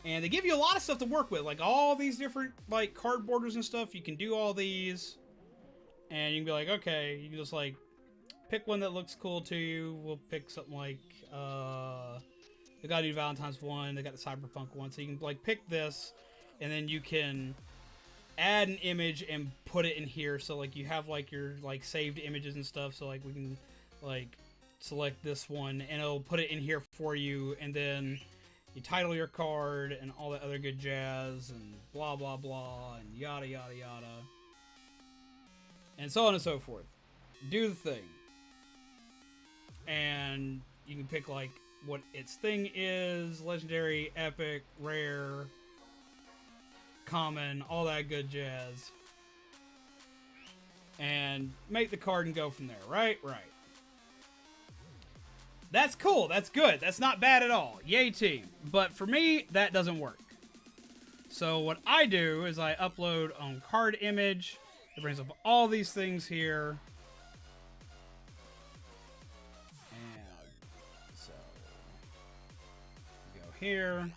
And they give you a lot of stuff to work with. Like all these different like card borders and stuff. You can do all these. And you can be like, okay, you can just like pick one that looks cool to you. We'll pick something like, they gotta do Valentine's one. They got the Cyberpunk one. So you can like pick this. And then you can add an image and put it in here. So like you have like your like saved images and stuff. So like we can like select this one and it'll put it in here for you. And then you title your card and all that other good jazz and blah, blah, blah, and yada, yada, yada. And so on and so forth. Do the thing. And you can pick, like, what its thing is. Legendary, epic, rare, common, all that good jazz. And make the card and go from there, right? Right. That's cool. That's good. That's not bad at all. Yay, team. But for me, that doesn't work. So what I do is I upload on card image. It brings up all these things here. And so go here.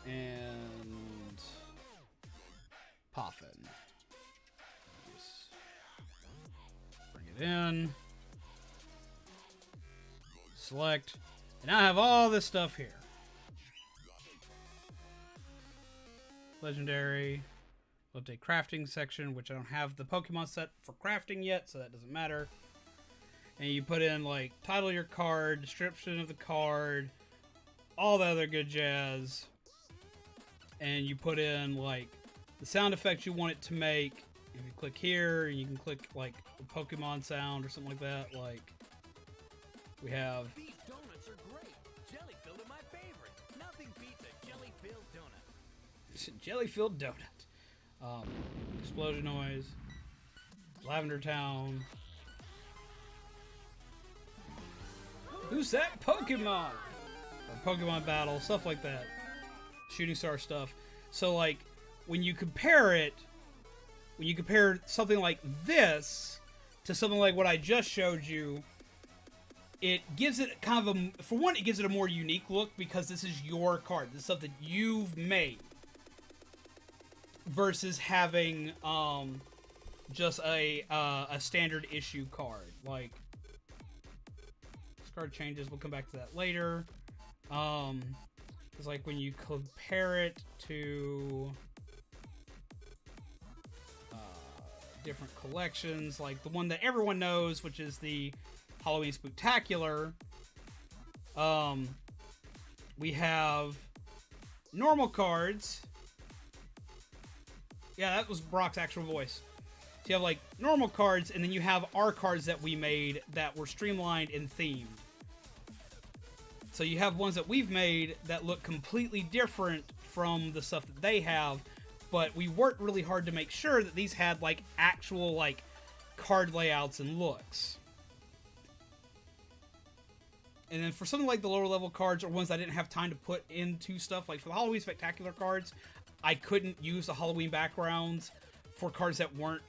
And Poffin. Just bring it in. Select, and now I have all this stuff here. Legendary, update crafting section, which I don't have the Pokemon set for crafting yet, so that doesn't matter. And you put in like title of your card, description of the card, all the other good jazz. And you put in like the sound effects you want it to make. If you click here, and you can click like a Pokemon sound or something like that, like. We have... These donuts are great. Jelly-filled are my favorite. Nothing beats a jelly-filled donut. Jelly-filled donut. Explosion noise. Lavender Town. Who's that Pokemon? Or Pokemon battle, stuff like that. Shooting star stuff. So, like, when you compare something like this to something like what I just showed you, it gives it kind of a, for one, it gives it a more unique look because this is your card. This is stuff that you've made. Versus having just a standard issue card. Like, this card changes. We'll come back to that later. It's like when you compare it to different collections, like the one that everyone knows, which is the Halloween Spooktacular. We have normal cards. Yeah, that was Brock's actual voice. So you have like normal cards, and then you have our cards that we made that were streamlined and themed. So you have ones that we've made that look completely different from the stuff that they have, but we worked really hard to make sure that these had like actual like card layouts and looks. And then for something like the lower level cards or ones I didn't have time to put into stuff, like for the Halloween Spectacular cards, I couldn't use the Halloween backgrounds for cards that weren't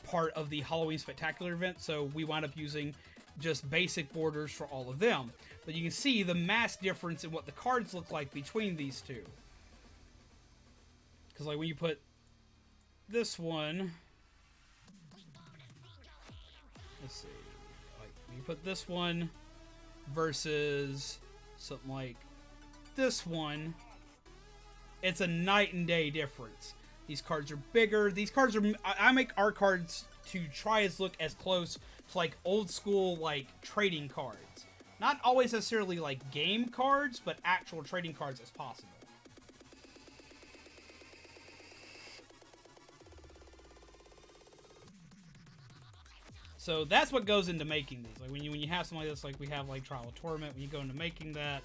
part of the Halloween Spectacular event, so we wound up using just basic borders for all of them. But you can see the mass difference in what the cards look like between these two. Because like when you put this one, let's see, like when you put this one versus something like this one, it's a night and day difference. These cards are bigger. These cards are, I make our cards to try as look as close to like old school like trading cards. Not always necessarily like game cards, but actual trading cards as possible. So that's what goes into making these. Like when you have something like this, like we have like Trial of Torment, when you go into making that,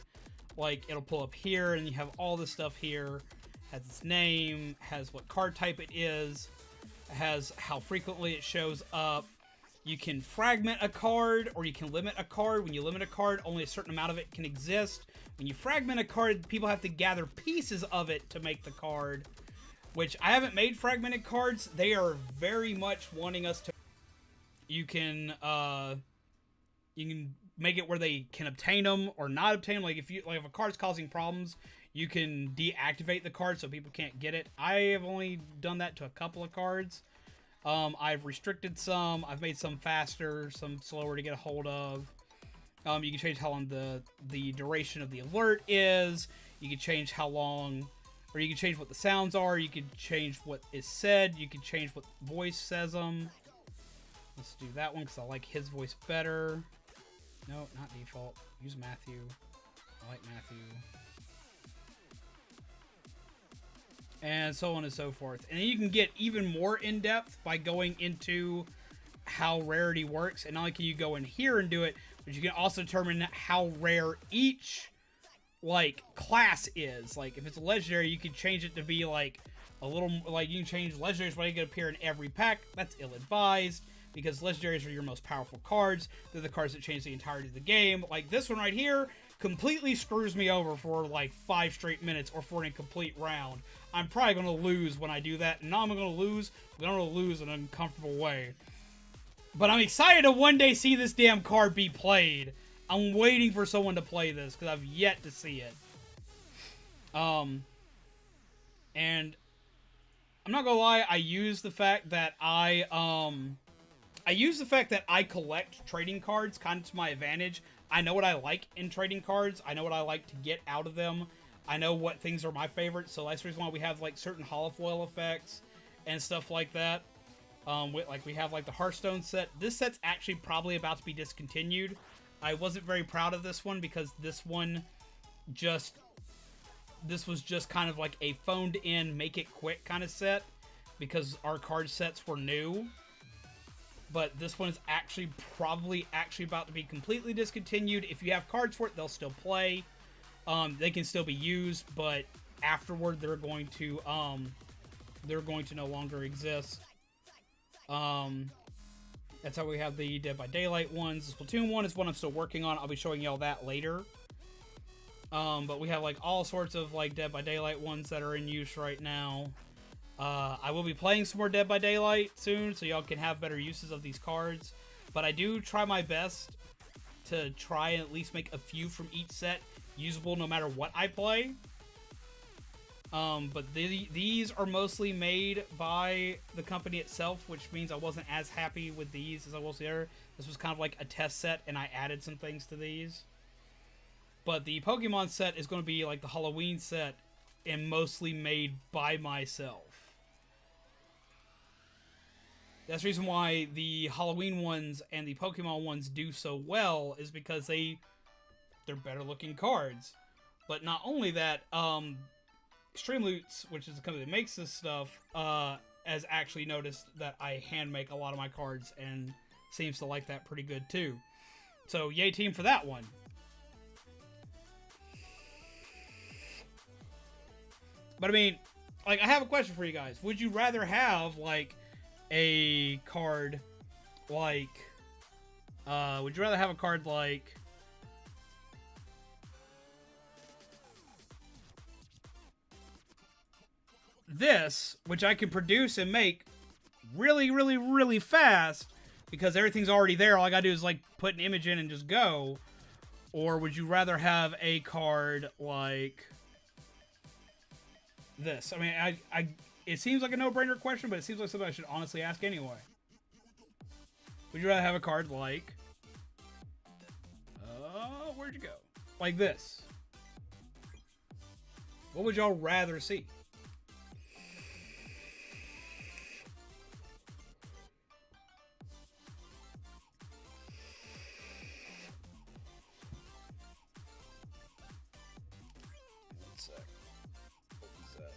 like it'll pull up here and you have all this stuff here. Has its name, has what card type it is, has how frequently it shows up. You can fragment a card, or you can limit a card. When you limit a card, only a certain amount of it can exist. When you fragment a card, people have to gather pieces of it to make the card, which I haven't made fragmented cards. They are very much wanting us to. You can make it where they can obtain them or not obtain them. Like if a card's causing problems, you can deactivate the card so people can't get it. I have only done that to a couple of cards. I've restricted some. I've made some faster, some slower to get a hold of. You can change how long the duration of the alert is. You can change how long, or you can change what the sounds are. You can change what is said. You can change what voice says them. Let's do that one because I like his voice better. No, not default. Use Matthew. I like Matthew. And so on and so forth. And then you can get even more in-depth by going into how rarity works. And not only can you go in here and do it, but you can also determine how rare each, like, class is. Like, if it's a legendary, you can change it to be, like, a little, like, you can change legendaries where they can appear in every pack. That's ill-advised, because legendaries are your most powerful cards. They're the cards that change the entirety of the game. Like, this one right here completely screws me over for, like, 5 straight minutes or for an incomplete round. I'm probably going to lose when I do that. And not I'm going to lose, but I'm going to lose in an uncomfortable way. But I'm excited to one day see this damn card be played. I'm waiting for someone to play this, because I've yet to see it. And I'm not going to lie, I use the fact that I collect trading cards kind of to my advantage. I know what I like in trading cards. I know what I like to get out of them. I know what things are my favorites, so that's the reason why we have, like, certain holofoil effects and stuff like that. We have, like, the Hearthstone set. This set's actually probably about to be discontinued. I wasn't very proud of this one because this was just kind of like a phoned-in, make-it-quick kind of set because our card sets were new. But this one is probably about to be completely discontinued. If you have cards for it, they'll still play. They can still be used, but afterward they're going to no longer exist. That's how we have the Dead by Daylight ones. The Splatoon one is one I'm still working on. I'll be showing y'all that later. But we have, like, all sorts of, like, Dead by Daylight ones that are in use right now. I will be playing some more Dead by Daylight soon, so y'all can have better uses of these cards. But I do try my best to try and at least make a few from each set usable no matter what I play. But these are mostly made by the company itself, which means I wasn't as happy with these as I was there. This was kind of like a test set, and I added some things to these. But the Pokemon set is going to be like the Halloween set, and mostly made by myself. That's the reason why the Halloween ones and the Pokemon ones do so well, is because they're better looking cards. But not only that, STREAMLOOTS, which is the company that makes this stuff, has actually noticed that I hand make a lot of my cards and seems to like that pretty good too. So yay team for that one. But I mean, like, I have a question for you guys. Would you rather have, like, a card like, would you rather have a card like this, which I can produce and make really, really, really fast because everything's already there. All I gotta do is, like, put an image in and just go. Or would you rather have a card like this? I mean, it seems like a no-brainer question, but it seems like something I should honestly ask anyway. Would you rather have a card like, where'd you go? Like this. What would y'all rather see? One sec. What was that?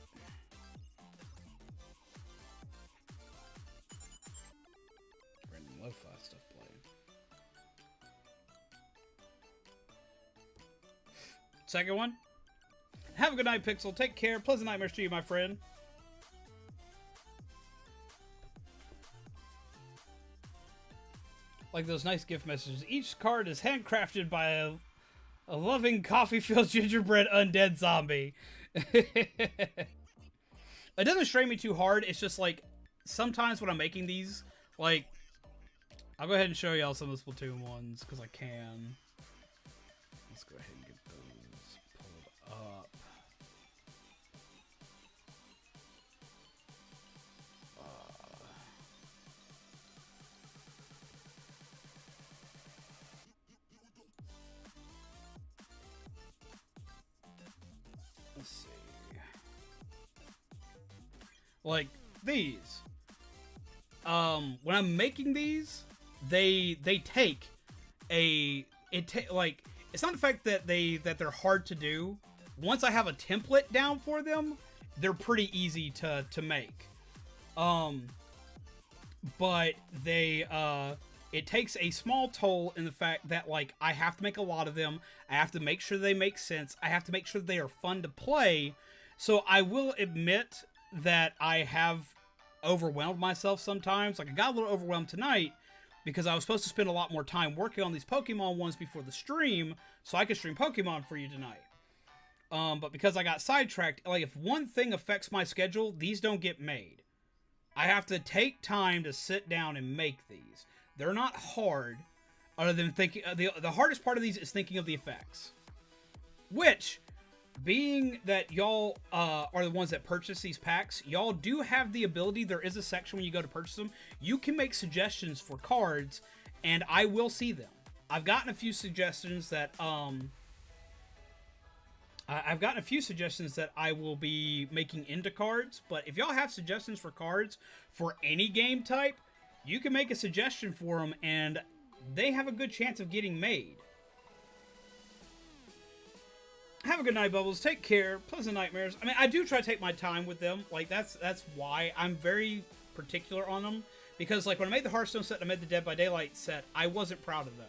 Random lo-fi stuff playing. Second one. Have a good night, Pixel. Take care. Pleasant nightmares to you, my friend. Like those nice gift messages. Each card is handcrafted by a loving coffee-filled gingerbread undead zombie. It doesn't strain me too hard. It's just like sometimes when I'm making these, like, I'll go ahead and show y'all some of the Splatoon ones because I can. Let's go ahead and get those pulled up. Let's see. Like these. When I'm making these, they take like, it's not the fact that they're hard to do. Once I have a template down for them, they're pretty easy to make. But it takes a small toll in the fact that, like, I have to make a lot of them. I have to make sure they make sense. I have to make sure they are fun to play. So I will admit that I have overwhelmed myself sometimes. Like, I got a little overwhelmed tonight because I was supposed to spend a lot more time working on these Pokemon ones before the stream so I could stream Pokemon for you tonight. But because I got sidetracked, like, if one thing affects my schedule, these don't get made. I have to take time to sit down and make these. They're not hard, other than thinking. The hardest part of these is thinking of the effects. Which, being that y'all are the ones that purchase these packs, y'all do have the ability. There is a section when you go to purchase them. You can make suggestions for cards, and I will see them. I've gotten a few suggestions that I will be making into cards. But if y'all have suggestions for cards for any game type, you can make a suggestion for them, and they have a good chance of getting made. Have a good night, Bubbles. Take care. Pleasant nightmares. I mean, I do try to take my time with them. Like, that's why I'm very particular on them. Because, like, when I made the Hearthstone set and I made the Dead by Daylight set, I wasn't proud of those.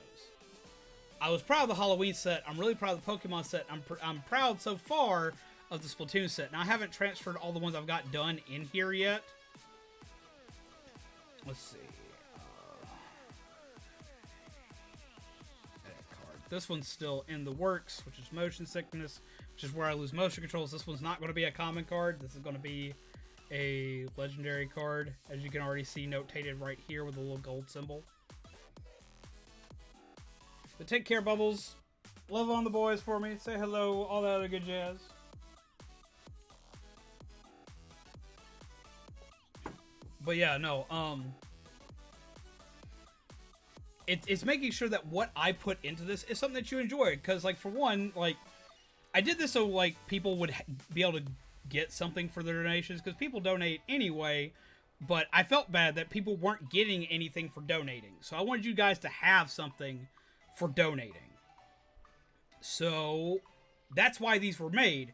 I was proud of the Halloween set. I'm really proud of the Pokemon set. I'm proud so far of the Splatoon set. Now, I haven't transferred all the ones I've got done in here yet. Let's see. This one's still in the works, which is Motion Sickness, which is where I lose motion controls. This one's not going to be a common card. This is going to be a legendary card, as you can already see notated right here with a little gold symbol. But take care, Bubbles. Love on the boys for me. Say hello, all that other good jazz. But yeah, no, it's making sure that what I put into this is something that you enjoy. Because, like, for one, like, I did this so, like, people would be able to get something for their donations. Because people donate anyway. But I felt bad that people weren't getting anything for donating. So I wanted you guys to have something for donating. So that's why these were made.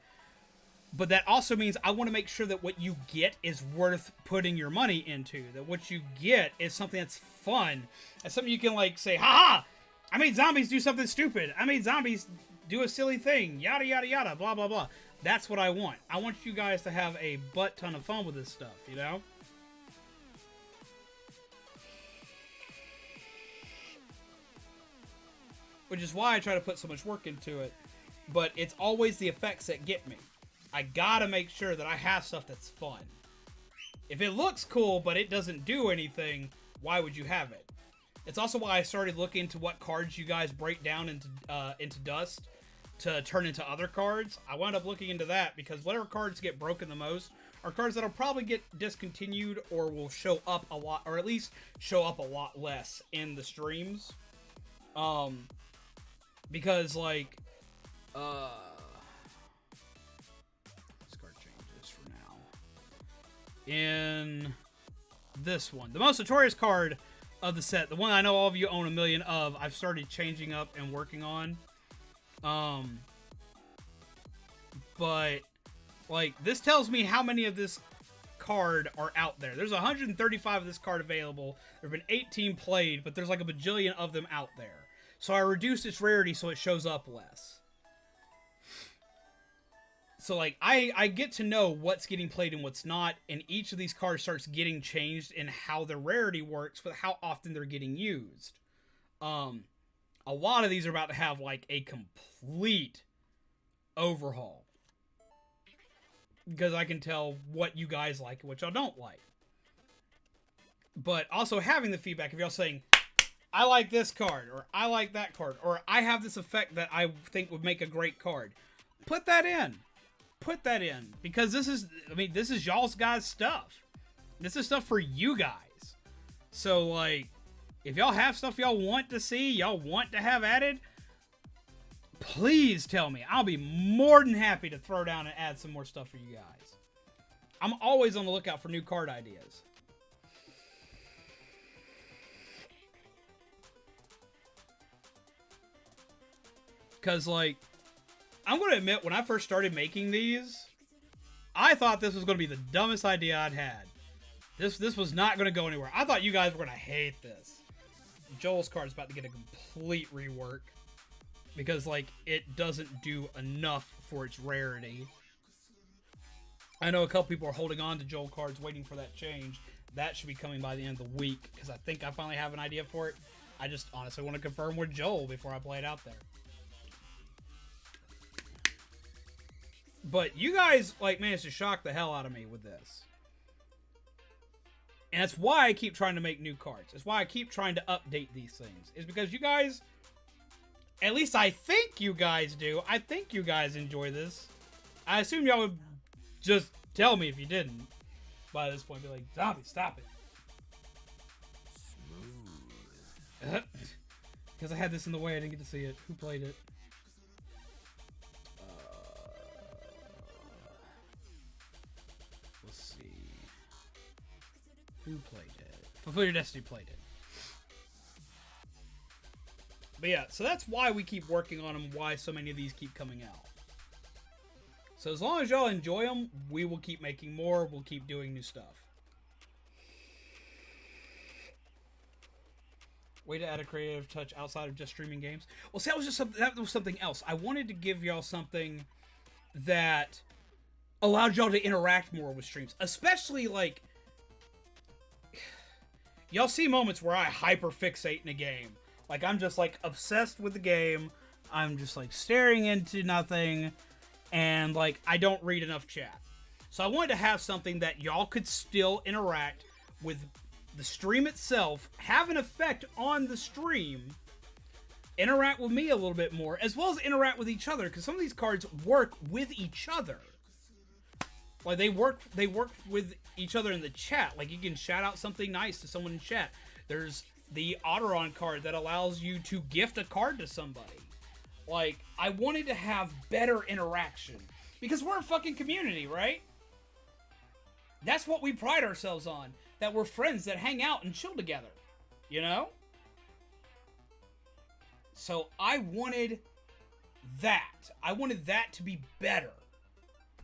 But that also means I want to make sure that what you get is worth putting your money into. That what you get is something that's fun. That's something you can, like, say, haha, I made zombies do something stupid. I made zombies do a silly thing. Yada, yada, yada, blah, blah, blah. That's what I want. I want you guys to have a butt ton of fun with this stuff, you know? Which is why I try to put so much work into it. But it's always the effects that get me. I gotta make sure that I have stuff that's fun. If it looks cool, but it doesn't do anything, why would you have it? It's also why I started looking into what cards you guys break down into dust to turn into other cards. I wound up looking into that because whatever cards get broken the most are cards that'll probably get discontinued or will show up a lot, or at least show up a lot less in the streams. Because, like, in this one, the most notorious card of the set, the one I know all of you own a million of, I've started changing up and working on. But, like, this tells me how many of this card are out there. There's 135 of this card available. There have been 18 played, but there's like a bajillion of them out there. So I reduced its rarity so it shows up less. So, like, I get to know what's getting played and what's not, and each of these cards starts getting changed in how the rarity works with how often they're getting used. A lot of these are about to have, like, a complete overhaul. Because I can tell what you guys like and what y'all don't like. But also having the feedback of y'all saying, I like this card, or I like that card, or I have this effect that I think would make a great card. Put that in. Put that in. Because this is y'all's guys' stuff. This is stuff for you guys. So, like, if y'all have stuff y'all want to see, y'all want to have added, please tell me. I'll be more than happy to throw down and add some more stuff for you guys. I'm always on the lookout for new card ideas. Because, like, I'm going to admit, when I first started making these, I thought this was going to be the dumbest idea I'd had. This was not going to go anywhere. I thought you guys were going to hate this. Joel's card is about to get a complete rework. Because, like, it doesn't do enough for its rarity. I know a couple people are holding on to Joel cards waiting for that change. That should be coming by the end of the week. Because I think I finally have an idea for it. I just honestly want to confirm with Joel before I play it out there. But you guys, like, managed to shock the hell out of me with this. And that's why I keep trying to make new cards. That's why I keep trying to update these things. Is because you guys, at least I think you guys do. I think you guys enjoy this. I assume y'all would just tell me if you didn't. By this point, be like, Zombie, stop it. Smooth. Because I had this in the way, I didn't get to see it. Who played it? Who played it? Fulfill Your Destiny played it. But yeah, so that's why we keep working on them, why so many of these keep coming out. So as long as y'all enjoy them, we will keep making more, we'll keep doing new stuff. Way to add a creative touch outside of just streaming games. Well, see, that was something else. I wanted to give y'all something that allowed y'all to interact more with streams. Especially, like, y'all see moments where I hyper-fixate in a game. Like, I'm just, like, obsessed with the game. I'm just, like, staring into nothing. And, like, I don't read enough chat. So I wanted to have something that y'all could still interact with the stream itself, have an effect on the stream, interact with me a little bit more, as well as interact with each other. Because some of these cards work with each other. Like, they work with each other in the chat. Like, you can shout out something nice to someone in chat. There's the Otteron card that allows you to gift a card to somebody. Like, I wanted to have better interaction. Because we're a fucking community, right? That's what we pride ourselves on. That we're friends that hang out and chill together. You know? So, I wanted that. I wanted that to be better.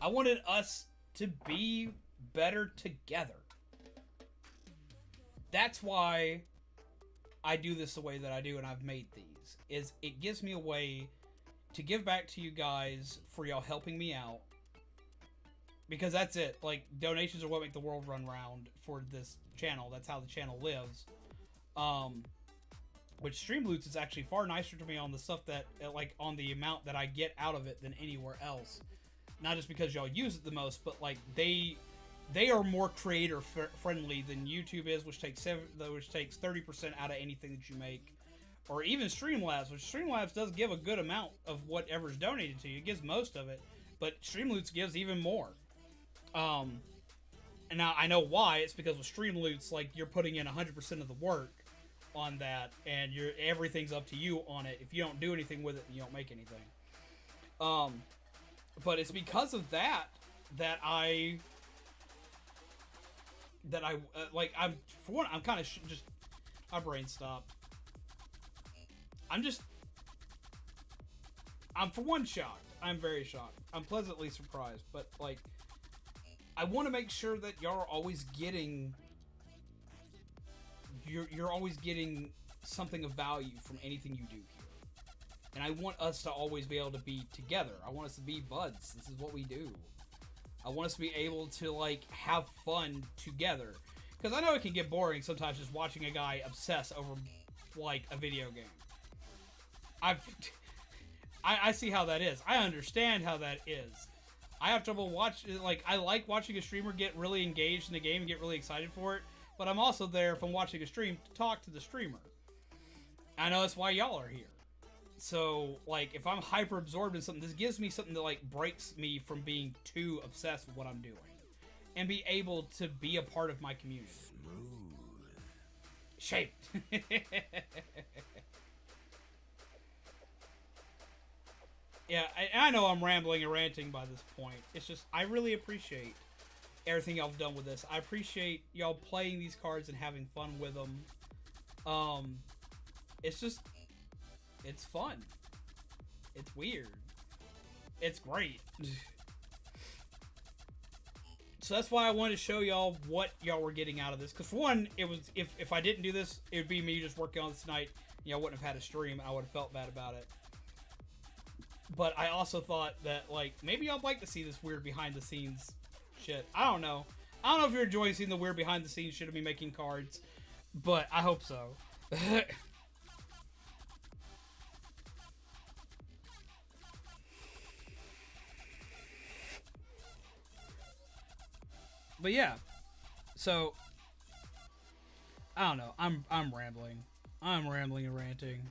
I wanted us to be better together. That's why I do this the way that I do, and I've made these. Is it gives me a way to give back to you guys for y'all helping me out. Because that's it. Like, donations are what make the world run round for this channel. That's how the channel lives. Which Streamloots is actually far nicer to me on the stuff that, like, on the amount that I get out of it than anywhere else. Not just because y'all use it the most, but, like, they are more creator friendly than YouTube is, which takes 30% out of anything that you make. Or even Streamlabs, which Streamlabs does give a good amount of whatever's donated to you. It gives most of it, but Streamloots gives even more. And now I know why. It's because with Streamloots, like, you're putting in 100% of the work on that, and everything's up to you on it. If you don't do anything with it, you don't make anything. But it's because of that I'm for one, I'm kind of just, my brain stopped. I'm for one shocked. I'm very shocked. I'm pleasantly surprised, but, like, I want to make sure that y'all are always getting, you're always getting something of value from anything you do here. And I want us to always be able to be together. I want us to be buds. This is what we do. I want us to be able to, like, have fun together. Because I know it can get boring sometimes just watching a guy obsess over, like, a video game. I see how that is. I understand how that is. I have trouble watching, like, I like watching a streamer get really engaged in the game and get really excited for it. But I'm also there, if I'm watching a stream, to talk to the streamer. I know that's why y'all are here. So, like, if I'm hyper absorbed in something, this gives me something that, like, breaks me from being too obsessed with what I'm doing. And be able to be a part of my community. Smooth. Shaped. Yeah, I know I'm rambling and ranting by this point. It's just, I really appreciate everything y'all have done with this. I appreciate y'all playing these cards and having fun with them. It's just, it's fun. It's weird. It's great. So that's why I wanted to show y'all what y'all were getting out of this. Because for one, it was, if I didn't do this, it would be me just working on this tonight. You know, I wouldn't have had a stream. I would have felt bad about it. But I also thought that, like, maybe y'all like to see this weird behind-the-scenes shit. I don't know. I don't know if you're enjoying seeing the weird behind-the-scenes shit of me making cards. But I hope so. But yeah. So, I don't know. I'm rambling. I'm rambling and ranting.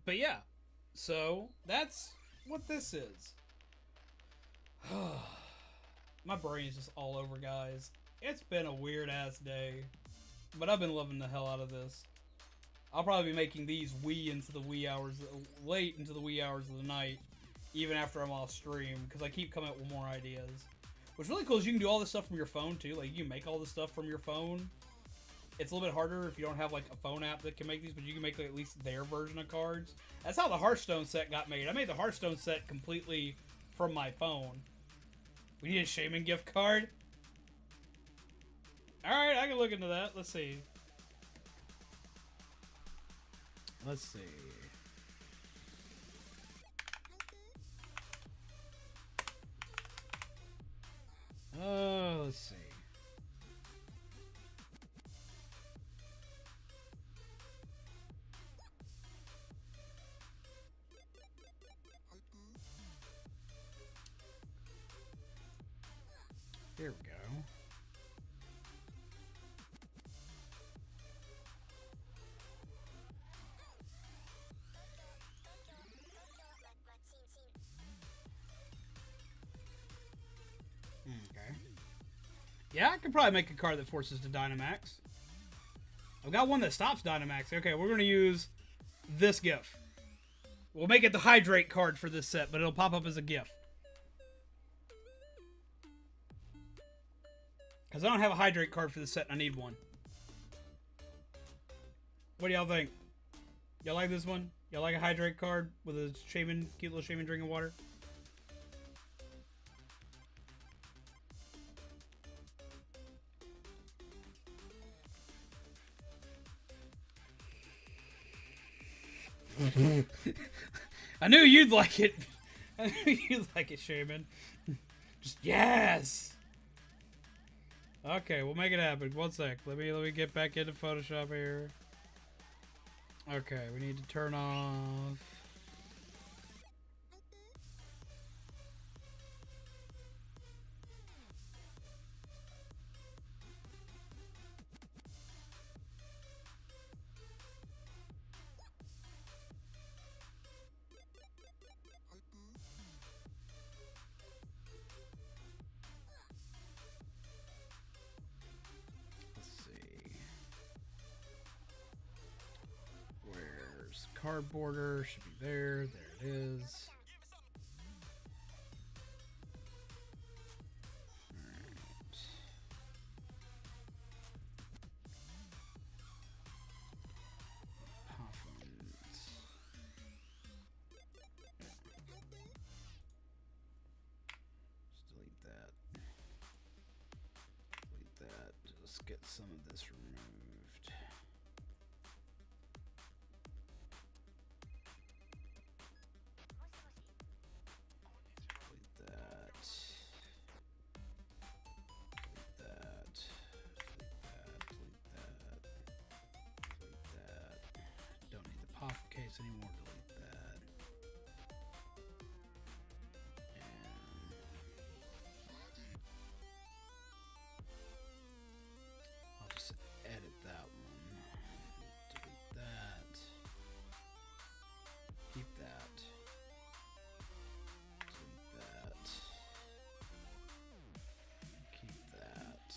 But yeah, so that's what this is. My brain is just all over, guys. It's been a weird ass day, but I've been loving the hell out of this. I'll probably be making these late into the wee hours of the night, even after I'm off stream, because I keep coming up with more ideas. What's really cool is you can do all this stuff from your phone too. Like, you can make all this stuff from your phone. It's a little bit harder if you don't have, like, a phone app that can make these, but you can make, like, at least their version of cards. That's how the Hearthstone set got made. I made the Hearthstone set completely from my phone. We need a Shaman gift card? Alright, I can look into that. Let's see. Let's see. Let's see. Here we go. Okay. Yeah, I could probably make a card that forces to Dynamax. I've got one that stops Dynamax. Okay, we're going to use this GIF. We'll make it the Hydrate card for this set, but it'll pop up as a GIF. Because I don't have a Hydrate card for this set, and I need one. What do y'all think? Y'all like this one? Y'all like a Hydrate card with a shaman, cute little shaman drinking water? I knew you'd like it. I knew you'd like it, Shaman. Just yes. Okay, we'll make it happen. One sec. Let me get back into Photoshop here. Okay, we need to turn off. Card border should be there. There it is. Alright. Puffins. Just delete that. let's get some of this removed. Delete that. Delete that. Delete that. Delete that. Don't need the pop case anymore. Delete that. I'll just edit that one. Delete that. Keep that. Delete that. Keep that.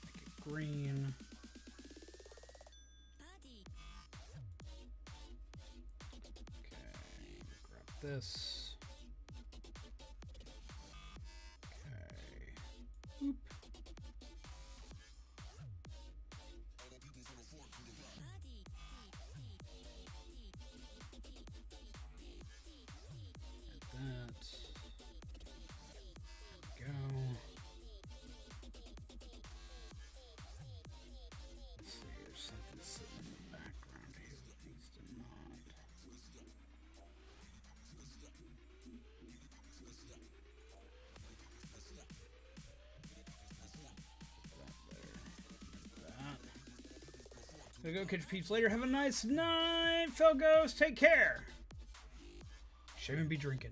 Make it green. Okay, grab this. Okay. Oop. That. There we go. Let's see, there's something sitting in the background here that needs to not. That. There we go. Catch you peeps later. Have a nice night, Felgos. Take care. Shouldn't be drinking.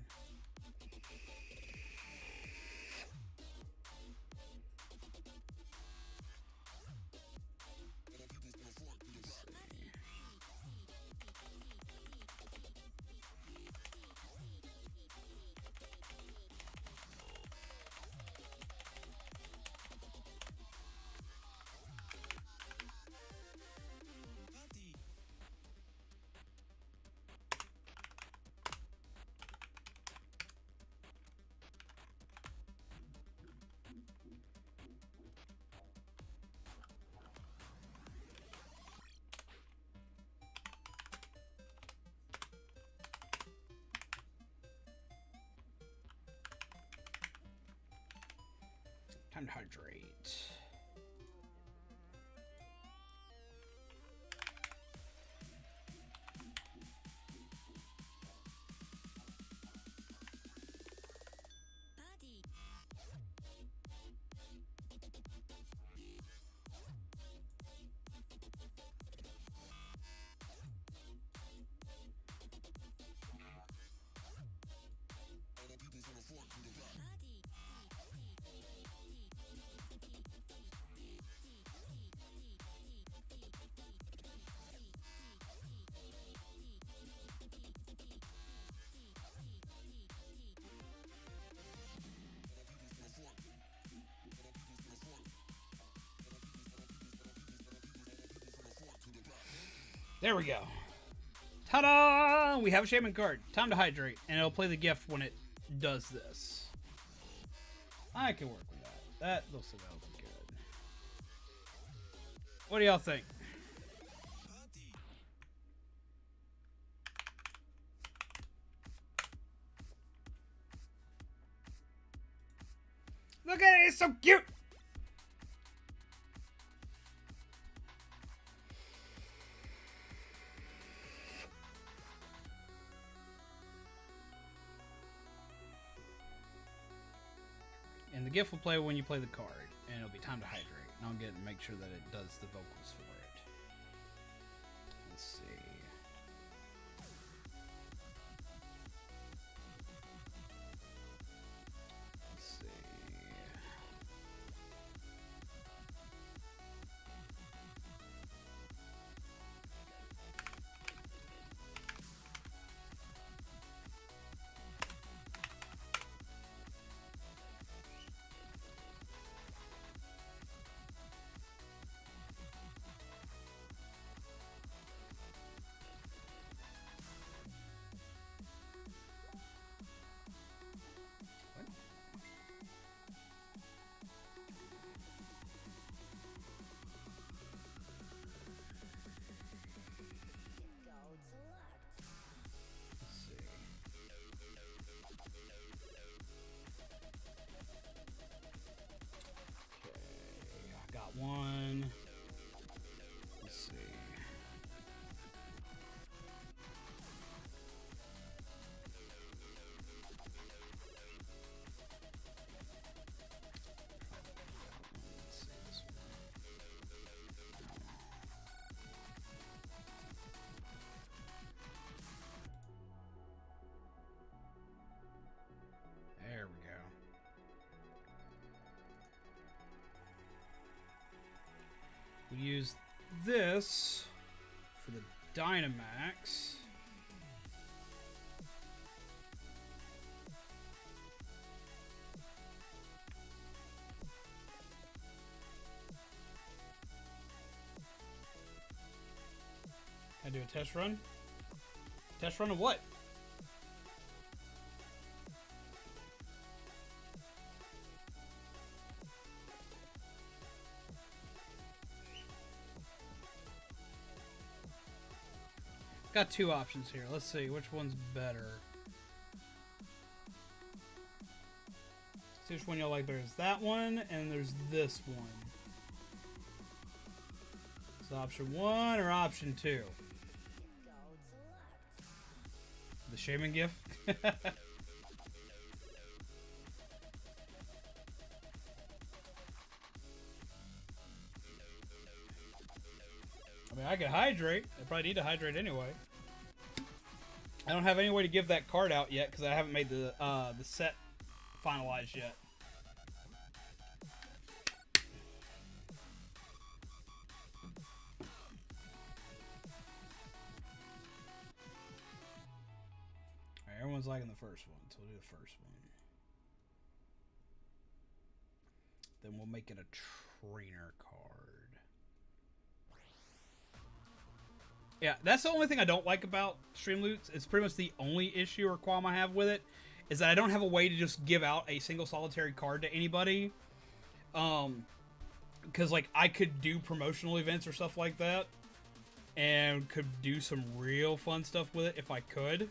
Time to hydrate. There we go. Ta-da! We have a shaman card. Time to hydrate, and it'll play the gift when it does this. I can work with that. That looks like that'll be good. What do y'all think? Look at it, it's so cute! And the gift will play when you play the card, and it'll be time to hydrate. And I'll get and make sure that it does the vocals for it. Let's see. Let's see. use this for the Dynamax. Can I do a test run? Test run of what? Got two options here. Let's see which one's better. See which one y'all like better. There's that one, and there's this one. So option 1 or option 2? The Shaman gift? I mean, I could hydrate. I probably need to hydrate anyway. I don't have any way to give that card out yet because I haven't made the set finalized yet. Alright, everyone's liking the first one, so we'll do the first one. Then we'll make it a trainer card. Yeah, that's the only thing I don't like about Streamloots. It's pretty much the only issue or qualm I have with it is that I don't have a way to just give out a single solitary card to anybody. Because like I could do promotional events or stuff like that, and could do some real fun stuff with it if I could.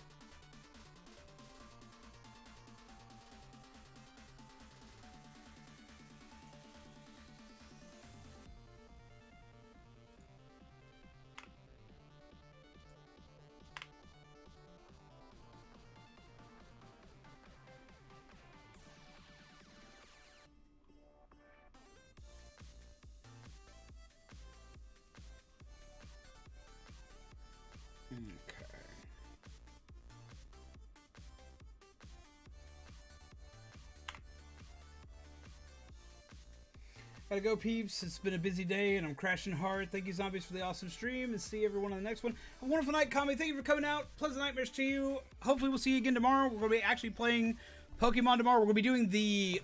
Gotta go, peeps. It's been a busy day, and I'm crashing hard. Thank you, zombies, for the awesome stream, and see everyone on the next one. Have a wonderful night, Kami. Thank you for coming out. Pleasant nightmares to you. Hopefully, we'll see you again tomorrow. We're gonna be actually playing Pokemon tomorrow. We're gonna be doing the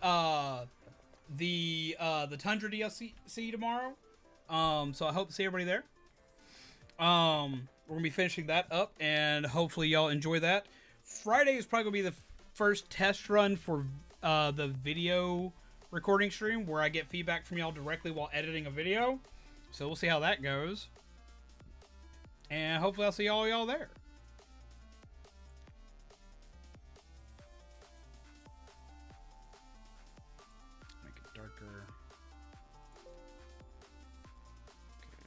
Tundra DLC tomorrow. So I hope to see everybody there. We're gonna be finishing that up, and hopefully, y'all enjoy that. Friday is probably gonna be the first test run for the video recording stream where I get feedback from y'all directly while editing a video. So we'll see how that goes. And hopefully I'll see y'all there. Make it darker.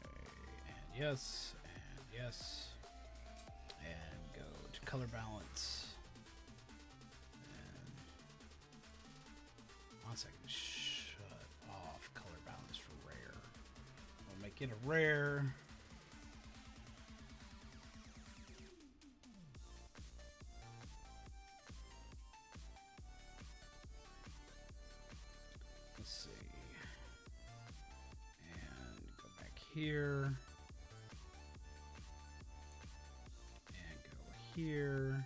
Okay, and yes, and yes. And go to color balance. One second, shut off color balance for rare. We'll make it a rare. Let's see. And go back here. And go here.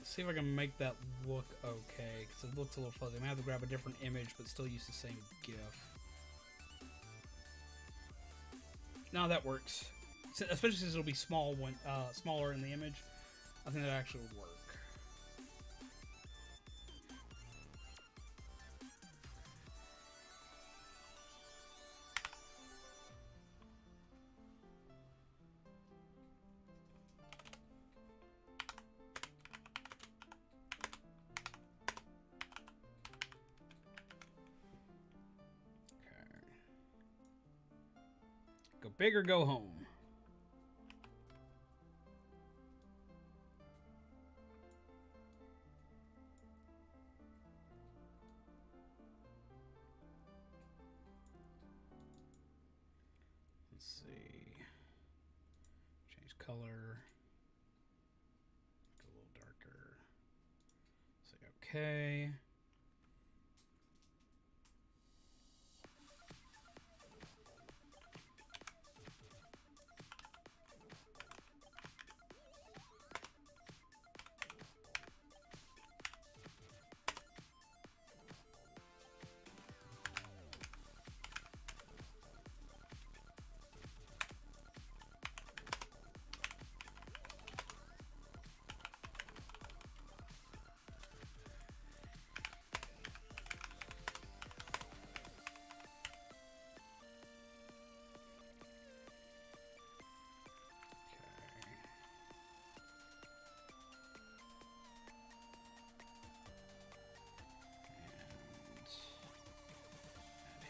See if I can make that look okay, because it looks a little fuzzy. I might have to grab a different image, but still use the same GIF. No, that works. Especially since it'll be smaller in the image. I think that actually would work. Go big or go home. color. Go a little darker. Say okay.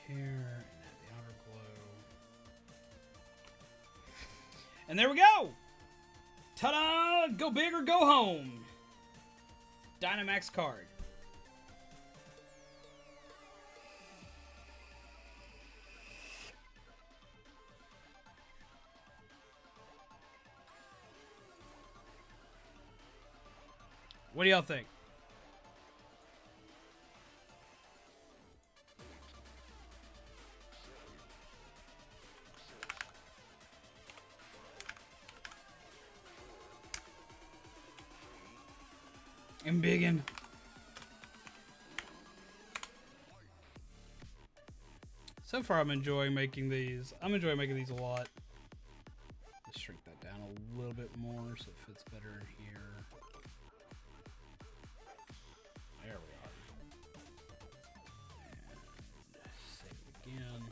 Here and add the outer glow. And there we go! Ta-da! Go big or go home! Dynamax card. What do y'all think? I'm biggin'. So far, I'm enjoying making these. I'm enjoying making these a lot. Let's shrink that down a little bit more so it fits better in here. There we are. And save it again.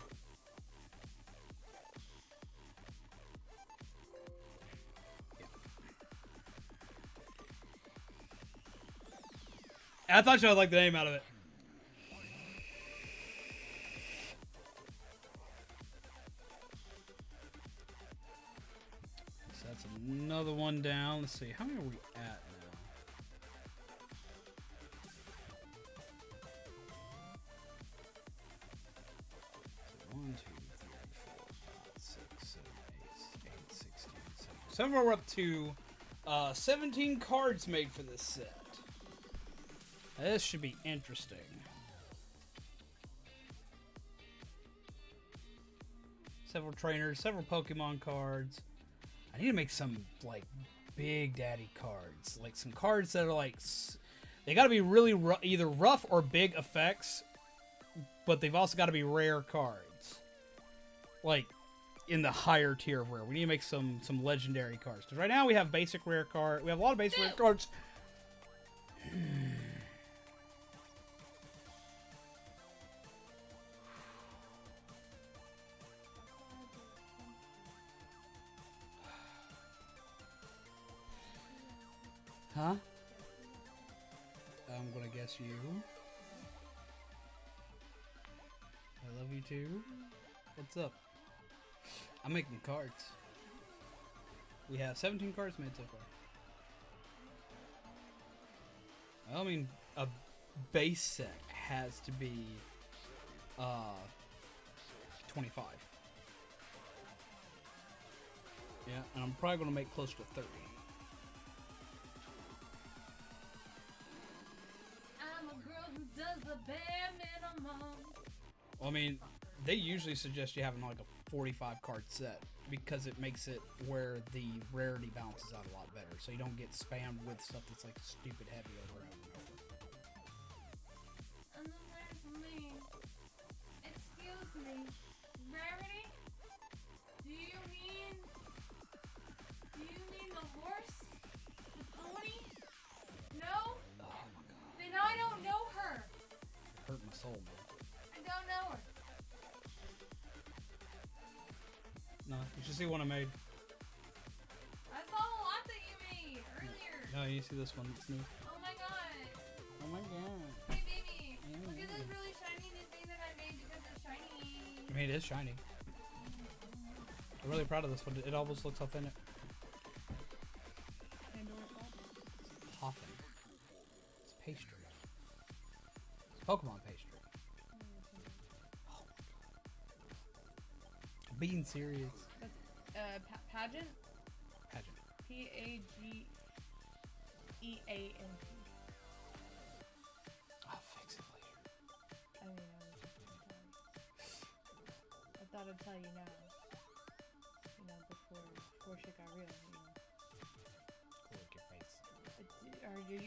I thought you would like the name out of it. So that's another one down. Let's see, how many are we at now? So 1, 2, 3, 4, 5, 6, 7, 8, 16, 17. So far we're up to 17 cards made for this set. This should be interesting. Several trainers, several Pokemon cards. I need to make some, like, big daddy cards. Like, some cards that are, like, they gotta be really either rough or big effects, but they've also gotta be rare cards. Like, in the higher tier of rare. We need to make some legendary cards. Because right now we have basic rare cards. We have a lot of basic rare cards. Huh? I'm gonna guess you. I love you too. What's up? I'm making cards. We have 17 cards made so far. I mean, a base set has to be 25. Yeah, and I'm probably gonna make close to 30. Does the bare minimum. Well, I mean, they usually suggest you having like a 45 card set because it makes it where the rarity balances out a lot better, so you don't get spammed with stuff that's like stupid heavy over and over and over. And then there's me. Excuse me. Rarity? Do you mean the horse? The pony? No? Oh my god. Then I don't know her. It hurt my soul, man. I don't know her. No, you should see one I made. I saw a lot that you made earlier. No, you see this one, it's new. Oh my god. Oh my god. Hey baby. Look at this really shiny new thing that I made because it's shiny. I mean, it is shiny. I'm really proud of this one. It almost looks authentic. It's popping. It's pastry. It's Pokemon pastry. Oh my god. I'm being serious. Pageant? Pageant. Pageant. I'll fix it later. I mean, I thought I'd tell you now. You know, before shit got real. You know. Lick your face.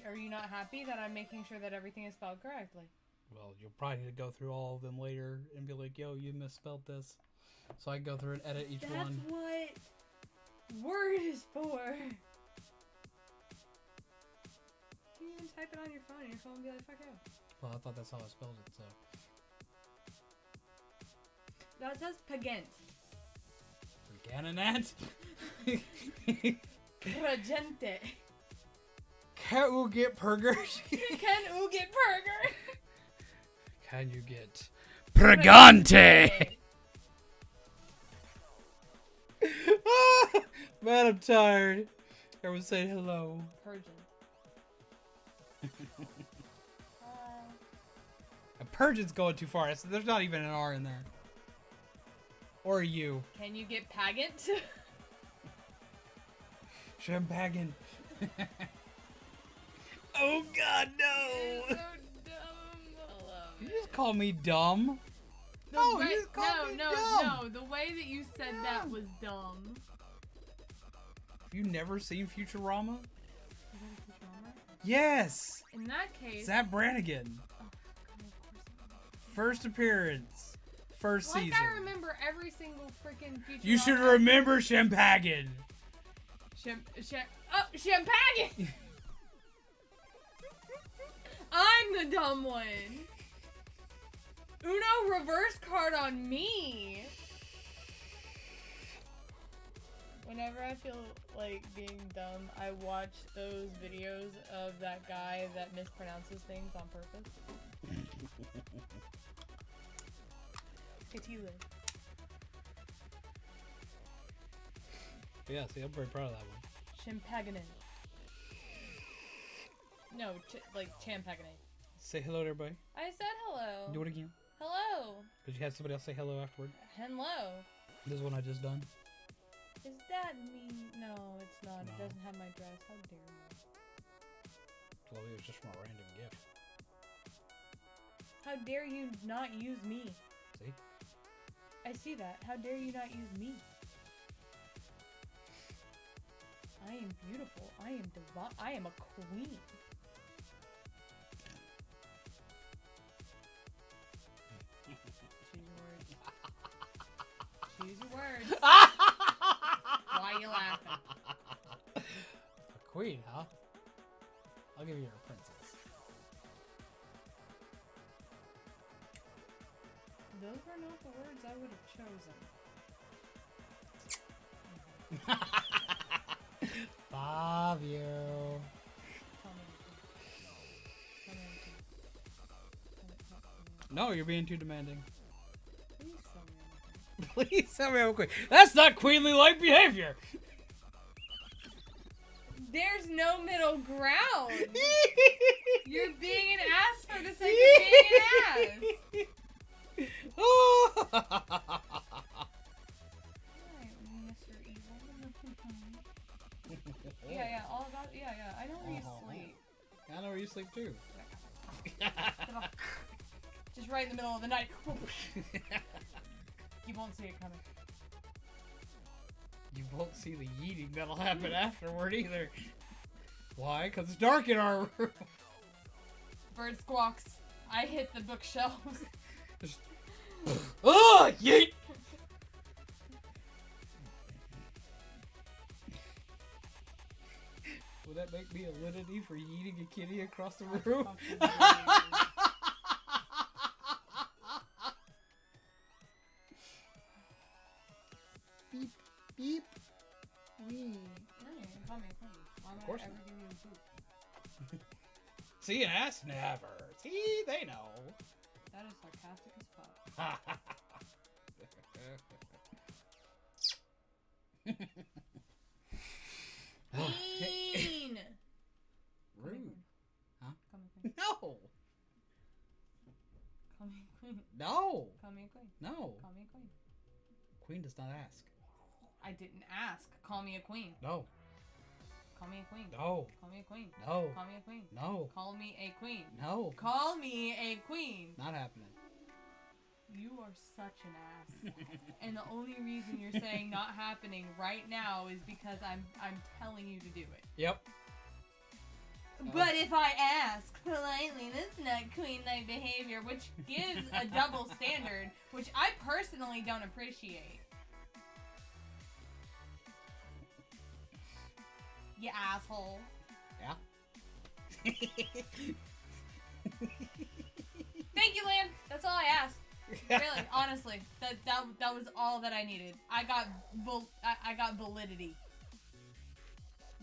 Are you not happy that I'm making sure that everything is spelled correctly? Well, you'll probably need to go through all of them later and be like, yo, you misspelled this. So I can go through and edit each one. That's what Word is for. You can even type it on your phone and your phone will be like, fuck you. Well, I thought that's how I spelled it, so. That says pagent. Ganonat? Progente. Can you get purgers? Can you get burger? Can you get Pregante? Man, I'm tired. Everyone say hello. Purgent. A Purgent's going too far. There's not even an R in there. Or a U. Can you get pagant? Champagne. Oh God, no! You're so dumb. I love You it. just call me dumb. No, you just call me dumb. No. The way that you said that was dumb. Have you never seen Futurama? Is that a Futurama? Yes. In that case. Zap Brannigan. Oh, God, of course. First appearance. First Like season. I remember every single freaking Futurama. You should remember Champagne. Champagne! I'm the dumb one. Uno reverse card on me. Whenever I feel like being dumb, I watch those videos of that guy that mispronounces things on purpose. Katila. Yeah, see, I'm very proud of that one. Champagne. No, like Champagne. Say hello to everybody. I said hello. Do it again. Hello. Could you have somebody else say hello afterward? Hello. This is one I just done. Is that me? No, it's not. No. It doesn't have my dress. How dare you? Well, it was just from a random gift. How dare you not use me? See? I see that. How dare you not use me? I am beautiful. I am divine. I am a queen. Choose your words. Choose your words. Why are you laughing? A queen, huh? I'll give you a princess. Those were not the words I would have chosen. Love you. Tell me anything. No, you're being too demanding. Please tell me anything. Please tell me I'm a queen. That's not queenly-like behavior. There's no middle ground. You're being an ass for the sake of being an ass. Alright, Mr. Evil. Yeah, all about. Yeah. I know where you sleep. I know where you sleep too. Just right in the middle of the night. You won't see it coming. You won't see the yeeting that'll happen afterward either. Why? Because it's dark in our room. Bird squawks. I hit the bookshelves. Oh, yeet! Would that make me a litany for yeeting a kitty across the room? Beep, beep. Queen. Call me a queen. Why would Of course I ever not. give you a poop? See, an ass never. See, they know. That is sarcastic as fuck. Queen! Rude. Huh? Call me a queen. No. Call me a queen. No. Call me a queen. No. Call me a queen. Queen does not ask. I didn't ask. Call me a queen. No. Call me a queen. No. Call me a queen. No. Call me a queen. No. Call me a queen. No. Call me a queen. Not happening. You are such an ass. And the only reason you're saying not happening right now is because I'm telling you to do it. Yep. But if I ask politely, that's not queen-like behavior, which gives a double standard, which I personally don't appreciate. You asshole. Yeah. Thank you, Lan. That's all I asked. Really, honestly, that was all that I needed. I got validity.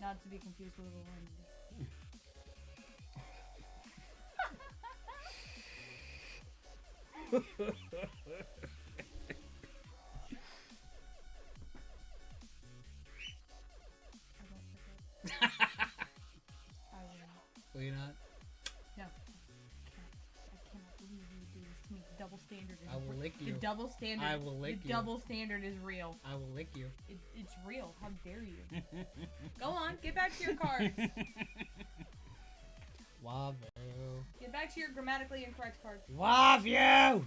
Not to be confused with validity. Will you not? No. I cannot believe you do this to me. The double standard is I will lick you. The double standard. I will lick the you. double standard is real. I will lick you. It's real. How dare you? Go on. Get back to your cards. Love you. Get back to your grammatically incorrect cards. Love you.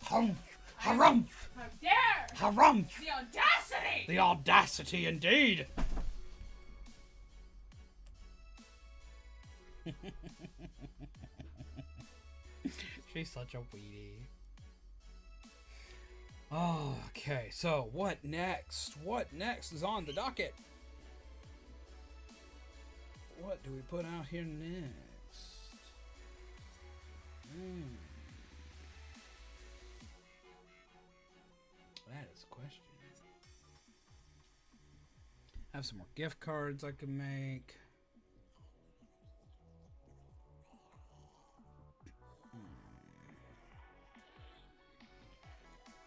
Humph. Harumph. How dare! Harumph. The audacity! The audacity, indeed. She's such a weenie. Oh, okay, so what next? What next is on the docket? What do we put out here next? That is a question. I have some more gift cards I can make.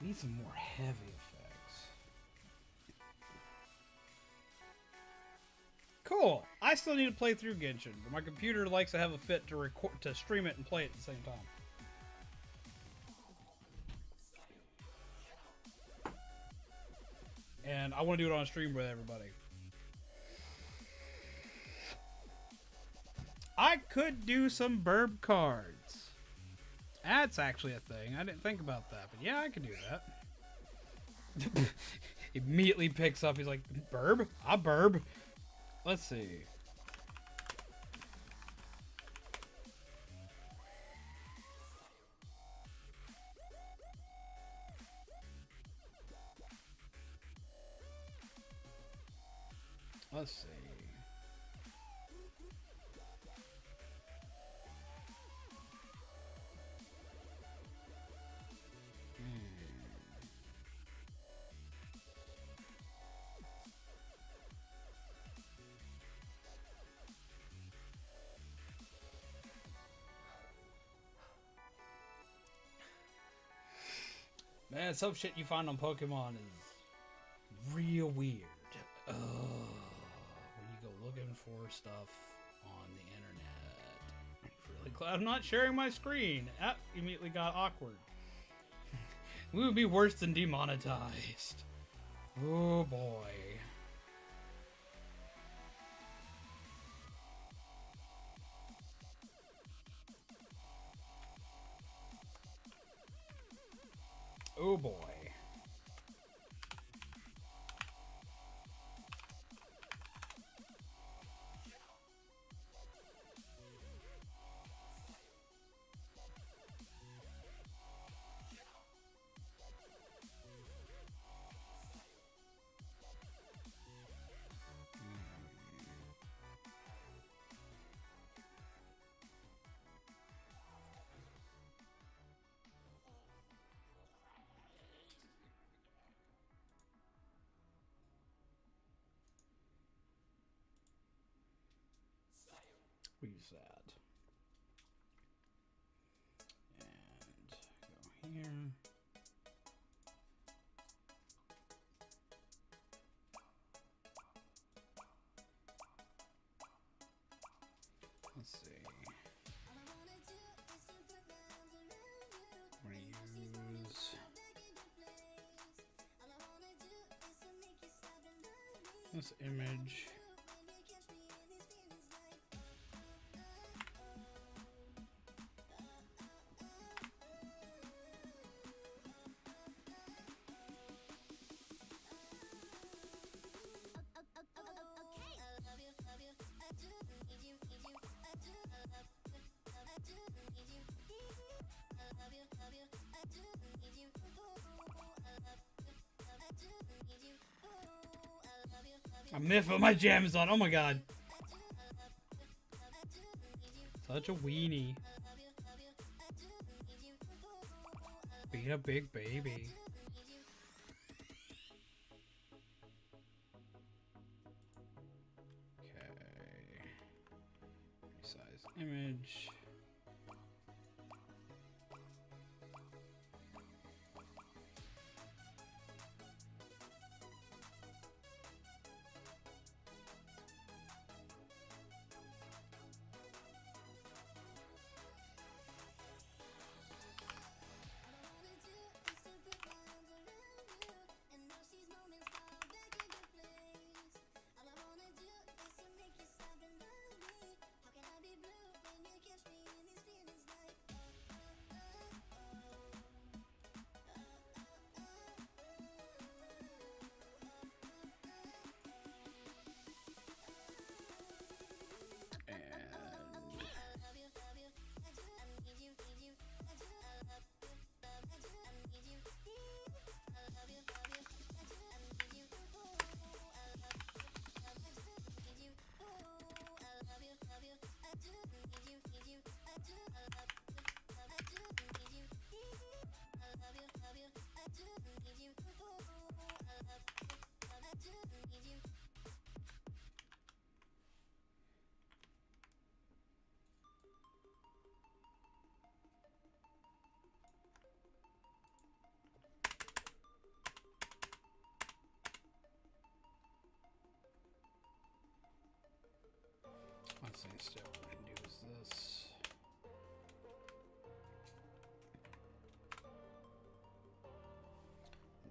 Need some more heavy effects. Cool. I still need to play through Genshin, but my computer likes to have a fit to record, to stream it and play it at the same time. And I want to do it on stream with everybody. I could do some burb cards. That's actually a thing. I didn't think about that, but yeah, I could do that. Immediately picks up. He's like, burb? I burb. Let's see. Let's see. Man, some shit you find on Pokemon is real weird. When you go looking for stuff on the internet. I'm really glad I'm not sharing my screen. That immediately got awkward. We would be worse than demonetized. Oh boy. Oh boy. We'll use that. And go here. Let's see. I'm gonna use This image. I'm miffed with my jams on. Oh my god. Such a weenie. Being a big baby. Okay. Resize image. Let's see, still what I can do is this.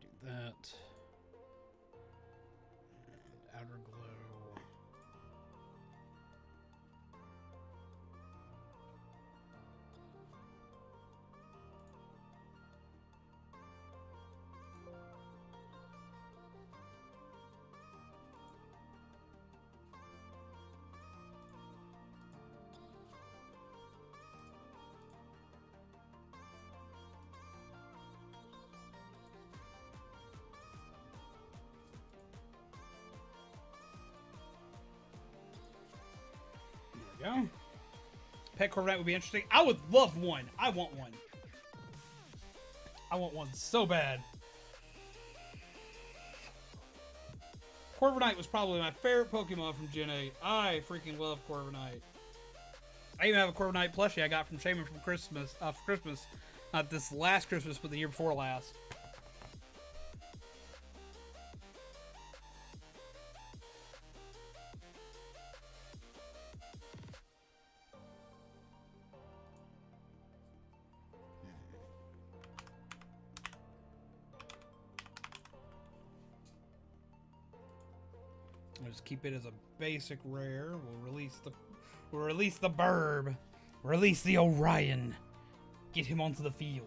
Do that. And outer glow. There we go. Pet Corviknight would be interesting. I would love one. I want one. I want one so bad. Corviknight was probably my favorite Pokemon from Gen 8. I freaking love Corviknight. I even have a Corviknight plushie I got from Shaman from Christmas. For Christmas. Not this last Christmas, but the year before last. We'll just keep it as a basic rare. We'll release the Burb. Release the Orion. Get him onto the field.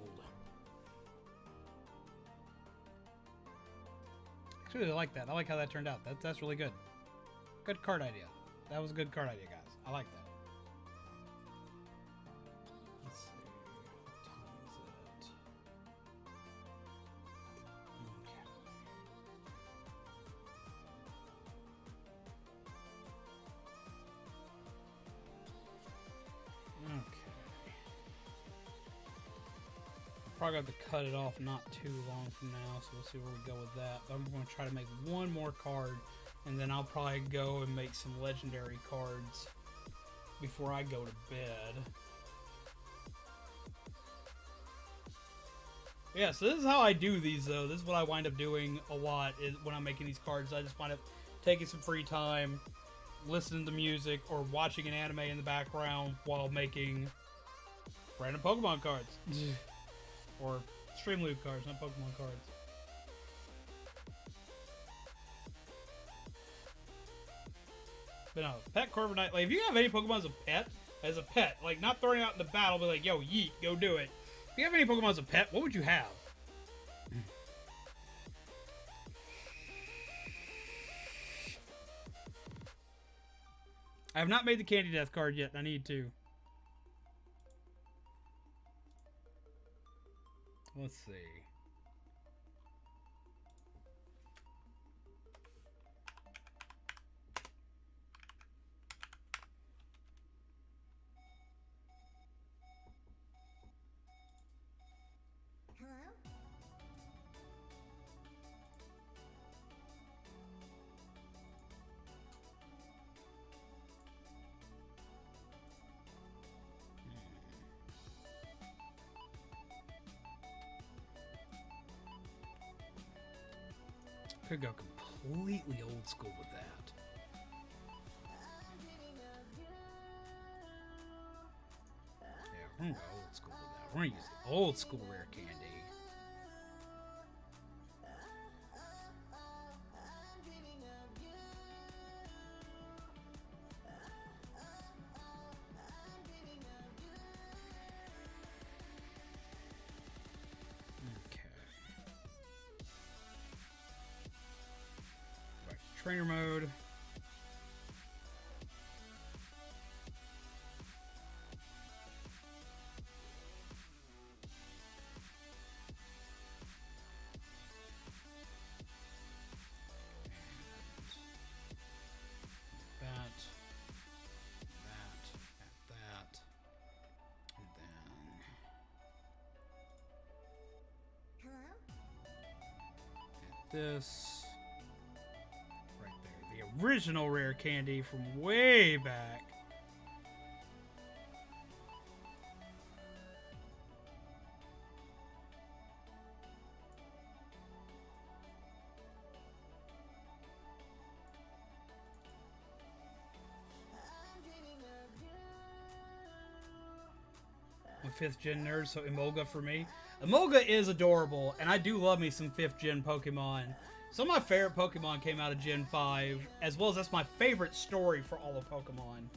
Actually, I like that. I like how that turned out. That's really good. Good card idea. That was a good card idea, guys. I like that. Let's see. What time is it? Okay. Probably have to cut it off not too long from now, so we'll see where we go with that. But I'm going to try to make one more card, and then I'll probably go and make some legendary cards before I go to bed. Yeah, so this is how I do these, though. This is what I wind up doing a lot is when I'm making these cards. I just wind up taking some free time, listening to music, or watching an anime in the background while making random Pokemon cards. Or STREAMLOOT cards, not Pokemon cards. But no, pet Corviknight. Like, if you have any Pokemon as a pet, like not throwing it out in the battle, but like, yo, yeet, go do it. If you have any Pokemon as a pet, what would you have? I have not made the Candy Death card yet. I need to. Let's see. Hello? Could go completely old school with that. Yeah, we're gonna go old school with that. We're gonna use the old school rare candy. Trainer mode. That, and then Hello? this. The original rare candy from way back. I'm a 5th gen nerd, so Emolga for me. Emolga is adorable, and I do love me some 5th gen Pokemon. Some of my favorite Pokemon came out of Gen 5, as well as that's my favorite story for all of Pokemon.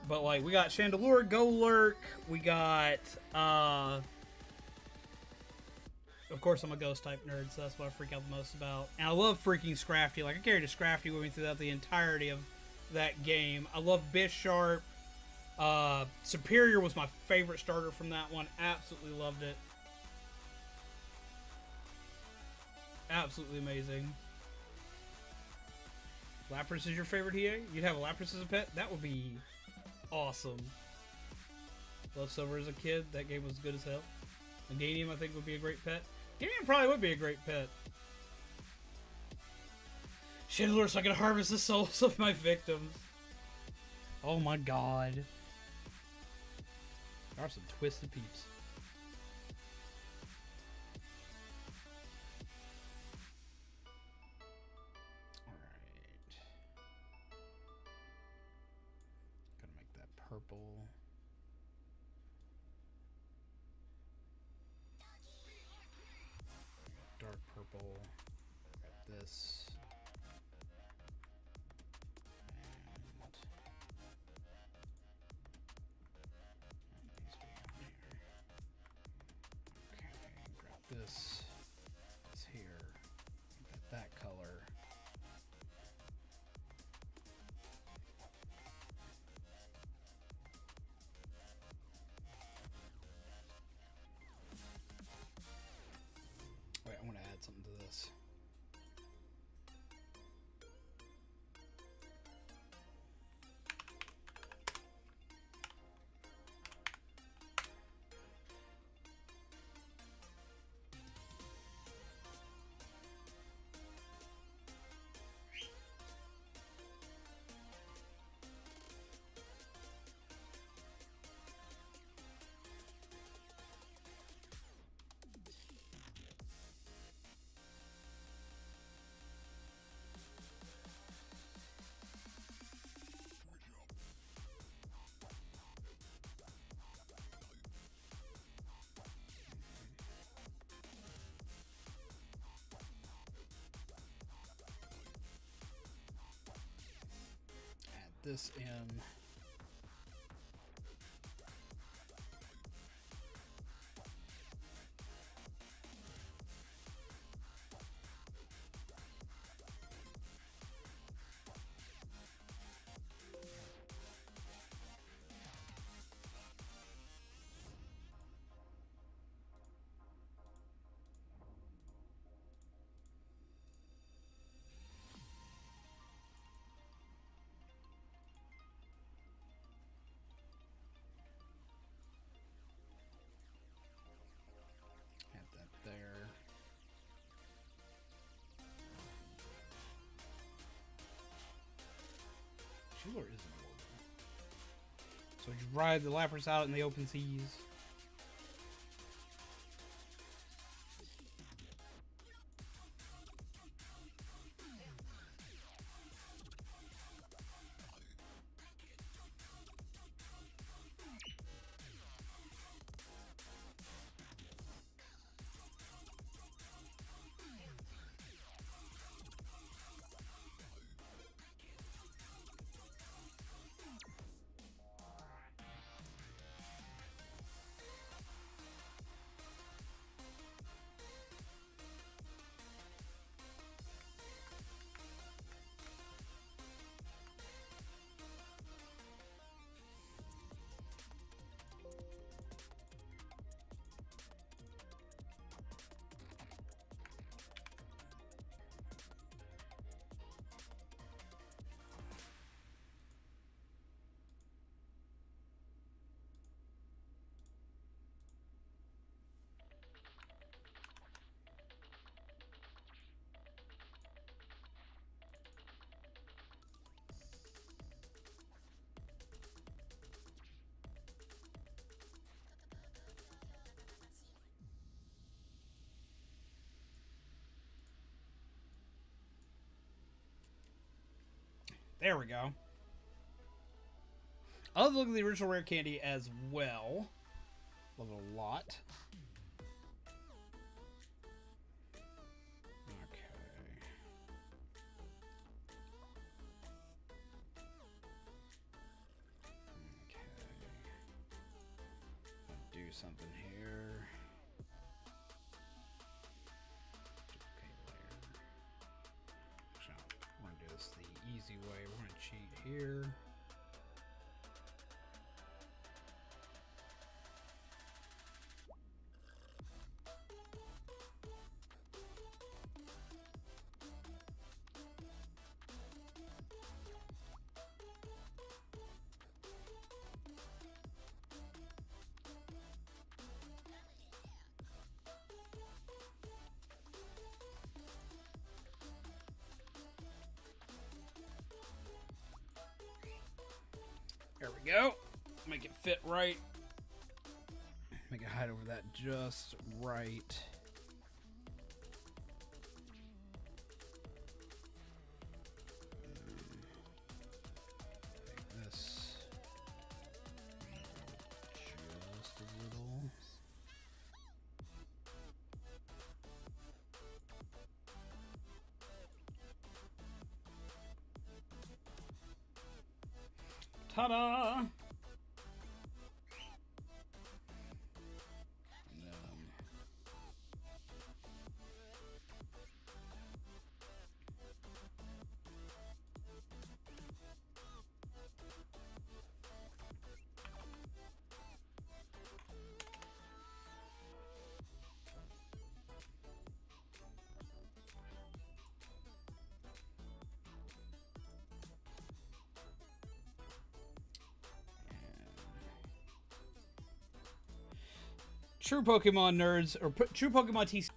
But like, we got Chandelure, Golurk, we got, of course I'm a Ghost type nerd, so that's what I freak out the most about. And I love freaking Scrafty. Like, I carried a Scrafty with me throughout the entirety of that game. I love Bisharp. Superior was my favorite starter from that one. Absolutely loved it. Absolutely amazing. Lapras is your favorite EA? You'd have a Lapras as a pet? That would be awesome. Love Silver as a kid. That game was good as hell. Meganium, I think, would be a great pet. Meganium probably would be a great pet. Chandelure, so I can harvest the souls of my victims. Oh my god. There are some twisted peeps. Purple. Dark purple. Grab this. And these go down here. Okay, grab this. This here. Get that color. Something to this. this in. There. Schuler isn't orbital. So you ride the Lapras out in the open seas. There we go. I love the look of the original rare candy as well. Love it a lot. Do something here. Duplicate layer. Actually, we're gonna do this the easy way. We're gonna cheat here. There we go. Make it fit right. Make it hide over that just right. Take this just a little. Ta-da! True Pokemon nerds, or true Pokemon TC.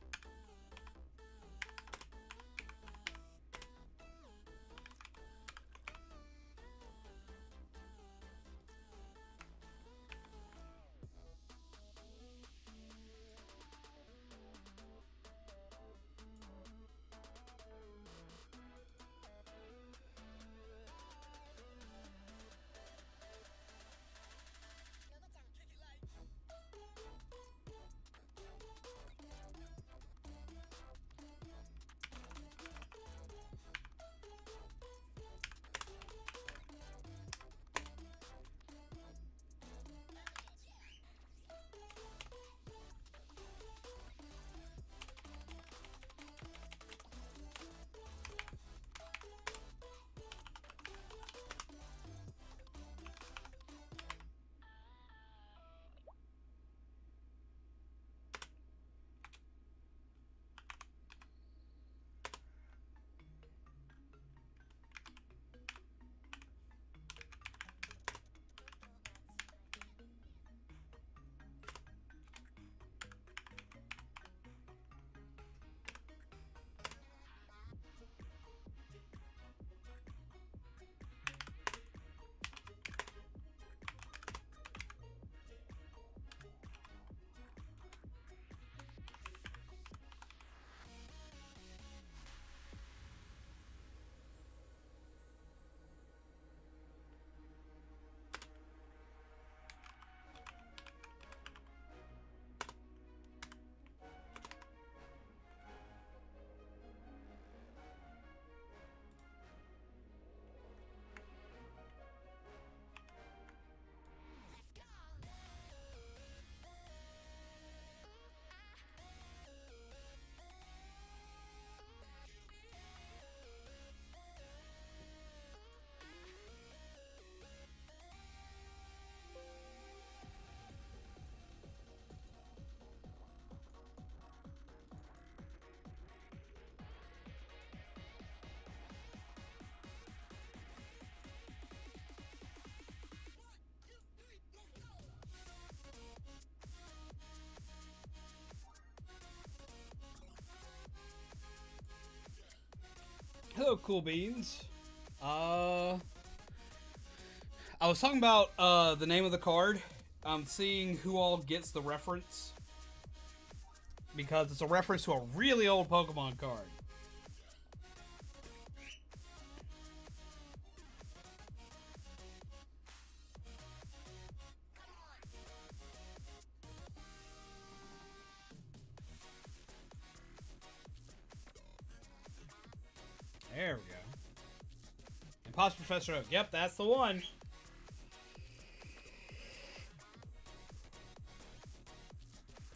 Hello, Cool Beans. I was talking about the name of the card. I'm seeing who all gets the reference. Because it's a reference to a really old Pokemon card. There we go. Imposter Professor Oak. Yep, that's the one.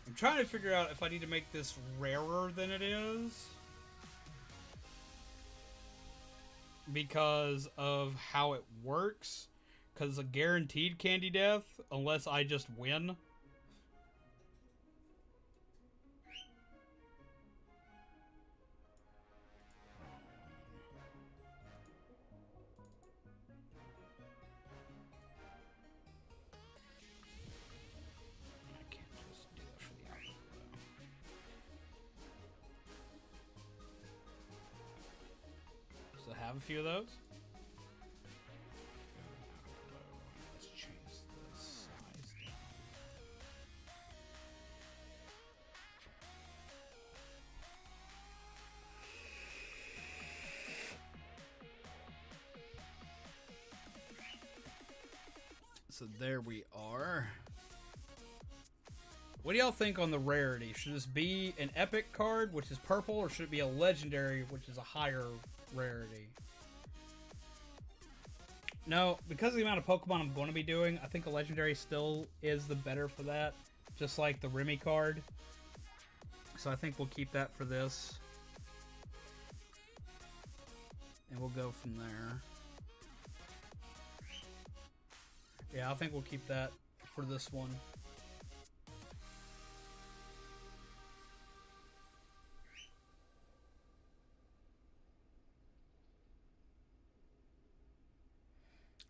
I'm trying to figure out if I need to make this rarer than it is. Because of how it works. Because it's a guaranteed candy death unless I just win. Have a few of those. Let's change the size down. So there we are. What do y'all think on the rarity? Should this be an epic card, which is purple, or should it be a legendary, which is a higher rarity? No, because of the amount of Pokemon I'm going to be doing, I think a legendary still is the better for that. Just like the Remy card. So I think we'll keep that for this. And we'll go from there. Yeah, I think we'll keep that for this one.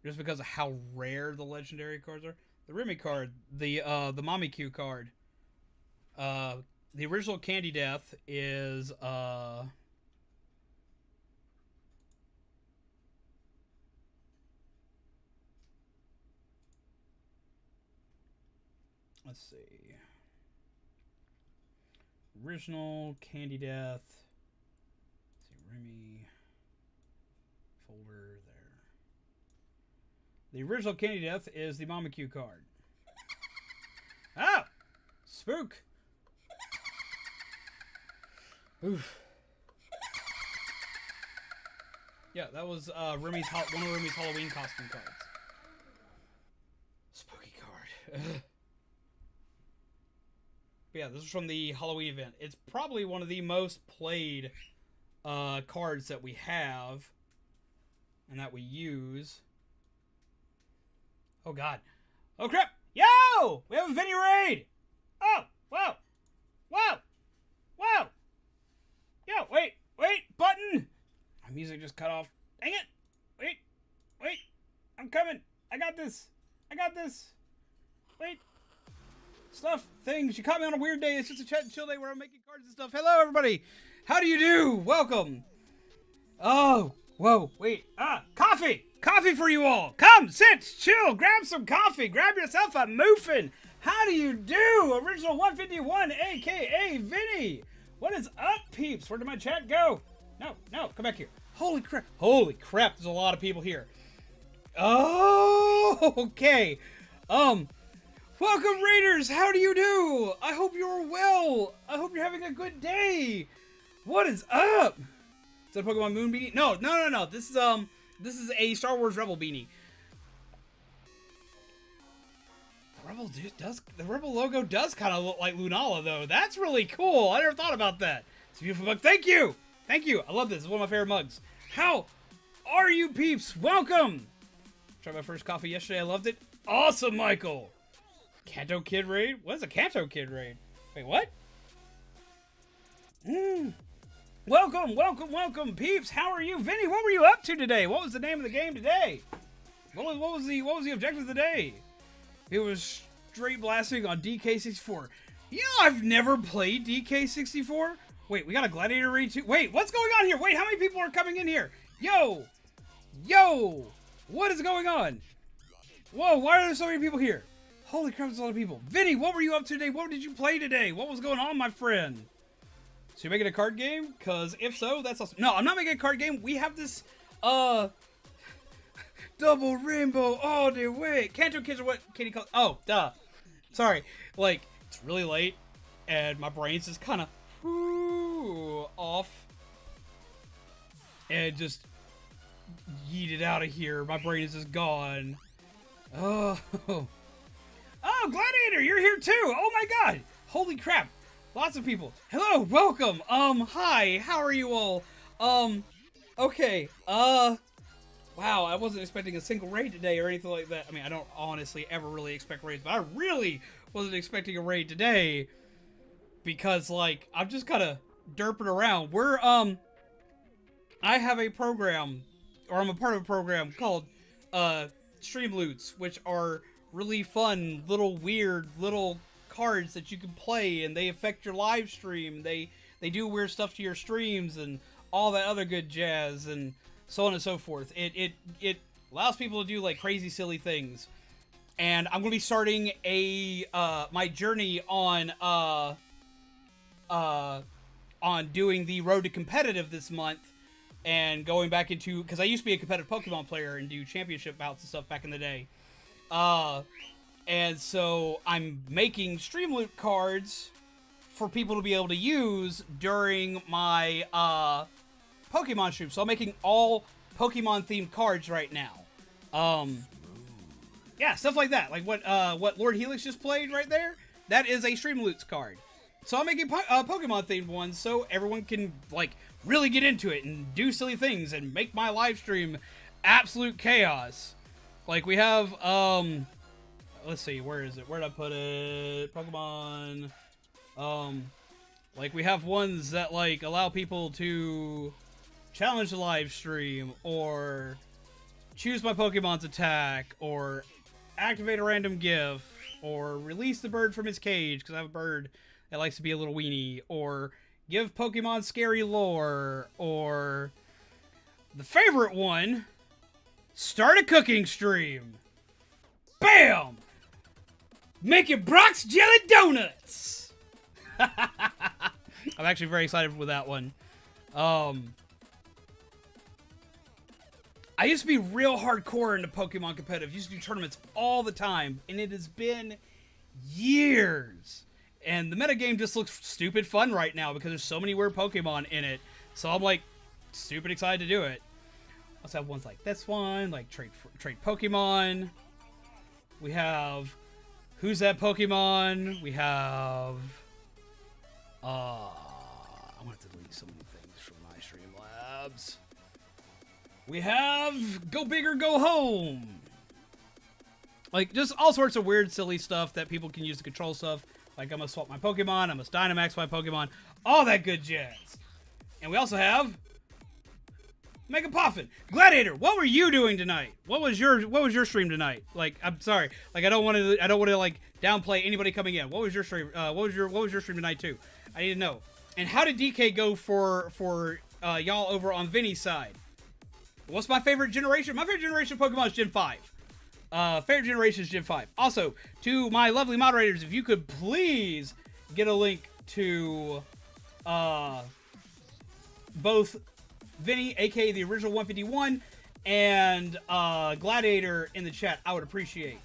Just because of how rare the legendary cards are. The Remy card, the Mamikyu card. The original Candy Death is let's see. Original Candy Death. Let's see, Remy folder there. The original Candy Death is the Mamikyu card. Oh! Spook! Oof. Yeah, that was one of Remy's Halloween costume cards. Spooky card. But yeah, this is from the Halloween event. It's probably one of the most played cards that we have and that we use. Oh, God. Oh, crap. Yo! We have a Vinny raid! Oh, wow. Wow. Wow. Yo, wait. Button. My music just cut off. Dang it. Wait. I'm coming. I got this. Wait. Stuff, things. You caught me on a weird day. It's just a chat and chill day where I'm making cards and stuff. Hello, everybody. How do you do? Welcome. Oh, whoa, wait. Coffee. Coffee for you all. Come, sit, chill, grab some coffee. Grab yourself a muffin. How do you do? Original 151, a.k.a. Vinny. What is up, peeps? Where did my chat go? No, come back here. Holy crap, there's a lot of people here. Oh, okay. Welcome, Raiders. How do you do? I hope you're well. I hope you're having a good day. What is up? Is that a Pokemon Moon beanie? No. This is a Star Wars Rebel beanie. The Rebel logo does kind of look like Lunala, though. That's really cool. I never thought about that. It's a beautiful mug. Thank you. I love this. It's one of my favorite mugs. How are you, peeps? Welcome. Tried my first coffee yesterday. I loved it. Awesome, Michael. Kanto Kid raid? What is a Kanto Kid raid? Wait, what? Welcome, peeps. How are you? Vinny, what were you up to today? What was the name of the game today? What was the objective of the day? It was straight blasting on DK64. You know, I've never played DK64. Wait, we got a gladiator raid too? Wait, what's going on here? Wait, how many people are coming in here? Yo! Yo! What is going on? Whoa, why are there so many people here? Holy crap, there's a lot of people. Vinny, what were you up to today? What did you play today? What was going on, my friend? So you're making a card game? Because if so, that's awesome. No, I'm not making a card game. We have this, double rainbow all the way. Kanto kids are what Katie calls... Oh, duh. Sorry. Like, it's really late, and my brain's just kind of off. And just yeeted out of here. My brain is just gone. Oh. Oh, Gladiator, you're here too. Oh my god. Holy crap. Lots of people. Hello, welcome. Hi, how are you all? Okay. Wow, I wasn't expecting a single raid today or anything like that. I mean, I don't honestly ever really expect raids, but I really wasn't expecting a raid today because, like, I'm just kind of derping around. We're, I have a program, or I'm a part of a program called, STREAMLOOTS, which are really fun, little weird, little cards that you can play, and they affect your live stream. They do weird stuff to your streams and all that other good jazz and so on and so forth. It allows people to do like crazy silly things. And I'm gonna be starting a my journey on doing the road to competitive this month and going back into, because I used to be a competitive Pokemon player and do championship bouts and stuff back in the day. And so I'm making StreamLoot cards for people to be able to use during my, Pokemon stream. So I'm making all Pokemon-themed cards right now. Yeah, stuff like that. Like what Lord Helix just played right there? That is a StreamLoots card. So I'm making Pokemon-themed ones so everyone can, like, really get into it and do silly things and make my live stream absolute chaos. Like, we have, let's see, where is it? Where'd I put it? Pokemon. Like, we have ones that, like, allow people to challenge the live stream, or choose my Pokemon's attack, or activate a random GIF, or release the bird from his cage, because I have a bird that likes to be a little weenie, or give Pokemon scary lore, or the favorite one, start a cooking stream. Bam! Making Brock's Jelly Donuts! I'm actually very excited with that one. I used to be real hardcore into Pokemon competitive. Used to do tournaments all the time, and it has been years. And the metagame just looks stupid fun right now because there's so many weird Pokemon in it. So I'm like stupid excited to do it. Let's have ones like this one, like trade Pokemon. We have Who's That Pokemon? We have I want to delete so many things from my Streamlabs. We have Go Big or Go Home. Like, just all sorts of weird, silly stuff that people can use to control stuff. Like, I must swap my Pokemon, I must Dynamax my Pokemon, all that good jazz. And we also have Mega Poffin. Gladiator, what were you doing tonight? What was your stream tonight? Like, I'm sorry. Like, I don't want to like downplay anybody coming in. What was your stream? What was your stream tonight too? I need to know. And how did DK go for y'all over on Vinny's side? What's my favorite generation? My favorite generation of Pokemon is Gen 5. Favorite generation is Gen 5. Also, to my lovely moderators, if you could please get a link to both Vinny, aka the original 151, and Gladiator in the chat, I would appreciate.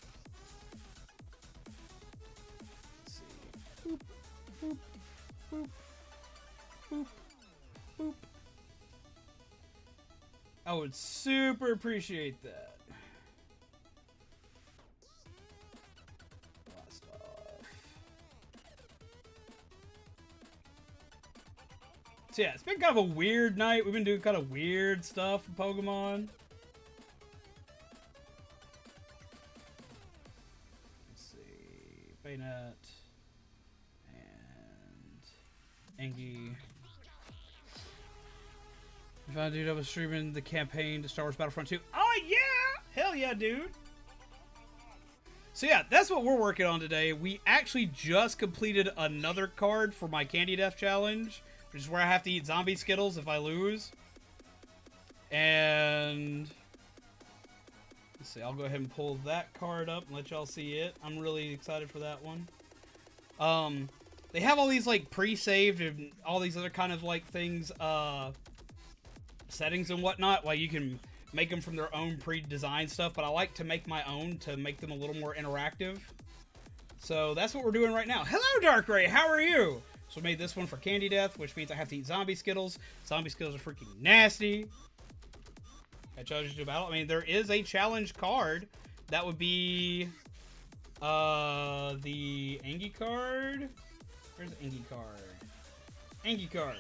Let's see. Boop, boop, boop, boop, boop. I would super appreciate that. Last off. So yeah, it's been kind of a weird night. We've been doing kind of weird stuff for Pokemon. Let's see. Bayonette. And Engie. If I dude, I was streaming the campaign to Star Wars Battlefront 2. Oh yeah! Hell yeah, dude! So yeah, that's what we're working on today. We actually just completed another card for my Candy Death Challenge, which is where I have to eat zombie Skittles if I lose. And let's see, I'll go ahead and pull that card up and let y'all see it. I'm really excited for that one. They have all these like pre-saved and all these other kind of like things, settings and whatnot. Like you can make them from their own pre-designed stuff, but I like to make my own to make them a little more interactive. So that's what we're doing right now. Hello, Dark Ray. How are you? So we made this one for Candy Death, which means I have to eat zombie Skittles. Zombie Skittles are freaking nasty. I challenge you to battle. I mean, there is a challenge card. That would be the Angie card. Where's the Angie card? Angie card.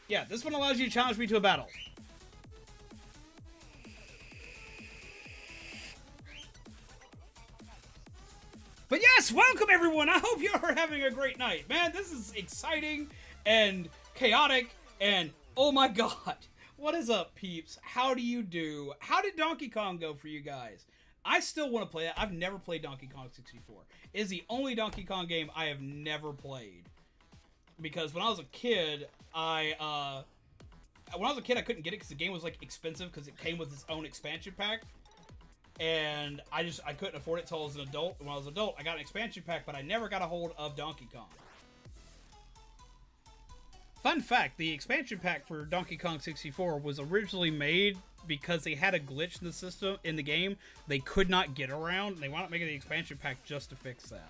Yeah, this one allows you to challenge me to a battle. But yes, welcome everyone. I hope you are having a great night. Man, this is exciting and chaotic and oh my god. What is up, peeps? How do you do? How did Donkey Kong go for you guys? I still want to play it. I've never played Donkey Kong 64. It is the only Donkey Kong game I have never played. Because when I was a kid, I couldn't get it because the game was like expensive because it came with its own expansion pack. And I couldn't afford it until I was an adult. When I was an adult, I got an expansion pack, but I never got a hold of Donkey Kong. Fun fact, the expansion pack for Donkey Kong 64 was originally made because they had a glitch in the system, in the game, they could not get around. They wound up making the expansion pack just to fix that.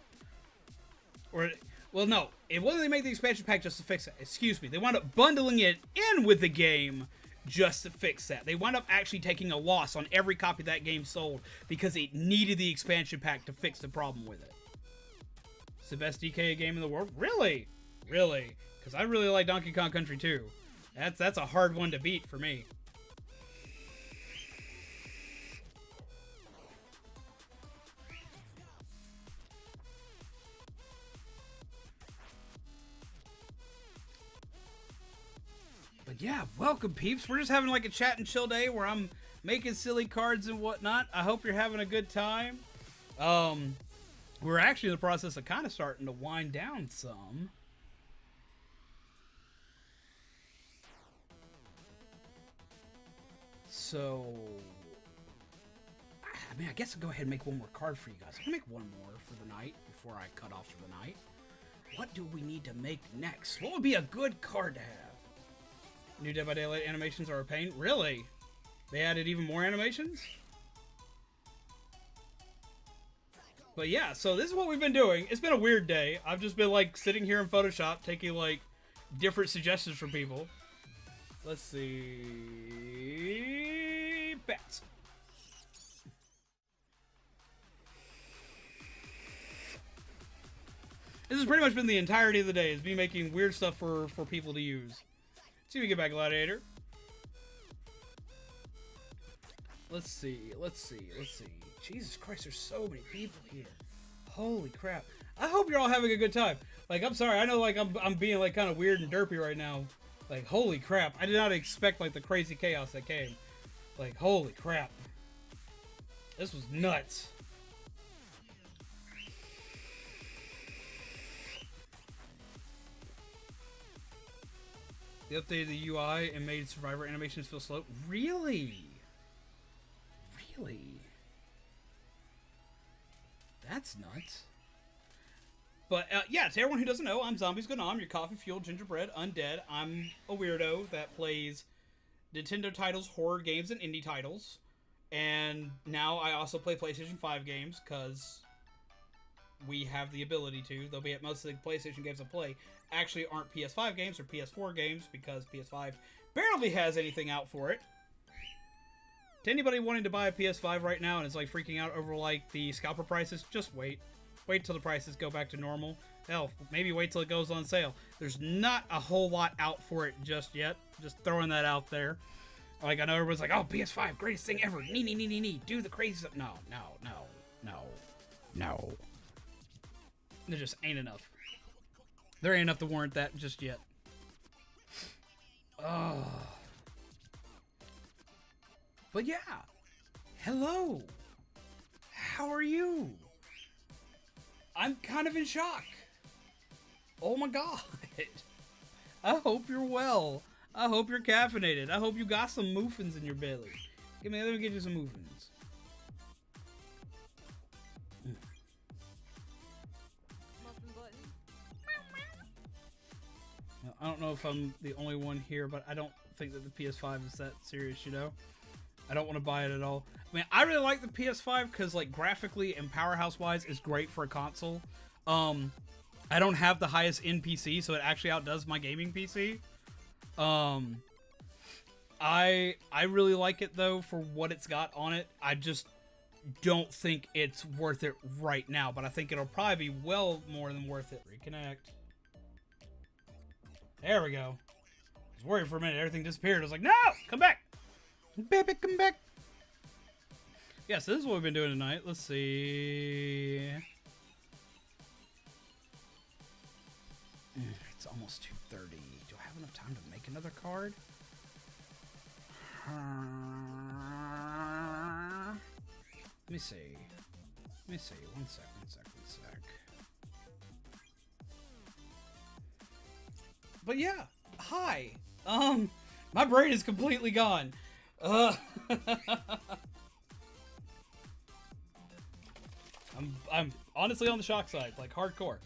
Well, no, it wasn't they made the expansion pack just to fix it. Excuse me. They wound up bundling it in with the game just to fix that. They wound up actually taking a loss on every copy that game sold because it needed the expansion pack to fix the problem with it. It's the best DK game in the world? Really? Really? Because I really like Donkey Kong Country 2. That's a hard one to beat for me. But yeah, welcome peeps. We're just having like a chat and chill day where I'm making silly cards and whatnot. I hope you're having a good time. We're actually in the process of kind of starting to wind down some. So, I mean, I guess I'll go ahead and make one more card for you guys. I'm going to make one more for the night before I cut off for the night. What do we need to make next? What would be a good card to have? New Dead by Daylight animations are a pain. Really? They added even more animations? But yeah, so this is what we've been doing. It's been a weird day. I've just been like sitting here in Photoshop taking like different suggestions from people. Let's see. Bats. This has pretty much been the entirety of the day. Is me making weird stuff for people to use. See if we get back, Gladiator. Let's see. Jesus Christ, there's so many people here. Holy crap. I hope you're all having a good time. Like, I'm sorry. I know, like, I'm being, like, kind of weird and derpy right now. Like, holy crap. I did not expect, like, the crazy chaos that came. Like, holy crap. This was nuts. They updated the UI and made Survivor animations feel slow. Really? Really? That's nuts. But, yeah, to everyone who doesn't know, I'm Zombies Gnome, your coffee-fueled gingerbread undead. I'm a weirdo that plays Nintendo titles, horror games, and indie titles. And now I also play PlayStation 5 games, because we have the ability to. Though be it most of the PlayStation games I play actually aren't PS5 games or PS4 games, because PS5 barely has anything out for it. To anybody wanting to buy a PS5 right now and is like freaking out over like the scalper prices, just wait. Wait till the prices go back to normal. Hell, maybe wait till it goes on sale. There's not a whole lot out for it just yet. Just throwing that out there. Like, I know everyone's like, oh, PS5, greatest thing ever. Nee. Do the crazy stuff. No. There just ain't enough. There ain't enough to warrant that just yet. Oh. But yeah. Hello. How are you? I'm kind of in shock. Oh my god. I hope you're well. I hope you're caffeinated. I hope you got some muffins in your belly. Let me get you some muffins. Muffin button. Now, I don't know if I'm the only one here, but I don't think that the PS5 is that serious, you know? I don't want to buy it at all. I mean, I really like the PS5 because, like, graphically and powerhouse-wise, it's great for a console. I don't have the highest end PC, so it actually outdoes my gaming PC. I really like it, though, for what it's got on it. I just don't think it's worth it right now, but I think it'll probably be well more than worth it. Reconnect. There we go. I was worried for a minute. Everything disappeared. I was like, no! Come back! Baby, come back! Yeah, so this is what we've been doing tonight. Let's see... It's almost 2:30. Do I have enough time to make another card? Let me see. Let me see. One sec. But yeah, hi. My brain is completely gone. I'm honestly on the shock side, like hardcore.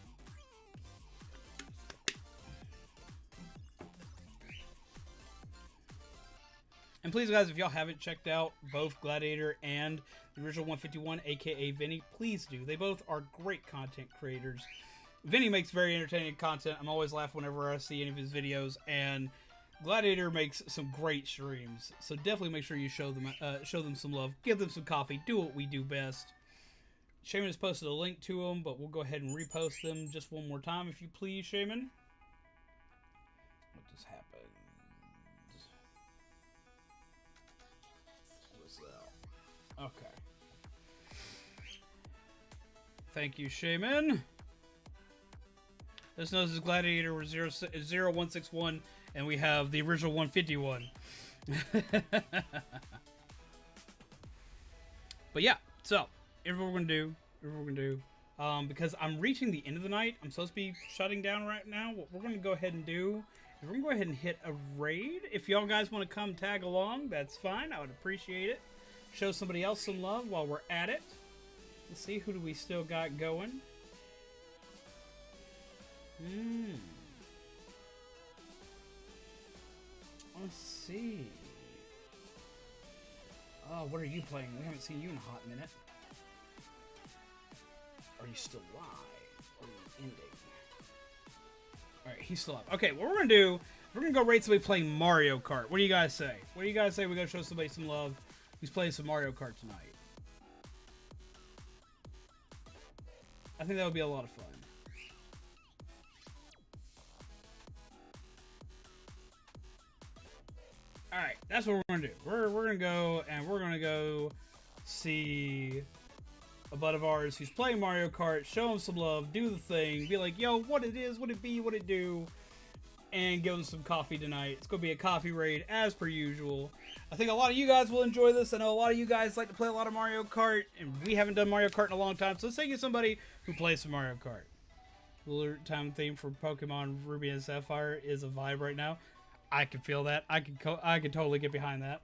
And please, guys, if y'all haven't checked out both Gladiator and the original 151, aka Vinny, please do. They both are great content creators. Vinny makes very entertaining content. I'm always laughing whenever I see any of his videos, and Gladiator makes some great streams. So definitely make sure you show them some love, give them some coffee, do what we do best. Shaman has posted a link to them, but we'll go ahead and repost them just one more time, if you please, Shaman. What just happened? Okay. Thank you, Shaman. This knows is Gladiator 0161, and we have the original 151. But yeah, so here's what we're gonna do. Because I'm reaching the end of the night, I'm supposed to be shutting down right now. What we're gonna go ahead and do is we're gonna go ahead and hit a raid. If y'all guys want to come tag along, that's fine. I would appreciate it. Show somebody else some love while we're at it. Let's see, who do we still got going? Let's see. Oh, what are you playing? We haven't seen you in a hot minute. Are you still live? Or are you ending? Alright, he's still up. Okay, what we're gonna do, we're gonna go raid somebody playing Mario Kart. What do you guys say? What do you guys say we go show somebody some love who's playing some Mario Kart tonight? I think that would be a lot of fun. Alright, that's what we're gonna do. We're gonna go and we're gonna go see a bud of ours who's playing Mario Kart, show him some love, do the thing, be like, yo, what it is, what it be, what it do, and give him some coffee tonight. It's gonna be a coffee raid as per usual. I think a lot of you guys will enjoy this. I know a lot of you guys like to play a lot of Mario Kart, and we haven't done Mario Kart in a long time, so let's take you somebody who plays some Mario Kart. The alert time theme for Pokemon Ruby and Sapphire is a vibe right now. I can feel that. I can totally get behind that.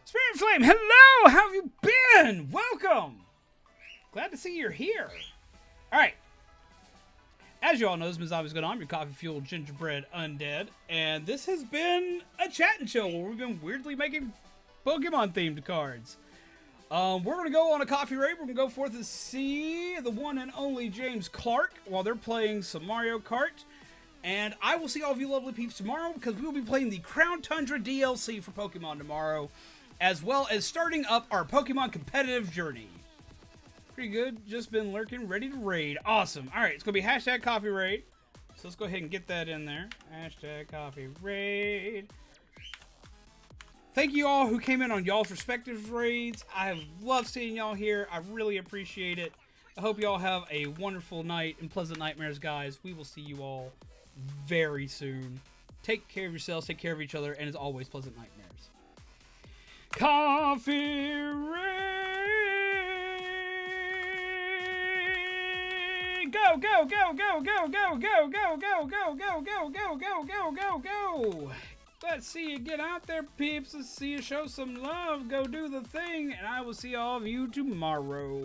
Spirit Flame, hello! How have you been? Welcome! Glad to see you're here. Alright. As you all know, this is Zombies Going On, your coffee-fueled gingerbread undead. And this has been a chat and chill where we've been weirdly making Pokemon-themed cards. We're going to go on a coffee raid. We're going to go forth and see the one and only James Clark while they're playing some Mario Kart. And I will see all of you lovely peeps tomorrow because we will be playing the Crown Tundra DLC for Pokemon tomorrow, as well as starting up our Pokemon competitive journey. Pretty good. Just been lurking, ready to raid. Awesome. All right, it's going to be hashtag coffee raid. So let's go ahead and get that in there. Hashtag coffee raid. Thank you all who came in on y'all's respective raids. I have loved seeing y'all here. I really appreciate it. I hope y'all have a wonderful night and pleasant nightmares, guys. We will see you all very soon. Take care of yourselves, take care of each other, and as always, pleasant nightmares. Coffee raid! and go, go, go, go, go, go, go, go, go, go, go, go, go, go, go, go, go. Let's see you get out there, peeps. Let's see you show some love. Go do the thing, and I will see all of you tomorrow.